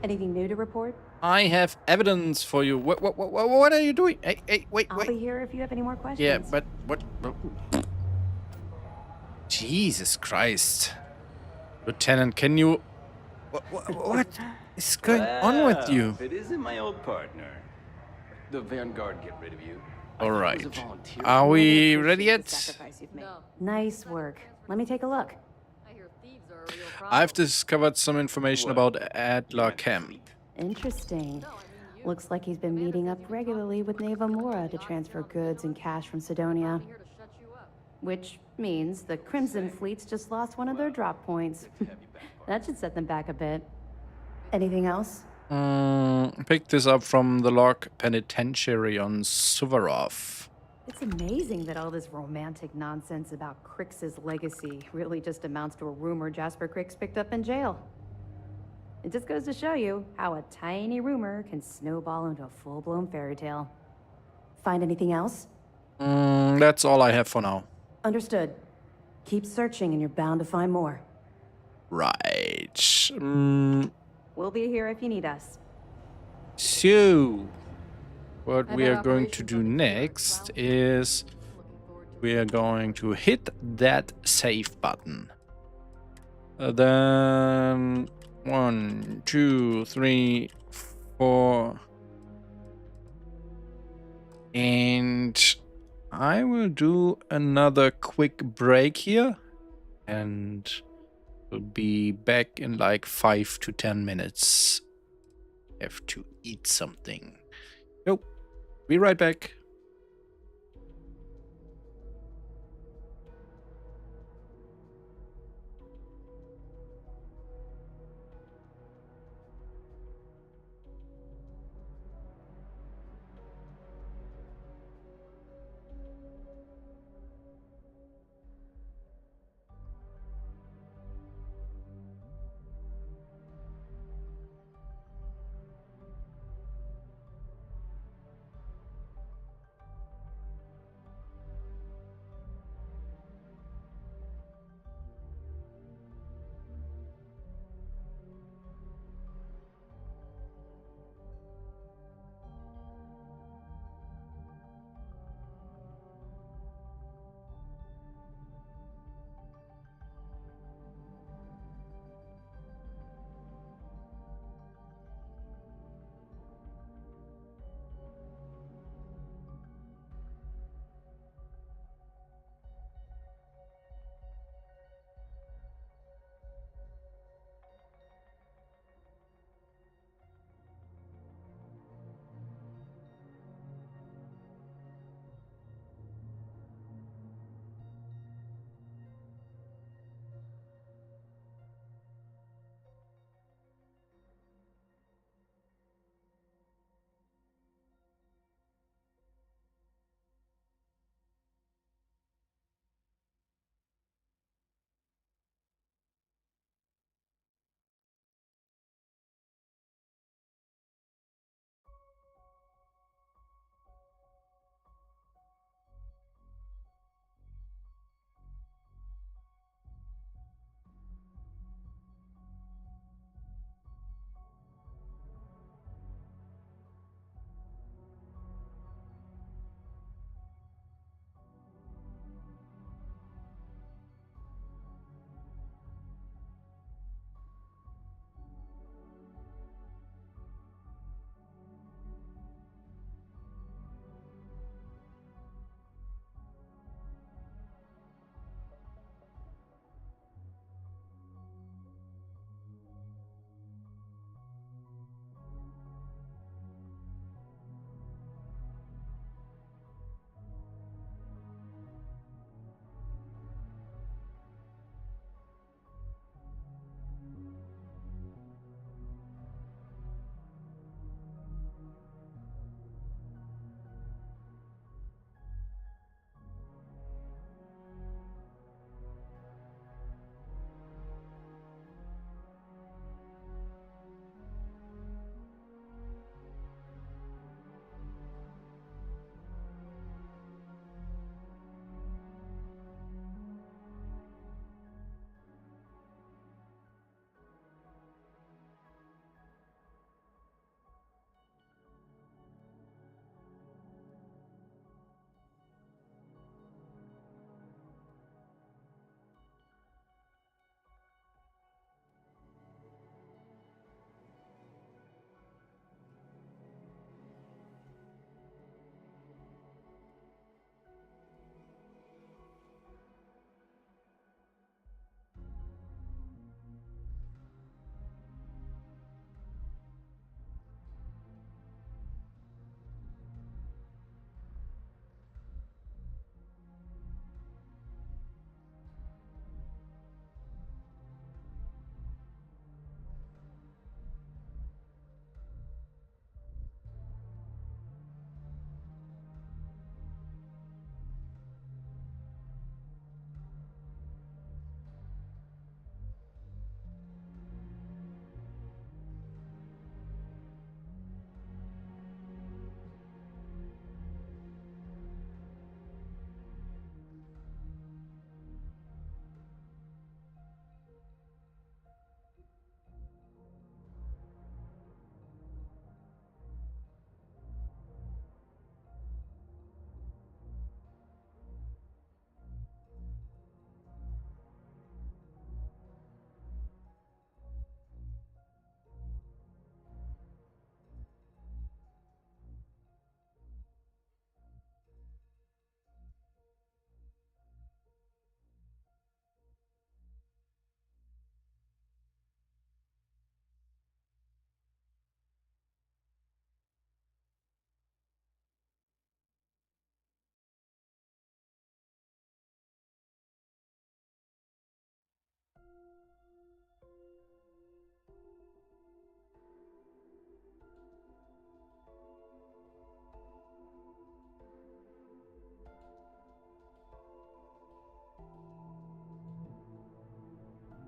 Anything new to report? I have evidence for you. What are you doing? Hey, wait. I'll be here if you have any more questions. Yeah, but what? Jesus Christ. Lieutenant, can you... What is going on with you? It isn't my old partner. The Vanguard get rid of you. All right. Are we ready yet? Nice work. Let me take a look. I've discovered some information about Adler Camp. Interesting. Looks like he's been meeting up regularly with Nakamura to transfer goods and cash from Sidonia. Which means the Crimson Fleet's just lost one of their drop points. That should set them back a bit. Anything else? Picked this up from the log penitentiary on Suvorov. It's amazing that all this romantic nonsense about Crix's legacy really just amounts to a rumor Jasper Crix picked up in jail. It just goes to show you how a tiny rumor can snowball into a full-blown fairy tale. Find anything else? That's all I have for now. Understood. Keep searching and you're bound to find more. Right. We'll be here if you need us. So, what we are going to do next is we are going to hit that save button. Then 1, 2, 3, 4. And I will do another quick break here. And we'll be back in like 5 to 10 minutes. Have to eat something. Nope. Be right back.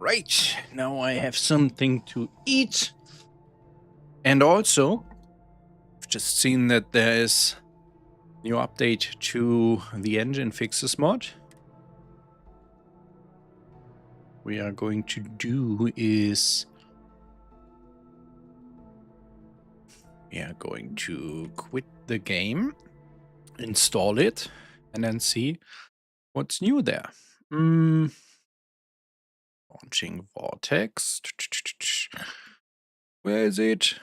Right, now I have something to eat. And also, I've just seen that there is a new update to the engine fixes mod. We are going to do is we are going to quit the game, install it, and then see what's new there. Launching Vortex. Where is it?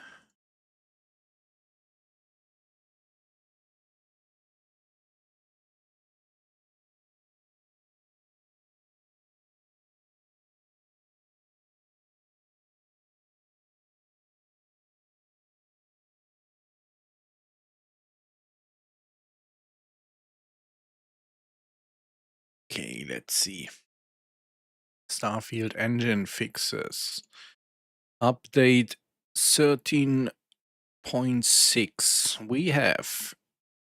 Okay, let's see. Starfield engine fixes. Update 13.6. We have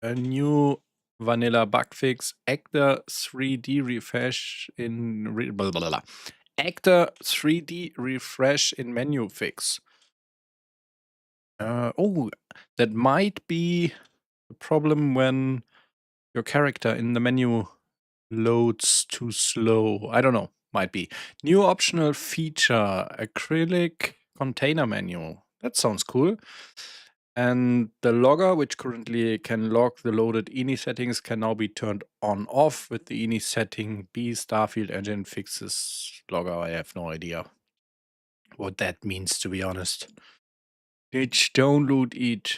a new vanilla bug fix, Actor 3D refresh in blah, blah, blah. Actor 3D refresh in menu fix. Oh, that might be a problem when your character in the menu loads too slow. I don't know. Might be. New optional feature, acrylic container menu. That sounds cool. And the logger, which currently can log the loaded ini settings, can now be turned on off with the ini setting B Starfield engine fixes logger. I have no idea what that means, to be honest. Let's download it.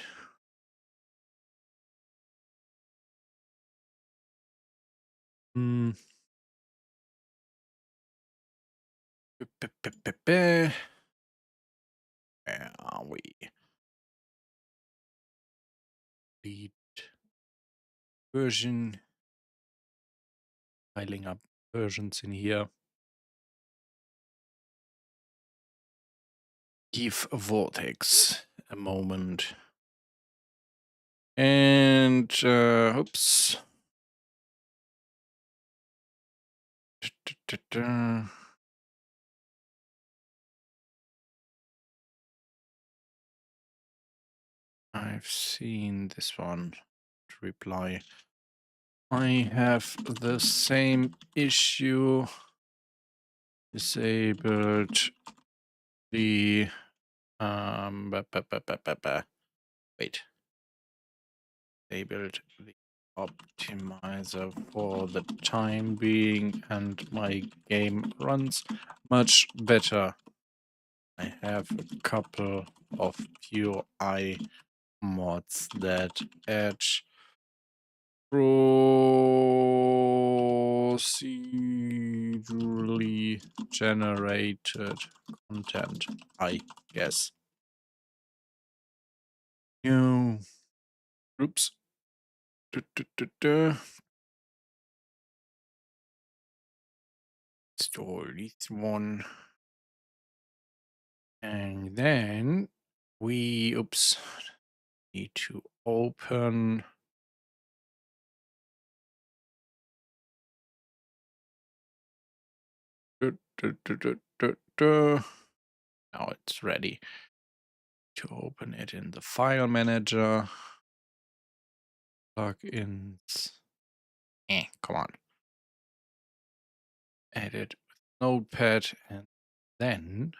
Where are we? Lead version. Piling up versions in here. Give Vortex a moment. And, oops. I've seen this one. Reply. I have the same issue. Disabled the wait. Disabled the optimizer for the time being, and my game runs much better. I have a couple of UI mods that add procedurally generated content, I guess. No. Oops. Install this one. And then we, oops, need to open now it's ready to open it in the file manager. Plugins. Come on. Edit with Notepad, and then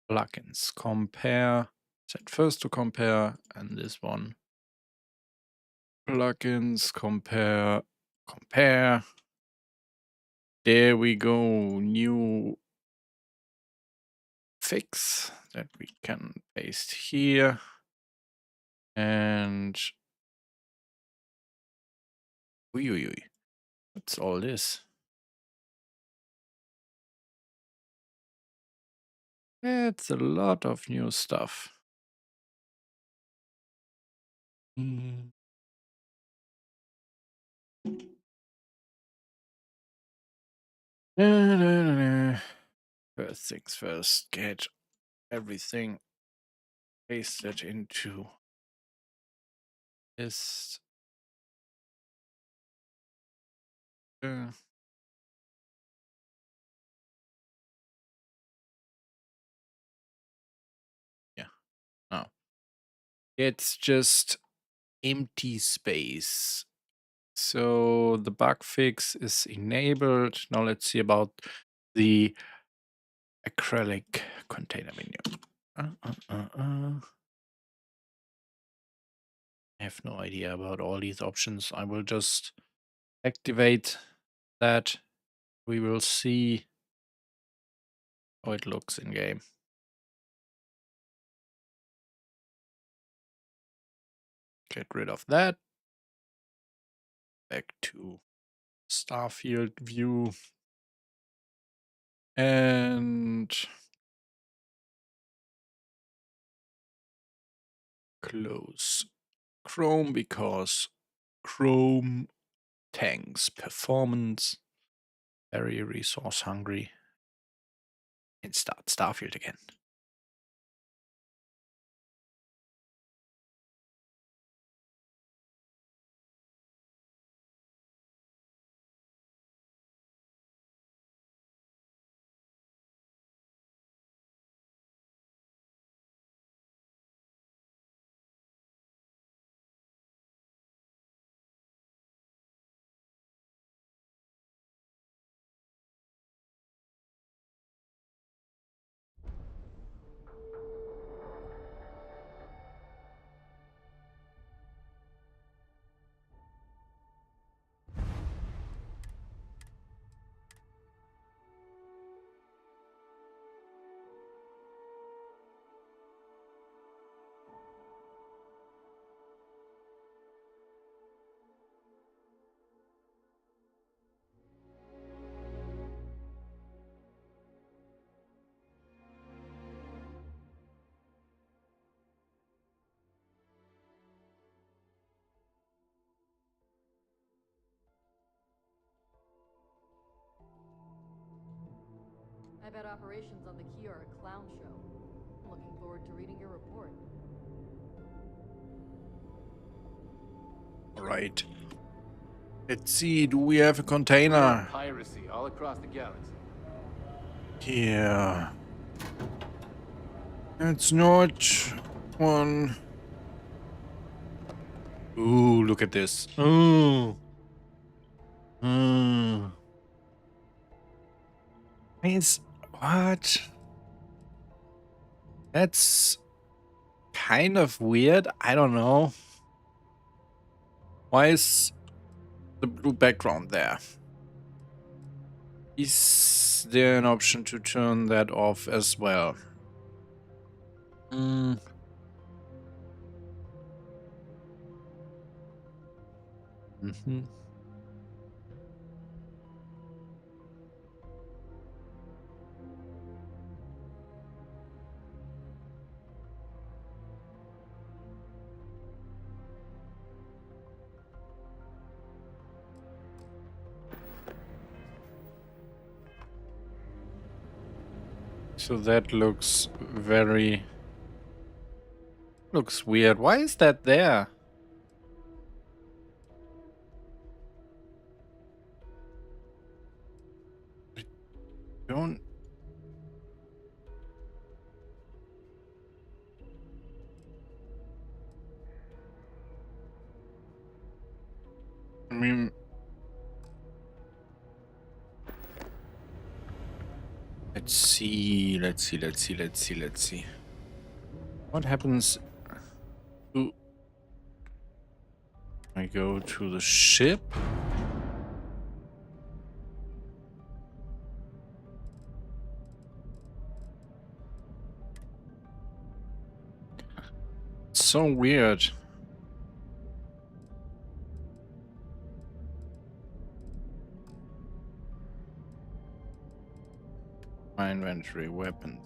plugins. Compare. Set first to compare, and this one. Plugins, compare, compare. There we go. New fix that we can paste here. And what's all this? It's a lot of new stuff. First things first, get everything pasted into this. It's just empty space. So the bug fix is enabled. Now let's see about the acrylic container menu. I have no idea about all these options. I will just activate that. We will see how it looks in game. Get rid of that. Back to Starfield view. And close Chrome because Chrome tanks performance. Very resource hungry. And start Starfield again. I bet operations on the key are a clown show. I'm looking forward to reading your report. All right. Let's see. Do we have a container? Piracy all across the galaxy. Yeah. It's not one. Ooh, look at this. Ooh. It's what? That's kind of weird. I don't know. Why is the blue background there? Is there an option to turn that off as well? So that looks weird. Why is that there? I don't. I mean, let's see. What happens? Ooh. I go to the ship. So weird. My inventory weapon.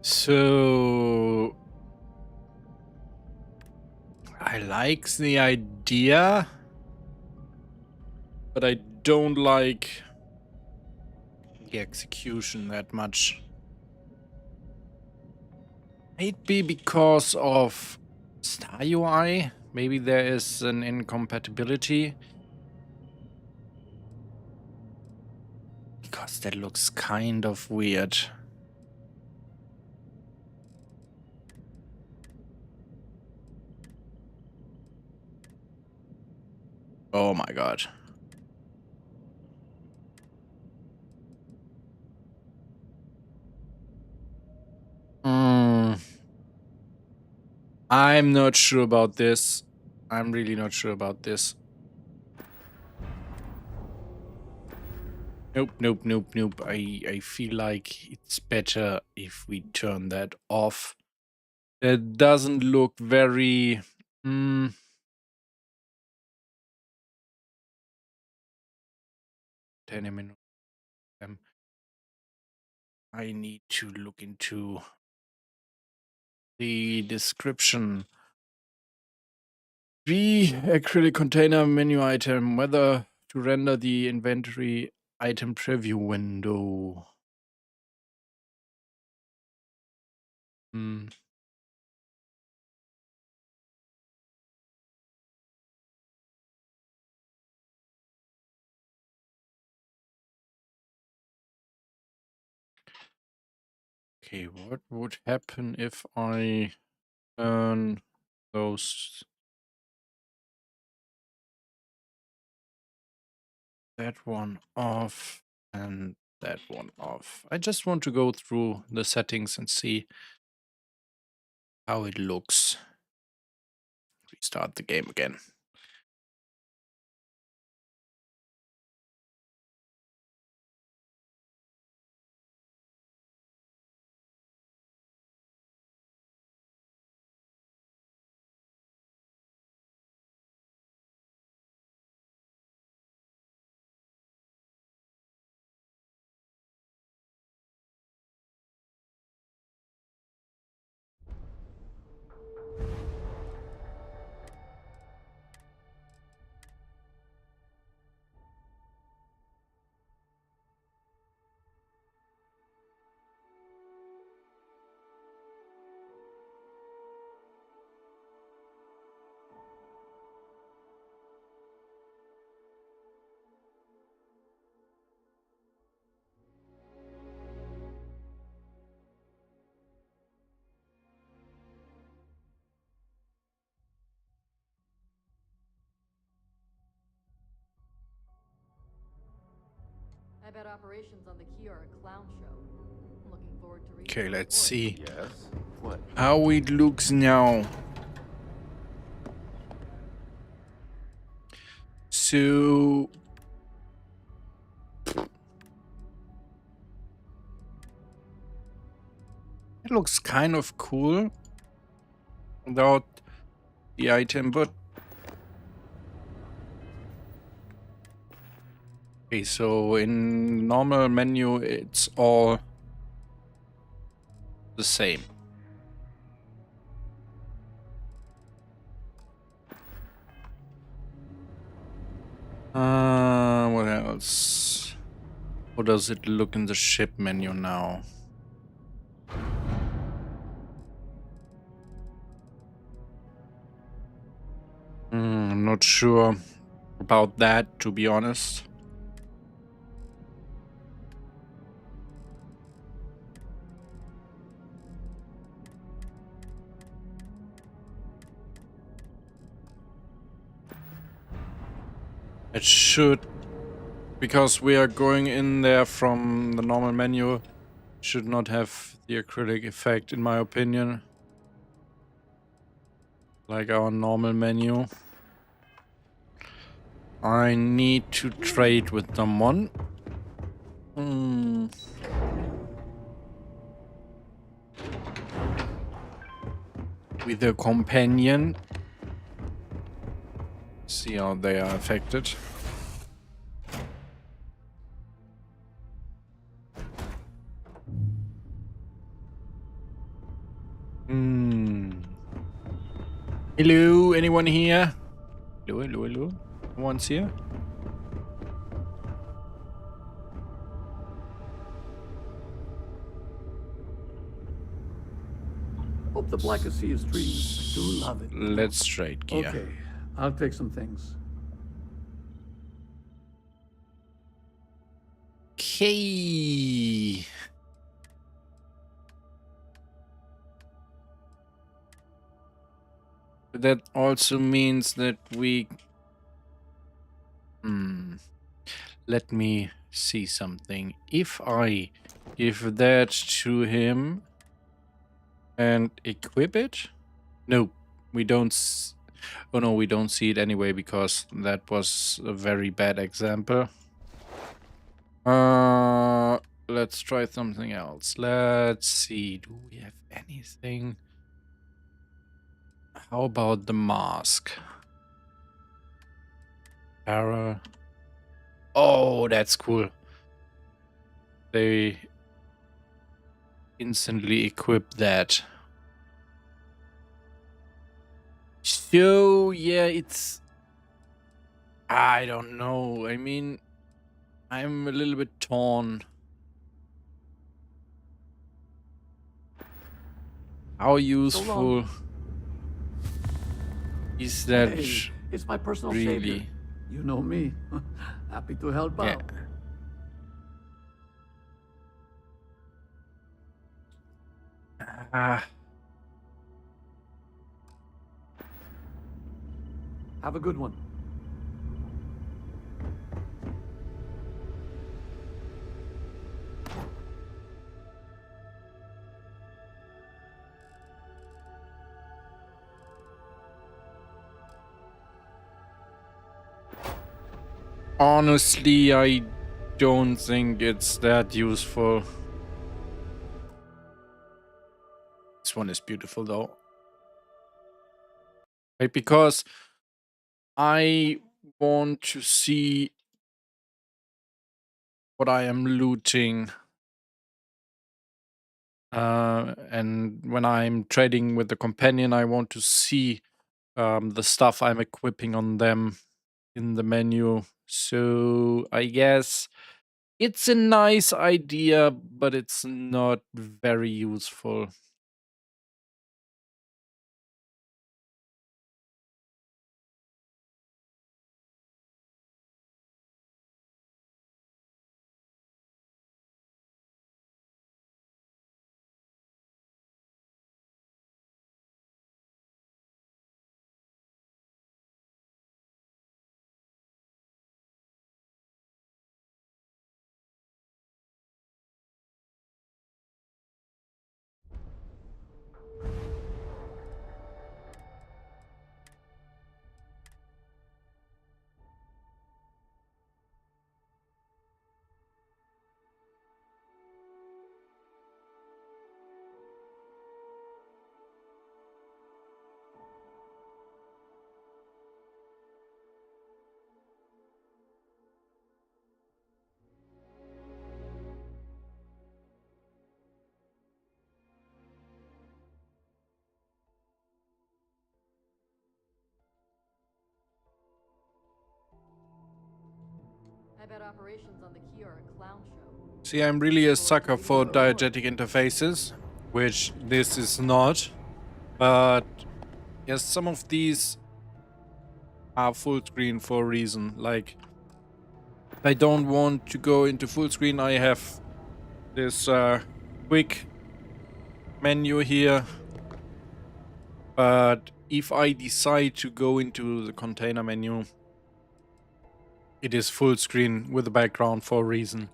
So I like the idea, but I don't like the execution that much. Maybe because of Star UI. Maybe there is an incompatibility. because that looks kind of weird. Oh my god. I'm not sure about this. I'm really not sure about this. Nope, nope, nope, nope. I feel like it's better if we turn that off. That doesn't look very... 10 minutes. I need to look into the description. The acrylic container menu item, whether to render the inventory item preview window. Okay, what would happen if I turn those... that one off and that one off. I just want to go through the settings and see how it looks. Restart the game again. I bet operations on the key are a clown show. I'm looking forward to reading. Okay, let's see What? how it looks now. So it looks kind of cool without the item, but okay, so in normal menu it's all the same. What else? How does it look in the ship menu now? I'm not sure about that, to be honest. It should, because we are going in there from the normal menu, should not have the acrylic effect, in my opinion. Like our normal menu. I need to trade with someone. With a companion. See how they are affected. Hello, anyone here? Hello, hello, hello. No one's here? Hope the Black Sea is dreams. I do love it. Let's trade gear. Okay, I'll take some things. Okay. That also means that we... Let me see something. If I give that to him and equip it? No, we don't... Oh no, we don't see it anyway because that was a very bad example. Let's try something else. Let's see. Do we have anything? How about the mask? Barrel. Oh, that's cool. They instantly equip that. So, yeah, it's... I don't know. I mean, I'm a little bit torn. How useful is that? Hey, it's my personal really? savior. You know me. Happy to help out. Have a good one. Honestly, I don't think it's that useful. This one is beautiful though. Right, because I want to see what I am looting. And when I'm trading with the companion, I want to see the stuff I'm equipping on them in the menu. So I guess it's a nice idea, but it's not very useful. I bet operations on the key are a clown show. See, I'm really a sucker for diegetic interfaces, which this is not. But yes, some of these are full screen for a reason. Like, if I don't want to go into full screen, I have this quick menu here. But if I decide to go into the container menu, it is full screen with the background for a reason.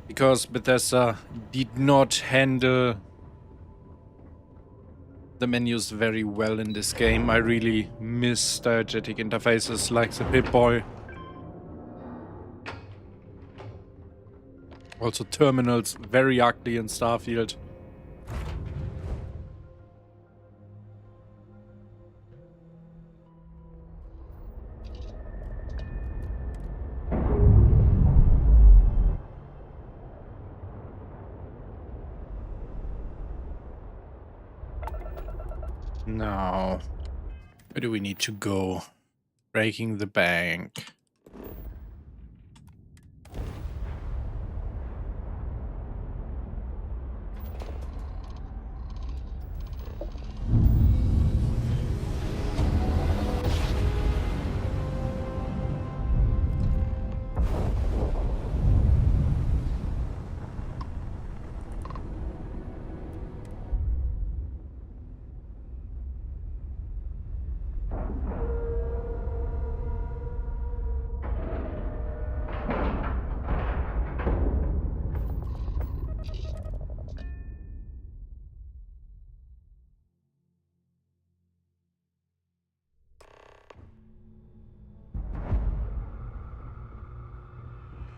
Because Bethesda did not handle the menus very well in this game. I really miss diegetic interfaces like the Pip-Boy. Also terminals, very ugly in Starfield. Now, where do we need to go? Breaking the bank.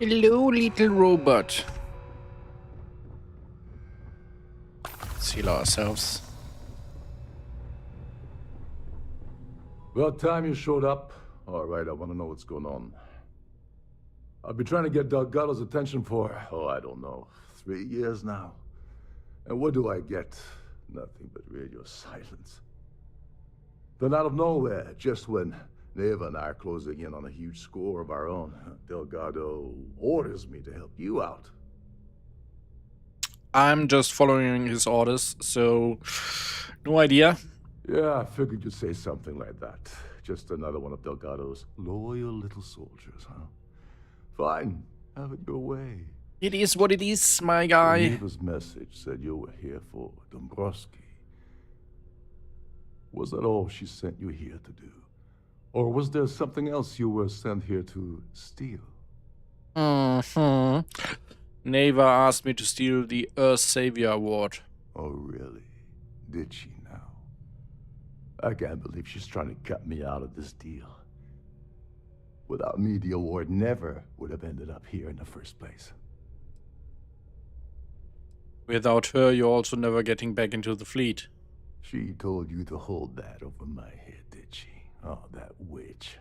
Hello, little robot. Let's heal ourselves. About time you showed up. All right, I want to know what's going on. I've been trying to get Delgado's attention for, I don't know, 3 years now. And what do I get? Nothing but radio silence. Then out of nowhere, just when Neva and I are closing in on a huge score of our own, Delgado orders me to help you out. I'm just following his orders, so no idea. Yeah, I figured you'd say something like that. Just another one of Delgado's loyal little soldiers, huh? Fine, have it your way. It is what it is, my guy. Neva's message said you were here for Dombrowski. Was that all she sent you here to do? Or was there something else you were sent here to steal? Neva asked me to steal the Earth Savior Award. Oh, really? Did she now? I can't believe she's trying to cut me out of this deal. Without me, the award never would have ended up here in the first place. Without her, you're also never getting back into the fleet. She told you to hold that over my head, did she? Oh, that witch.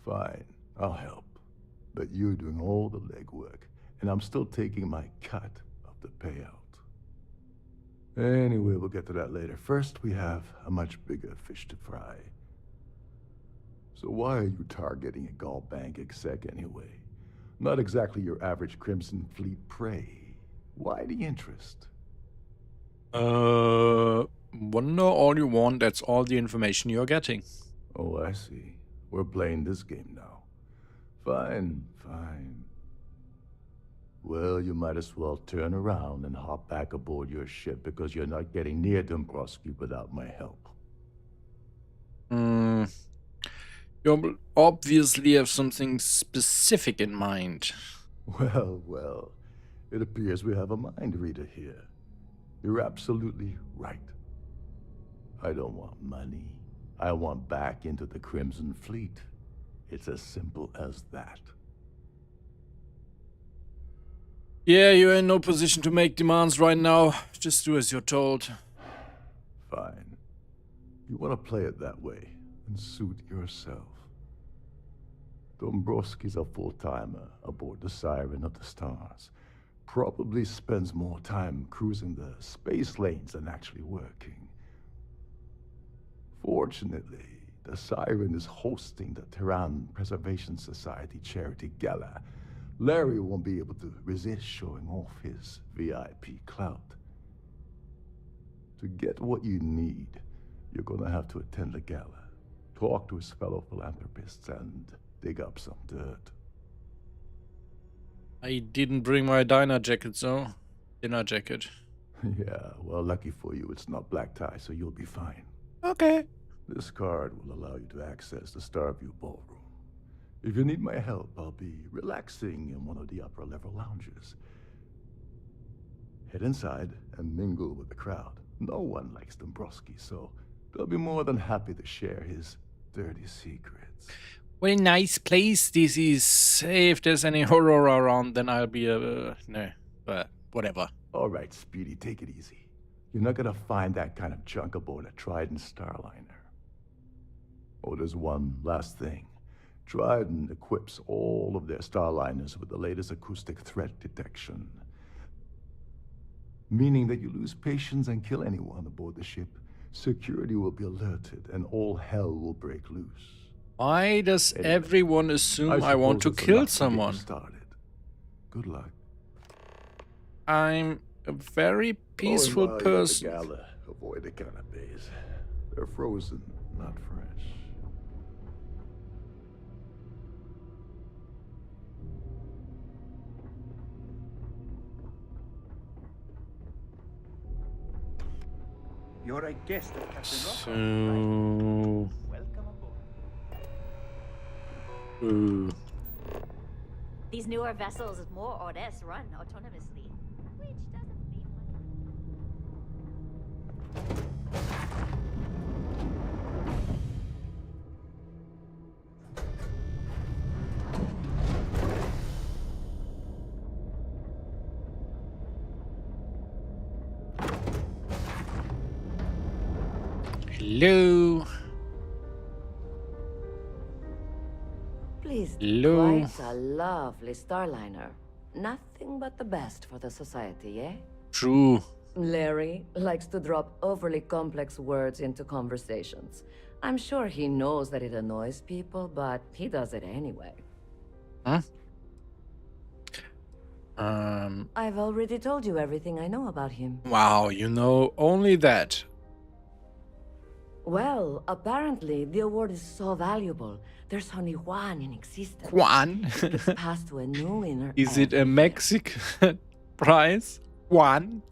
Fine, I'll help. But you're doing all the legwork, and I'm still taking my cut of the payout. Anyway, we'll get to that later. First, we have a much bigger fish to fry. So why are you targeting a Gall Bank exec anyway? Not exactly your average Crimson Fleet prey. Why the interest? Wonder all you want, that's all the information you're getting. Oh, I see. We're playing this game now. Fine, fine. Well, you might as well turn around and hop back aboard your ship because you're not getting near Dombrowski without my help. You obviously have something specific in mind. Well, it appears we have a mind reader here. You're absolutely right. I don't want money. I want back into the Crimson Fleet. It's as simple as that. Yeah, you're in no position to make demands right now. Just do as you're told. Fine. You want to play it that way, and suit yourself. Dombrowski's a full-timer aboard the Siren of the Stars. Probably spends more time cruising the space lanes than actually working. Fortunately, the Siren is hosting the Tehran Preservation Society charity gala. Larry won't be able to resist showing off his VIP clout. To get what you need, you're gonna have to attend the gala, talk to his fellow philanthropists, and dig up some dirt. I didn't bring my dinner jacket, so dinner jacket. Yeah, well, lucky for you, it's not black tie, so you'll be fine. Okay. This card will allow you to access the Starview Ballroom. If you need my help, I'll be relaxing in one of the upper-level lounges. Head inside and mingle with the crowd. No one likes Dombrowski, so they'll be more than happy to share his dirty secrets. What a nice place this is. If there's any horror around, then I'll be no, but whatever. All right, Speedy, take it easy. You're not gonna find that kind of junk aboard a Trident Starliner. Oh, there's one last thing. Trident equips all of their Starliners with the latest acoustic threat detection. Meaning that you lose patience and kill anyone aboard the ship, security will be alerted and all hell will break loose. Why does everyone assume I want to kill someone? Good luck. I'm a very peaceful person. Gala, avoid the canapes. They're frozen, not fresh. You're a guest of Captain Rock. So... Welcome aboard. These newer vessels more or less run autonomously, which doesn't mean much. Hello. Please, Hello. quite a lovely Starliner. Nothing but the best for the society, eh? True. Larry likes to drop overly complex words into conversations. I'm sure he knows that it annoys people, but he does it anyway. Huh? I've already told you everything I know about him. Wow, you know only that. Well, apparently the award is so valuable. There's only one in existence. One? It gets passed to a new winner. Is it a Mexican prize? One?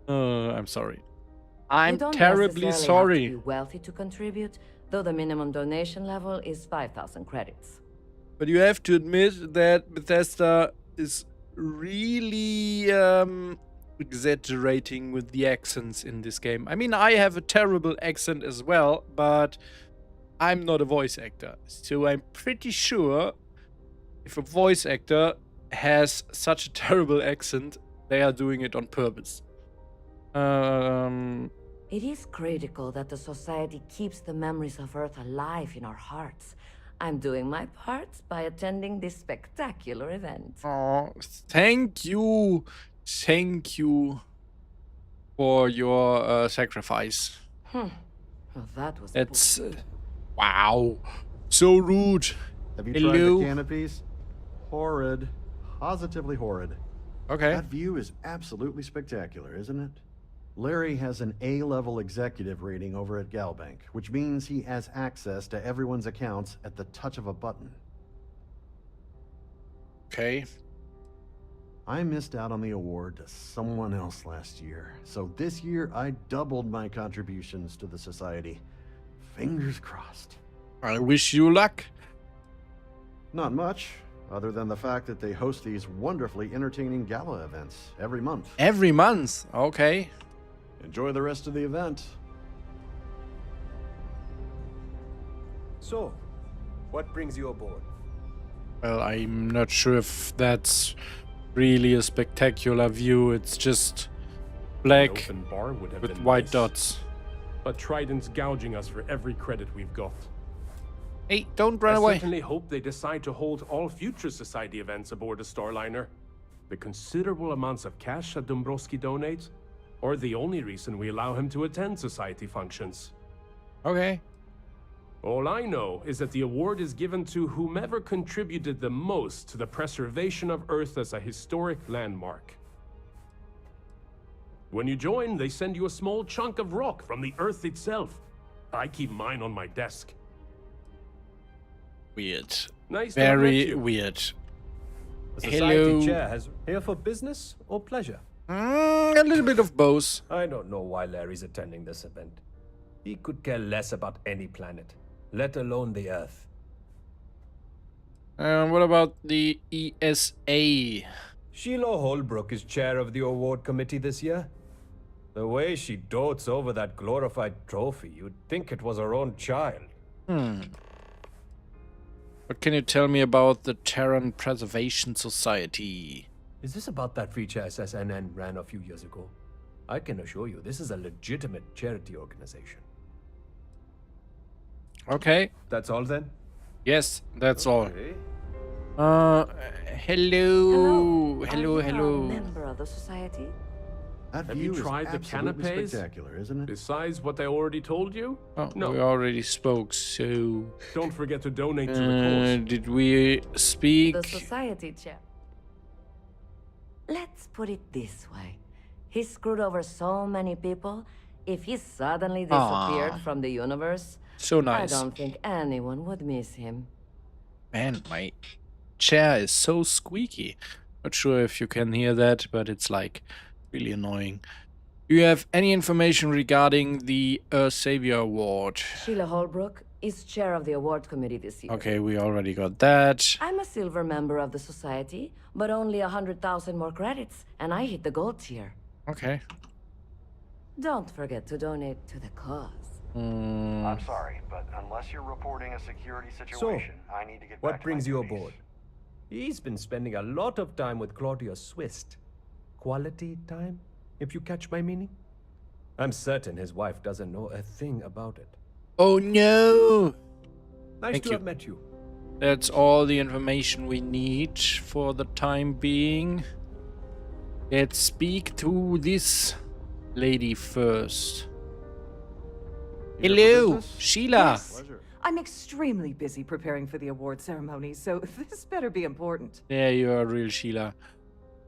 I'm sorry. I'm terribly sorry. You don't necessarily have to be wealthy to contribute, though the minimum donation level is 5,000 credits. But you have to admit that Bethesda is really exaggerating with the accents in this game. I mean, I have a terrible accent as well, but I'm not a voice actor. So I'm pretty sure if a voice actor has such a terrible accent, they are doing it on purpose. It is critical that the society keeps the memories of Earth alive in our hearts. I'm doing my part by attending this spectacular event. Oh, thank you. Thank you for your sacrifice. Well, that was It's wow. So rude. Have you tried the canopies? Horrid. Positively horrid. Okay. That view is absolutely spectacular, isn't it? Larry has an A-level executive rating over at Galbank, which means he has access to everyone's accounts at the touch of a button. Okay. I missed out on the award to someone else last year, so this year I doubled my contributions to the society. Fingers crossed. I wish you luck. Not much, other than the fact that they host these wonderfully entertaining gala events every month. Every month? Okay. Enjoy the rest of the event. So, what brings you aboard? Well, I'm not sure if that's really a spectacular view. It's just black An open bar would have with been white nice. dots. But Trident's gouging us for every credit we've got. Hey, don't run I away. certainly hope they decide to hold all future Society events aboard a Starliner. The considerable amounts of cash that Dombrowski donates are the only reason we allow him to attend Society functions. Okay. All I know is that the award is given to whomever contributed the most to the preservation of Earth as a historic landmark. When you join, they send you a small chunk of rock from the Earth itself. I keep mine on my desk. Weird. Nice to have met Very you. weird. The Society Hello. chair has here for business or pleasure? A little bit of both. I don't know why Larry's attending this event. He could care less about any planet, let alone the Earth. What about the ESA? Sheila Holbrook is chair of the award committee this year. The way she dotes over that glorified trophy, you'd think it was her own child. What can you tell me about the Terran Preservation Society? Is this about that feature SSNN ran a few years ago? I can assure you, this is a legitimate charity organization. Okay. That's all then? Yes, that's Okay. all. Hello. Are Hello, you hello. a member of the society? That Have view you tried is the absolutely canapes? spectacular, isn't it? Besides what I already told you? Oh, No. we already spoke, so... Don't forget to donate to the cause. Did we speak? The society chair. Let's put it this way. He screwed over so many people. If he suddenly disappeared Aw. from the universe, So nice. I don't think anyone would miss him. Man, my chair is so squeaky. Not sure if you can hear that, but it's like really annoying. Do you have any information regarding the Savior Award? Sheila Holbrook is chair of the award committee this year. Okay, we already got that. I'm a silver member of the society, but only 100,000 more credits, and I hit the gold tier. Okay. Don't forget to donate to the cause. I'm sorry, but unless you're reporting a security situation, I need to get back What to brings my you duties. aboard? He's been spending a lot of time with Claudia Swist. Quality time, if you catch my meaning? I'm certain his wife doesn't know a thing about it. Oh no! Nice Thank to you. have met you. That's all the information we need for the time being. Let's speak to this lady first. Hello, Sheila. Yes. I'm extremely busy preparing for the award ceremony, so this better be important. There you are, real Sheila.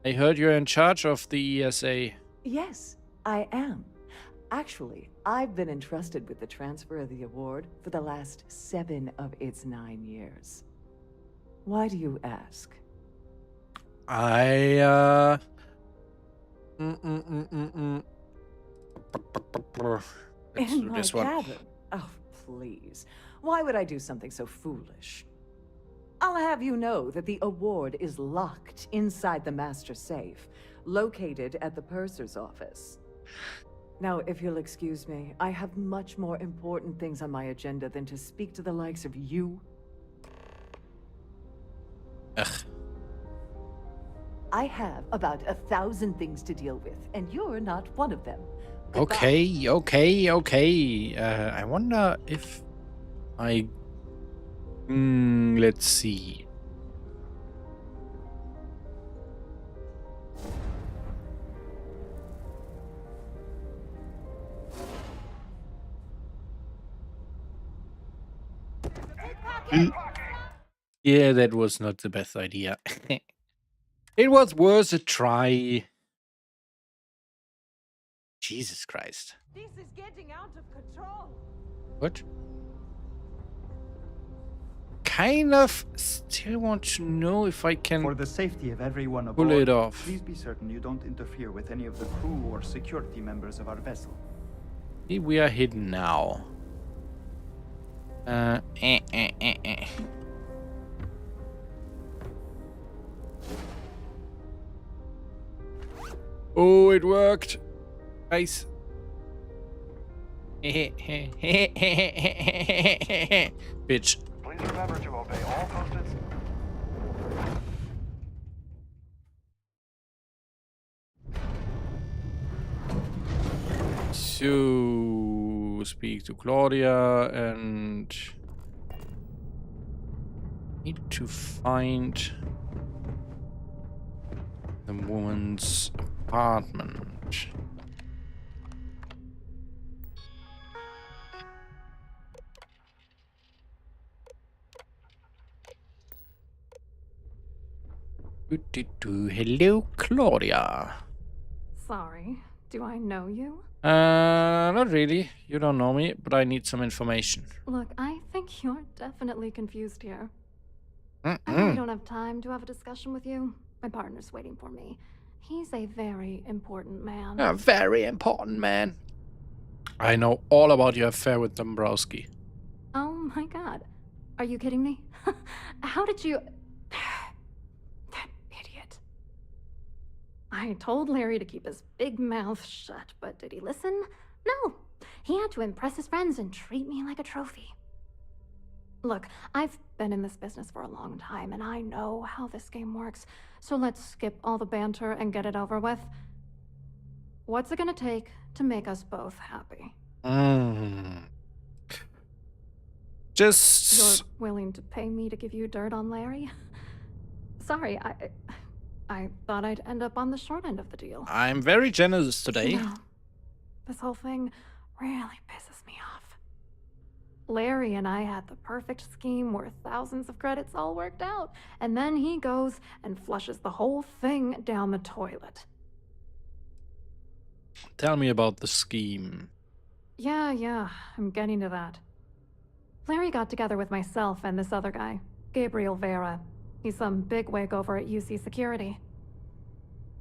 I heard you're in charge of the ESA. Yes, I am. Actually, I've been entrusted with the transfer of the award for the last 7 of its 9 years. Why do you ask? Let's In do my this one. cabin? Oh, please. Why would I do something so foolish? I'll have you know that the award is locked inside the master safe, located at the purser's office. Now, if you'll excuse me, I have much more important things on my agenda than to speak to the likes of you. Ugh. I have about 1,000 things to deal with, and you're not one of them. Okay. I wonder if I... let's see. Yeah, that was not the best idea. It was worth a try. Jesus Christ. This is getting out of control. What? Kind of still want to know if I can For the safety of everyone aboard, pull it off. please be certain you don't interfere with any of the crew or security members of our vessel. See, we are hidden now. Oh, it worked. Nice. Bitch. Please remember to obey all posted. So speak to Claudia and need to find the woman's apartment. Hello, Claudia. Sorry, do I know you? Not really. You don't know me, but I need some information. Look, I think you're definitely confused here. I Mm-mm. really don't have time to have a discussion with you. My partner's waiting for me. He's a very important man. A very important man. I know all about your affair with Dombrowski. Oh my god. Are you kidding me? How did you... That idiot. I told Larry to keep his big mouth shut, but did he listen? No. He had to impress his friends and treat me like a trophy. Look, I've been in this business for a long time, and I know how this game works. So let's skip all the banter and get it over with. What's it gonna take to make us both happy? Just... You're willing to pay me to give you dirt on Larry? Sorry, I thought I'd end up on the short end of the deal. I'm very generous today. No. This whole thing really pisses me off. Larry and I had the perfect scheme where thousands of credits all worked out, and then he goes and flushes the whole thing down the toilet. Tell me about the scheme. Yeah, I'm getting to that. Larry got together with myself and this other guy, Gabriel Vera. He's some bigwig over at UC Security.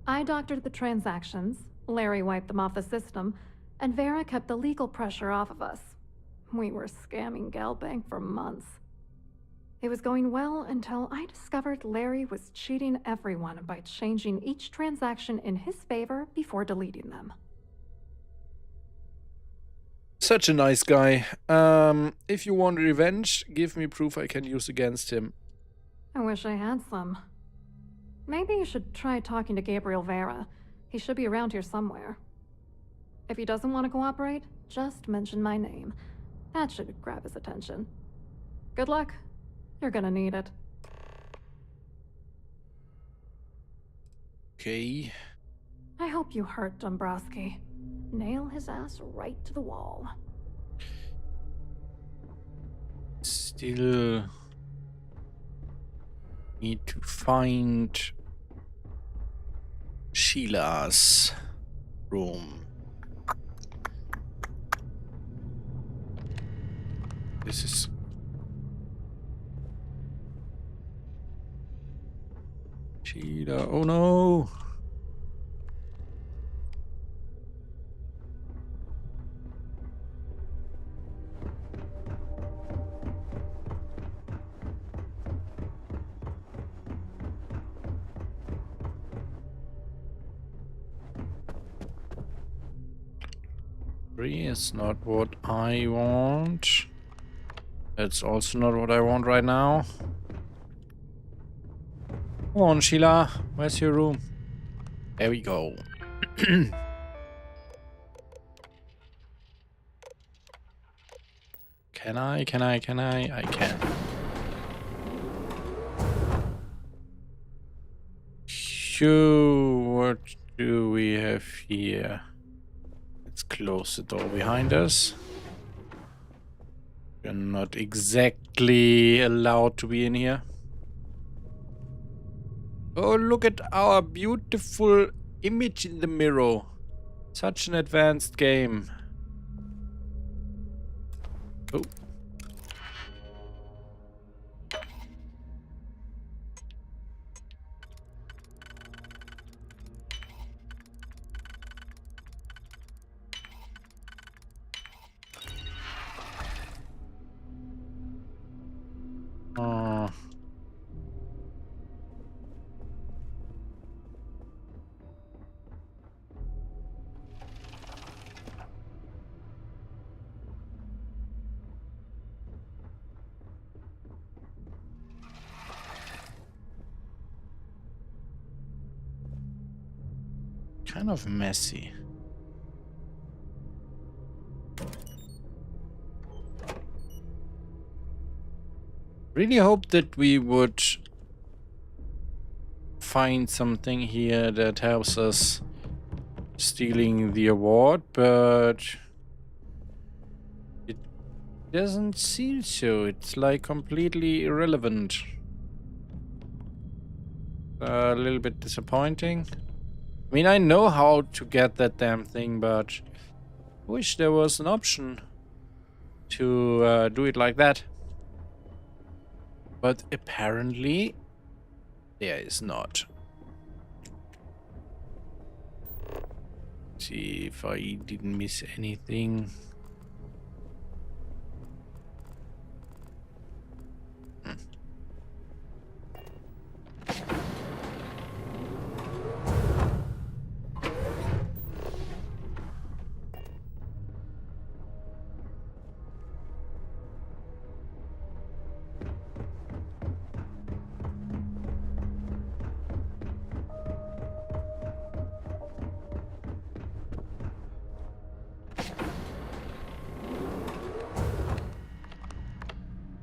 I doctored the transactions, Larry wiped them off the system, and Vera kept the legal pressure off of us. We were scamming Galbank for months. It was going well until I discovered Larry was cheating everyone by changing each transaction in his favor before deleting them. Such a nice guy. If you want revenge, give me proof I can use against him. I wish I had some. Maybe you should try talking to Gabriel Vera. He should be around here somewhere. If he doesn't want to cooperate, just mention my name. That should grab his attention. Good luck. You're gonna need it. Okay. I hope you hurt Dombrowski. Nail his ass right to the wall. Still need to find Sheila's room. This is Sheila. Oh no. Three is not what I want. That's also not what I want right now. Come on, Sheila. Where's your room? There we go. Can I? I can. So, what do we have here? Let's close the door behind us. We're not exactly allowed to be in here. Oh, look at our beautiful image in the mirror. Such an advanced game. Oh. Kind of messy. Really hope that we would find something here that helps us stealing the award, but it doesn't seem so. It's like completely irrelevant. A little bit disappointing. I mean, I know how to get that damn thing, but I wish there was an option to do it like that. But apparently, there is not. See if I didn't miss anything.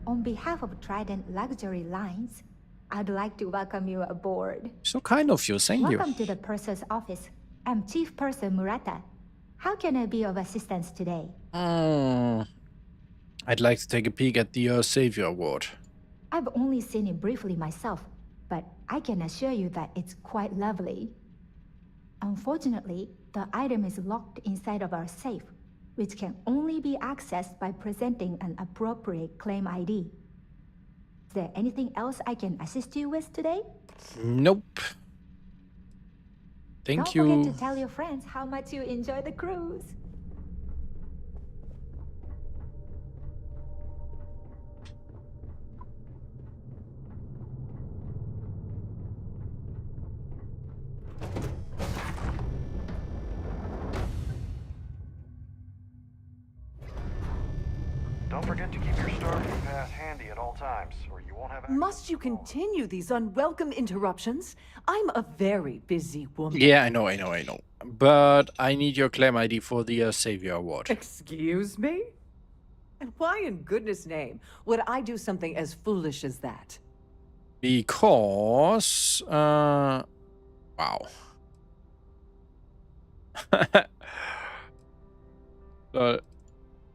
On behalf of Trident Luxury Lines, I'd like to welcome you aboard. So kind of you, thank you. Welcome to the Purser's office. I'm Chief Purser Murata. How can I be of assistance today? I'd like to take a peek at the Savior Award. I've only seen it briefly myself, but I can assure you that it's quite lovely. Unfortunately, the item is locked inside of our safe, which can only be accessed by presenting an appropriate claim ID. Is there anything else I can assist you with today? Nope. Thank you. Don't forget to tell your friends how much you enjoy the cruise. Don't forget to keep your Starfield pass handy at all times, or you won't have access. Must you continue these unwelcome interruptions? I'm a very busy woman. Yeah, I know. but I need your claim ID for the Savior Award. Excuse me? And why in goodness name would I do something as foolish as that? Because, wow.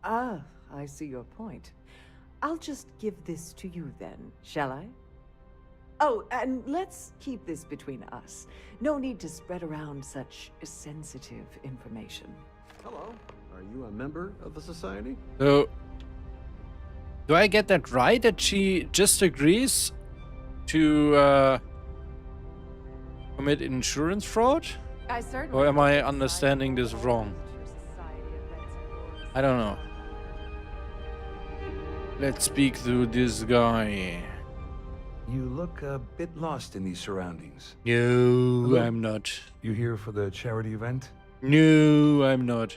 Ah, I see your point. I'll just give this to you then, shall I? Oh, and let's keep this between us. No need to spread around such sensitive information. Hello. Are you a member of the society? So, do I get that right? That she just agrees to commit insurance fraud? Or am I understanding this wrong? I don't know. Let's speak to this guy. You look a bit lost in these surroundings. No, Hello? I'm not. You here for the charity event? No, I'm not.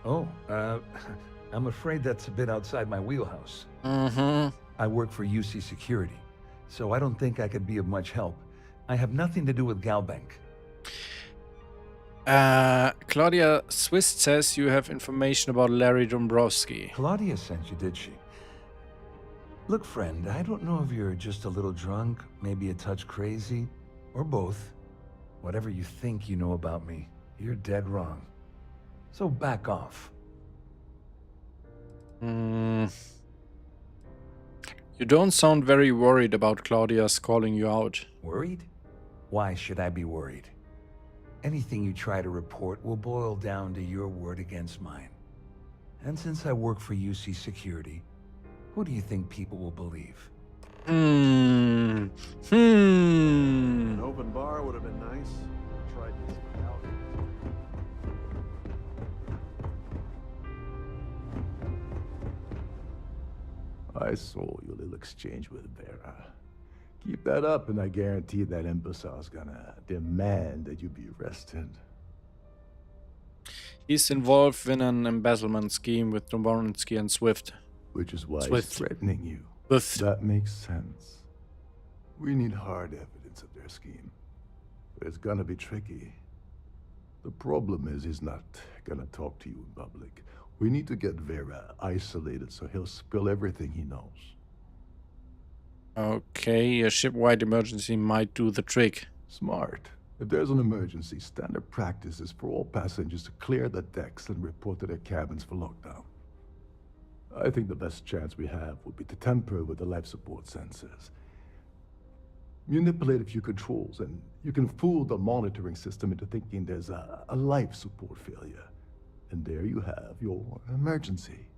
Oh, I'm afraid that's a bit outside my wheelhouse. Mm-hmm. I work for UC Security, so I don't think I could be of much help. I have nothing to do with Galbank. Claudia Swiss says you have information about Larry Dombrowski. Claudia sent you, did she? Look, friend, I don't know if you're just a little drunk, maybe a touch crazy, or both. Whatever you think you know about me, you're dead wrong. So back off. You don't sound very worried about Claudia's calling you out. Worried? Why should I be worried? Anything you try to report will boil down to your word against mine. And since I work for UC Security, who do you think people will believe? An open bar would have been nice. Tried this without I saw your little exchange with Vera. Keep that up, and I guarantee that imbecile's gonna demand that you be arrested. He's involved in an embezzlement scheme with Dombrowski and Swift. Which is why Swift. he's threatening you. Swift. That makes sense. We need hard evidence of their scheme. But it's gonna be tricky. The problem is he's not gonna talk to you in public. We need to get Vera isolated so he'll spill everything he knows. Okay, a ship-wide emergency might do the trick. Smart. If there's an emergency, standard practice is for all passengers to clear the decks and report to their cabins for lockdown. I think the best chance we have would be to tamper with the life support sensors. Manipulate a few controls, and you can fool the monitoring system into thinking there's a life support failure. And there you have your emergency.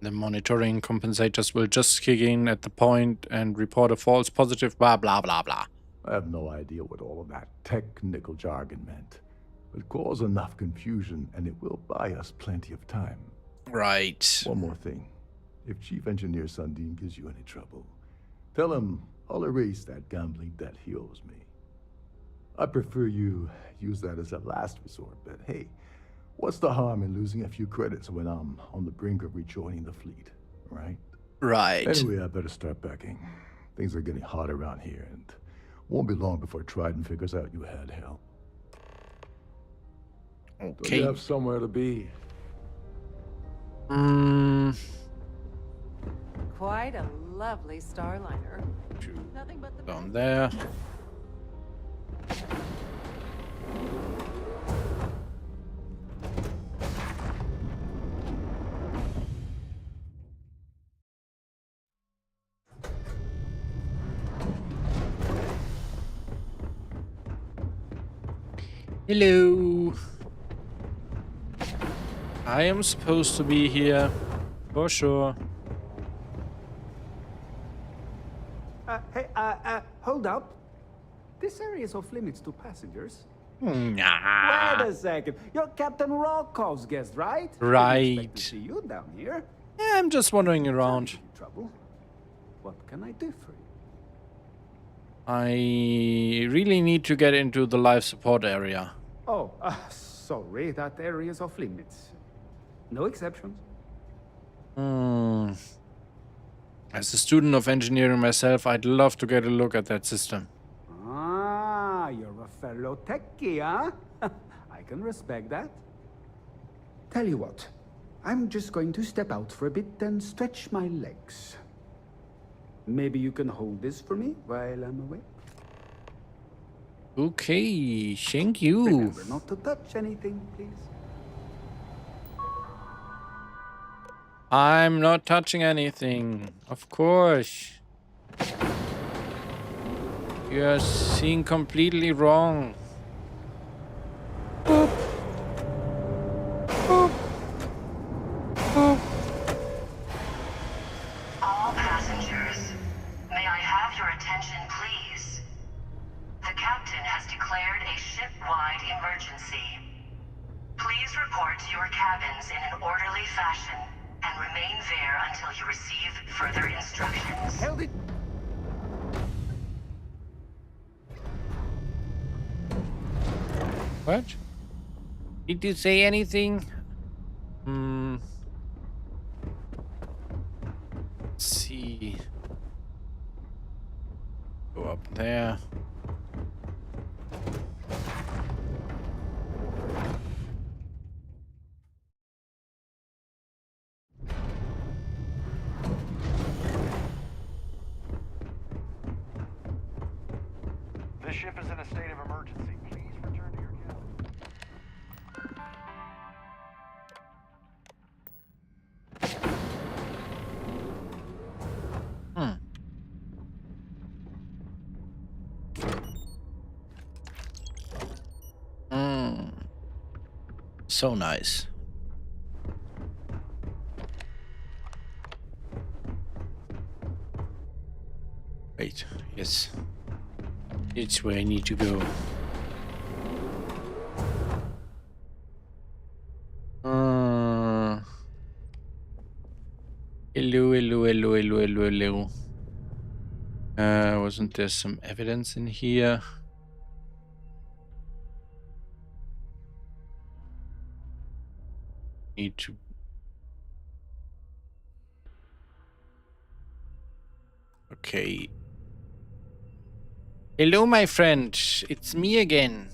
The monitoring compensators will just kick in at the point and report a false positive, blah, blah, blah, blah. I have no idea what all of that technical jargon meant. But cause enough confusion, and it will buy us plenty of time. Right. One more thing. If Chief Engineer Sundin gives you any trouble, tell him I'll erase that gambling debt he owes me. I prefer you use that as a last resort, but hey, what's the harm in losing a few credits when I'm on the brink of rejoining the fleet, right? Right. Anyway, I better start packing. Things are getting hot around here, and won't be long before Trident figures out you had help. Okay. Don't you have somewhere to be? Quite a lovely starliner. Nothing but the Down there. Hello. I am supposed to be here, for sure. Hey, hold up. This area is off limits to passengers. Nah. Wait a second. You're Captain Rocko's guest, right? Right. Didn't expect to see you down here. Yeah, I'm just wandering around. Trouble? What can I do for you? I really need to get into the life support area. Oh, sorry, that area is off limits. No exceptions. As a student of engineering myself, I'd love to get a look at that system. Ah, low techy, huh? I can respect that. Tell you what, I'm just going to step out for a bit and stretch my legs. Maybe you can hold this for me while I'm away? Okay, thank you. Remember not to touch anything, please. I'm not touching anything, of course. You're seeing completely wrong. Boop. Boop. Boop. All passengers, may I have your attention, please? The captain has declared a ship-wide emergency. Please report to your cabins in an orderly fashion and remain there until you receive further instructions. Held it. What? Did you say anything? Let's see. Go up there. This ship is in a state of emergency. Please return to your cabin. So nice. Wait, yes. It's where I need to go. Hello. Wasn't there some evidence in here? Need to. Okay. Hello, my friend. It's me again.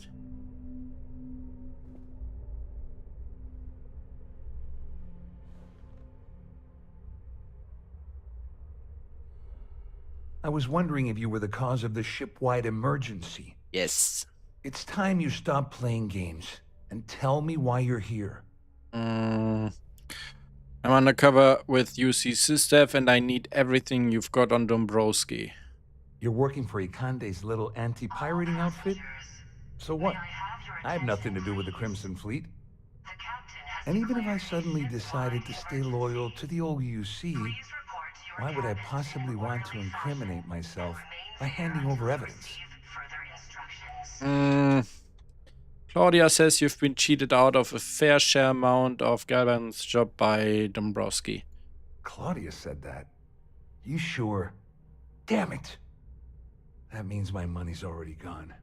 I was wondering if you were the cause of the ship-wide emergency. Yes. It's time you stop playing games and tell me why you're here. I'm undercover with UC SysDef and I need everything you've got on Dombrowski. You're working for Ikande's little anti-pirating outfit? So what? I have nothing to do with the Crimson Fleet. And even if I suddenly decided to stay loyal to the old UC, why would I possibly want to incriminate myself by handing over evidence? Claudia says you've been cheated out of a fair share amount of Galvan's job by Dombrowski. Claudia said that? You sure? Damn it! That means my money's already gone.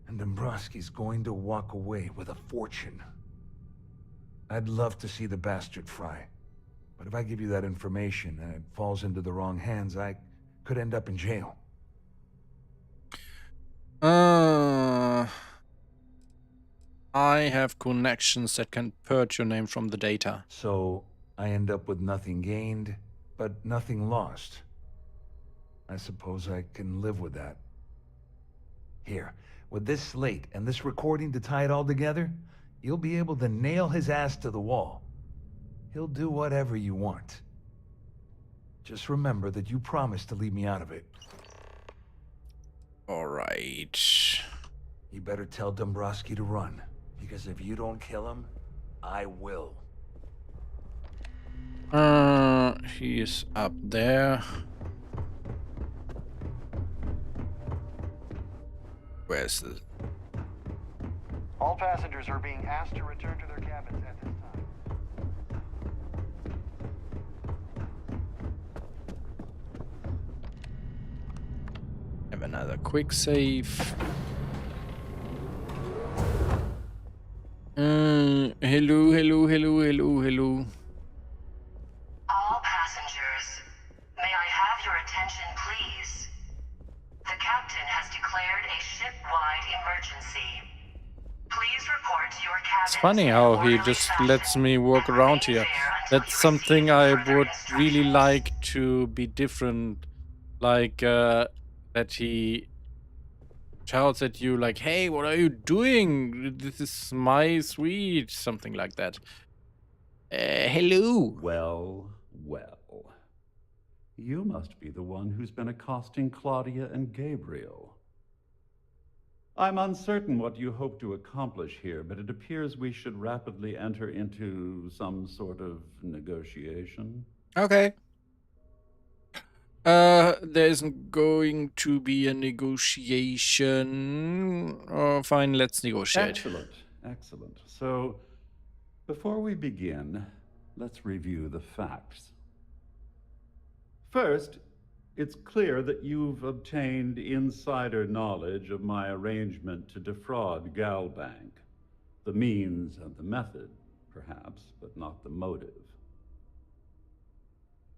And Dombrowski's going to walk away with a fortune. I'd love to see the bastard fry. But if I give you that information and it falls into the wrong hands, I could end up in jail. I have connections that can purge your name from the data. So I end up with nothing gained, but nothing lost. I suppose I can live with that. Here, with this slate and this recording to tie it all together, you'll be able to nail his ass to the wall. He'll do whatever you want. Just remember that you promised to leave me out of it. All right. You better tell Dombrowski to run, because if you don't kill him, I will. He is up there. Where's the... All passengers are being asked to return to their cabins at this time. Have another quick save. Hello. All passengers, may I have your attention, please? The captain captain has declared a ship-wide emergency. Please report to your cabin. It's funny how he just lets me walk around here. That's something I would really like to be different. Like, that he shouts at you like, hey, what are you doing? This is my suite. Something like that. Hello. Well, well. You must be the one who's been accosting Claudia and Gabriel. I'm uncertain what you hope to accomplish here, but it appears we should rapidly enter into some sort of negotiation. Okay. There isn't going to be a negotiation. Oh, fine, let's negotiate. Excellent, excellent. So, before we begin, let's review the facts. First, it's clear that you've obtained insider knowledge of my arrangement to defraud Galbank. The means and the method, perhaps, but not the motive.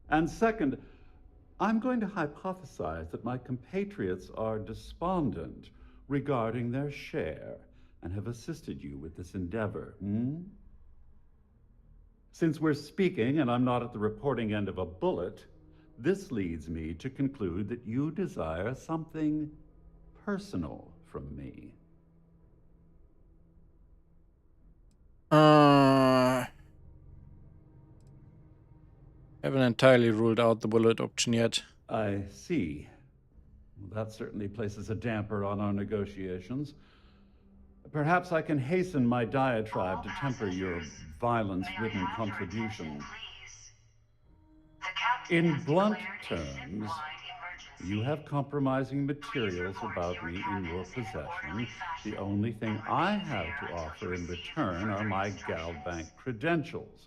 And second, I'm going to hypothesize that my compatriots are despondent regarding their share and have assisted you with this endeavor. Since we're speaking and I'm not at the reporting end of a bullet, this leads me to conclude that you desire something personal from me. Haven't entirely ruled out the bullet option yet. I see. Well, that certainly places a damper on our negotiations. Perhaps I can hasten my diatribe to temper your violence-ridden contribution. In blunt terms, you have compromising materials about me in your possession. The only thing I have to offer in return are my Galbank credentials.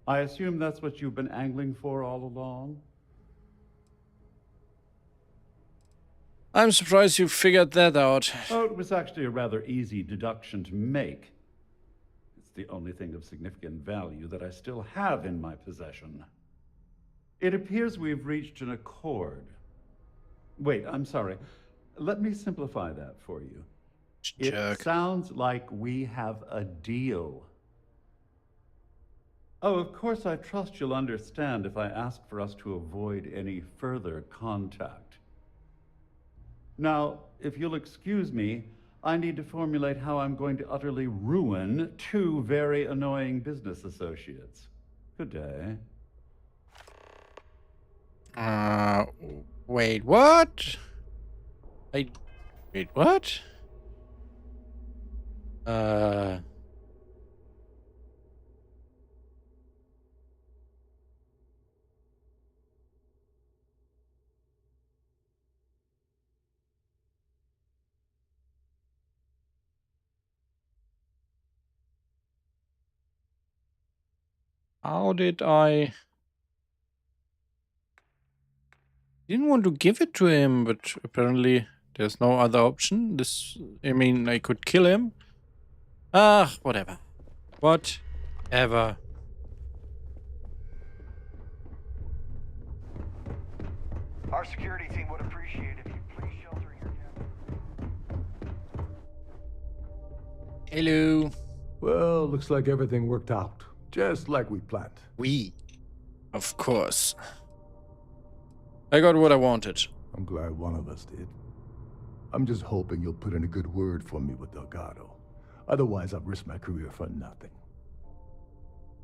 I assume that's what you've been angling for all along? I'm surprised you figured that out. Oh, it was actually a rather easy deduction to make. It's the only thing of significant value that I still have in my possession. It appears we've reached an accord. Wait, I'm sorry. Let me simplify that for you. It sounds like we have a deal. Oh, of course, I trust you'll understand if I ask for us to avoid any further contact. Now, if you'll excuse me, I need to formulate how I'm going to utterly ruin two very annoying business associates. Good day. Wait, what? Wait, what? How did I... Didn't want to give it to him, but apparently there's no other option. I mean, I could kill him. Ah, whatever. Whatever. Our security team would appreciate if you please shelter your cabin. Hello. Well, looks like everything worked out. Just like we planned. Of course. I got what I wanted. I'm glad one of us did. I'm just hoping you'll put in a good word for me with Delgado. Otherwise, I've risked my career for nothing.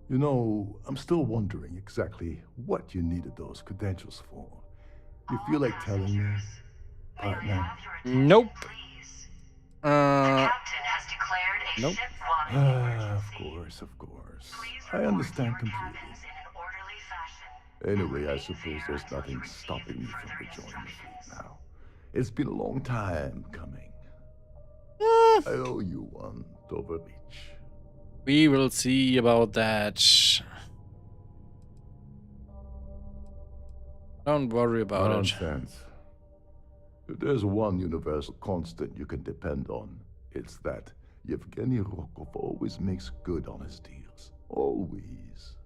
You know, I'm still wondering exactly what you needed those credentials for. You feel like telling me, partner? Nope. Captain has declared a Nope. Of course. I understand completely. Anyway, I suppose there's nothing stopping me from rejoining the fleet now. It's been a long time coming. I owe you one, Dover Beach. We will see about that. Don't worry about Nonsense. If there's one universal constant you can depend on, it's that Yevgeny Rokov always makes good on his deals. Always.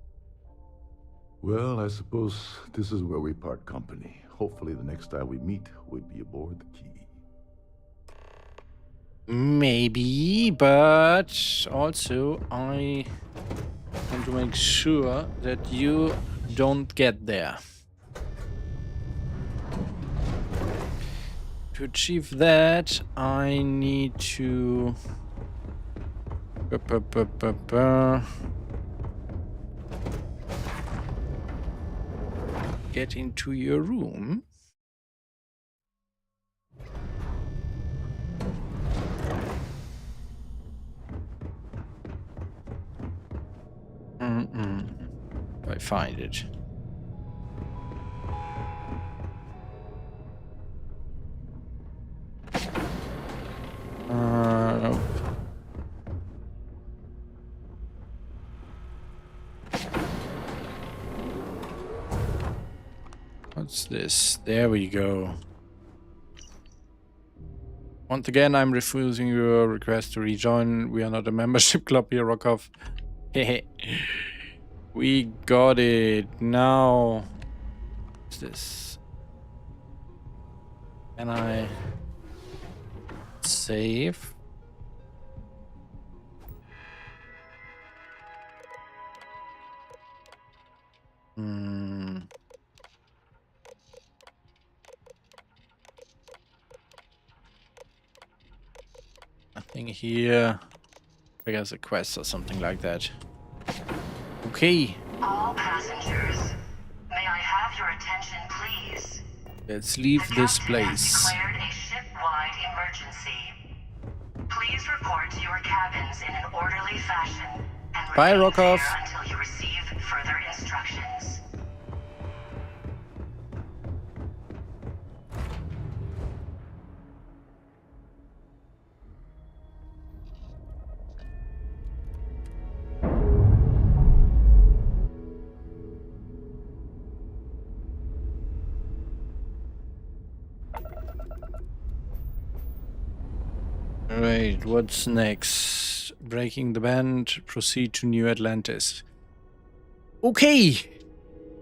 Well, I suppose this is where we part company. hopefully the next time we meet, we'll be aboard the Key. Maybe, but also I want to make sure that you don't get there. To achieve that, I need to get into your room. I find it. Nope. What's this? There we go. Once again, I'm refusing your request to rejoin. We are not a membership club here, Rokov. Hehe. We got it. Now, what's this? Can I save? Nothing here. Triggers a quest or something like that. Okay. All passengers, may I have your attention, please? Let's leave this place. Declared a ship-wide emergency. Please report to your cabins in an orderly fashion and Bye, remain Rokov. there until you receive further instructions. Alright, what's next? Breaking the band, proceed to New Atlantis. Okay,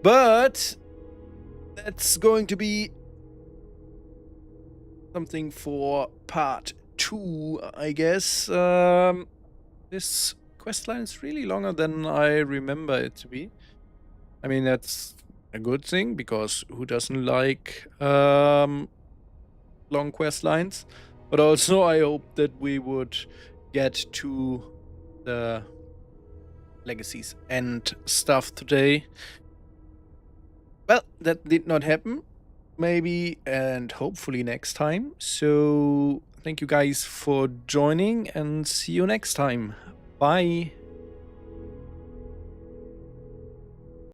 but that's going to be something for part 2, I guess. This questline is really longer than I remember it to be. I mean, that's a good thing, because who doesn't like long quest lines? But also, I hope that we would get to the legacies and stuff today. Well, that did not happen. Maybe and hopefully next time. So, thank you guys for joining and see you next time. Bye.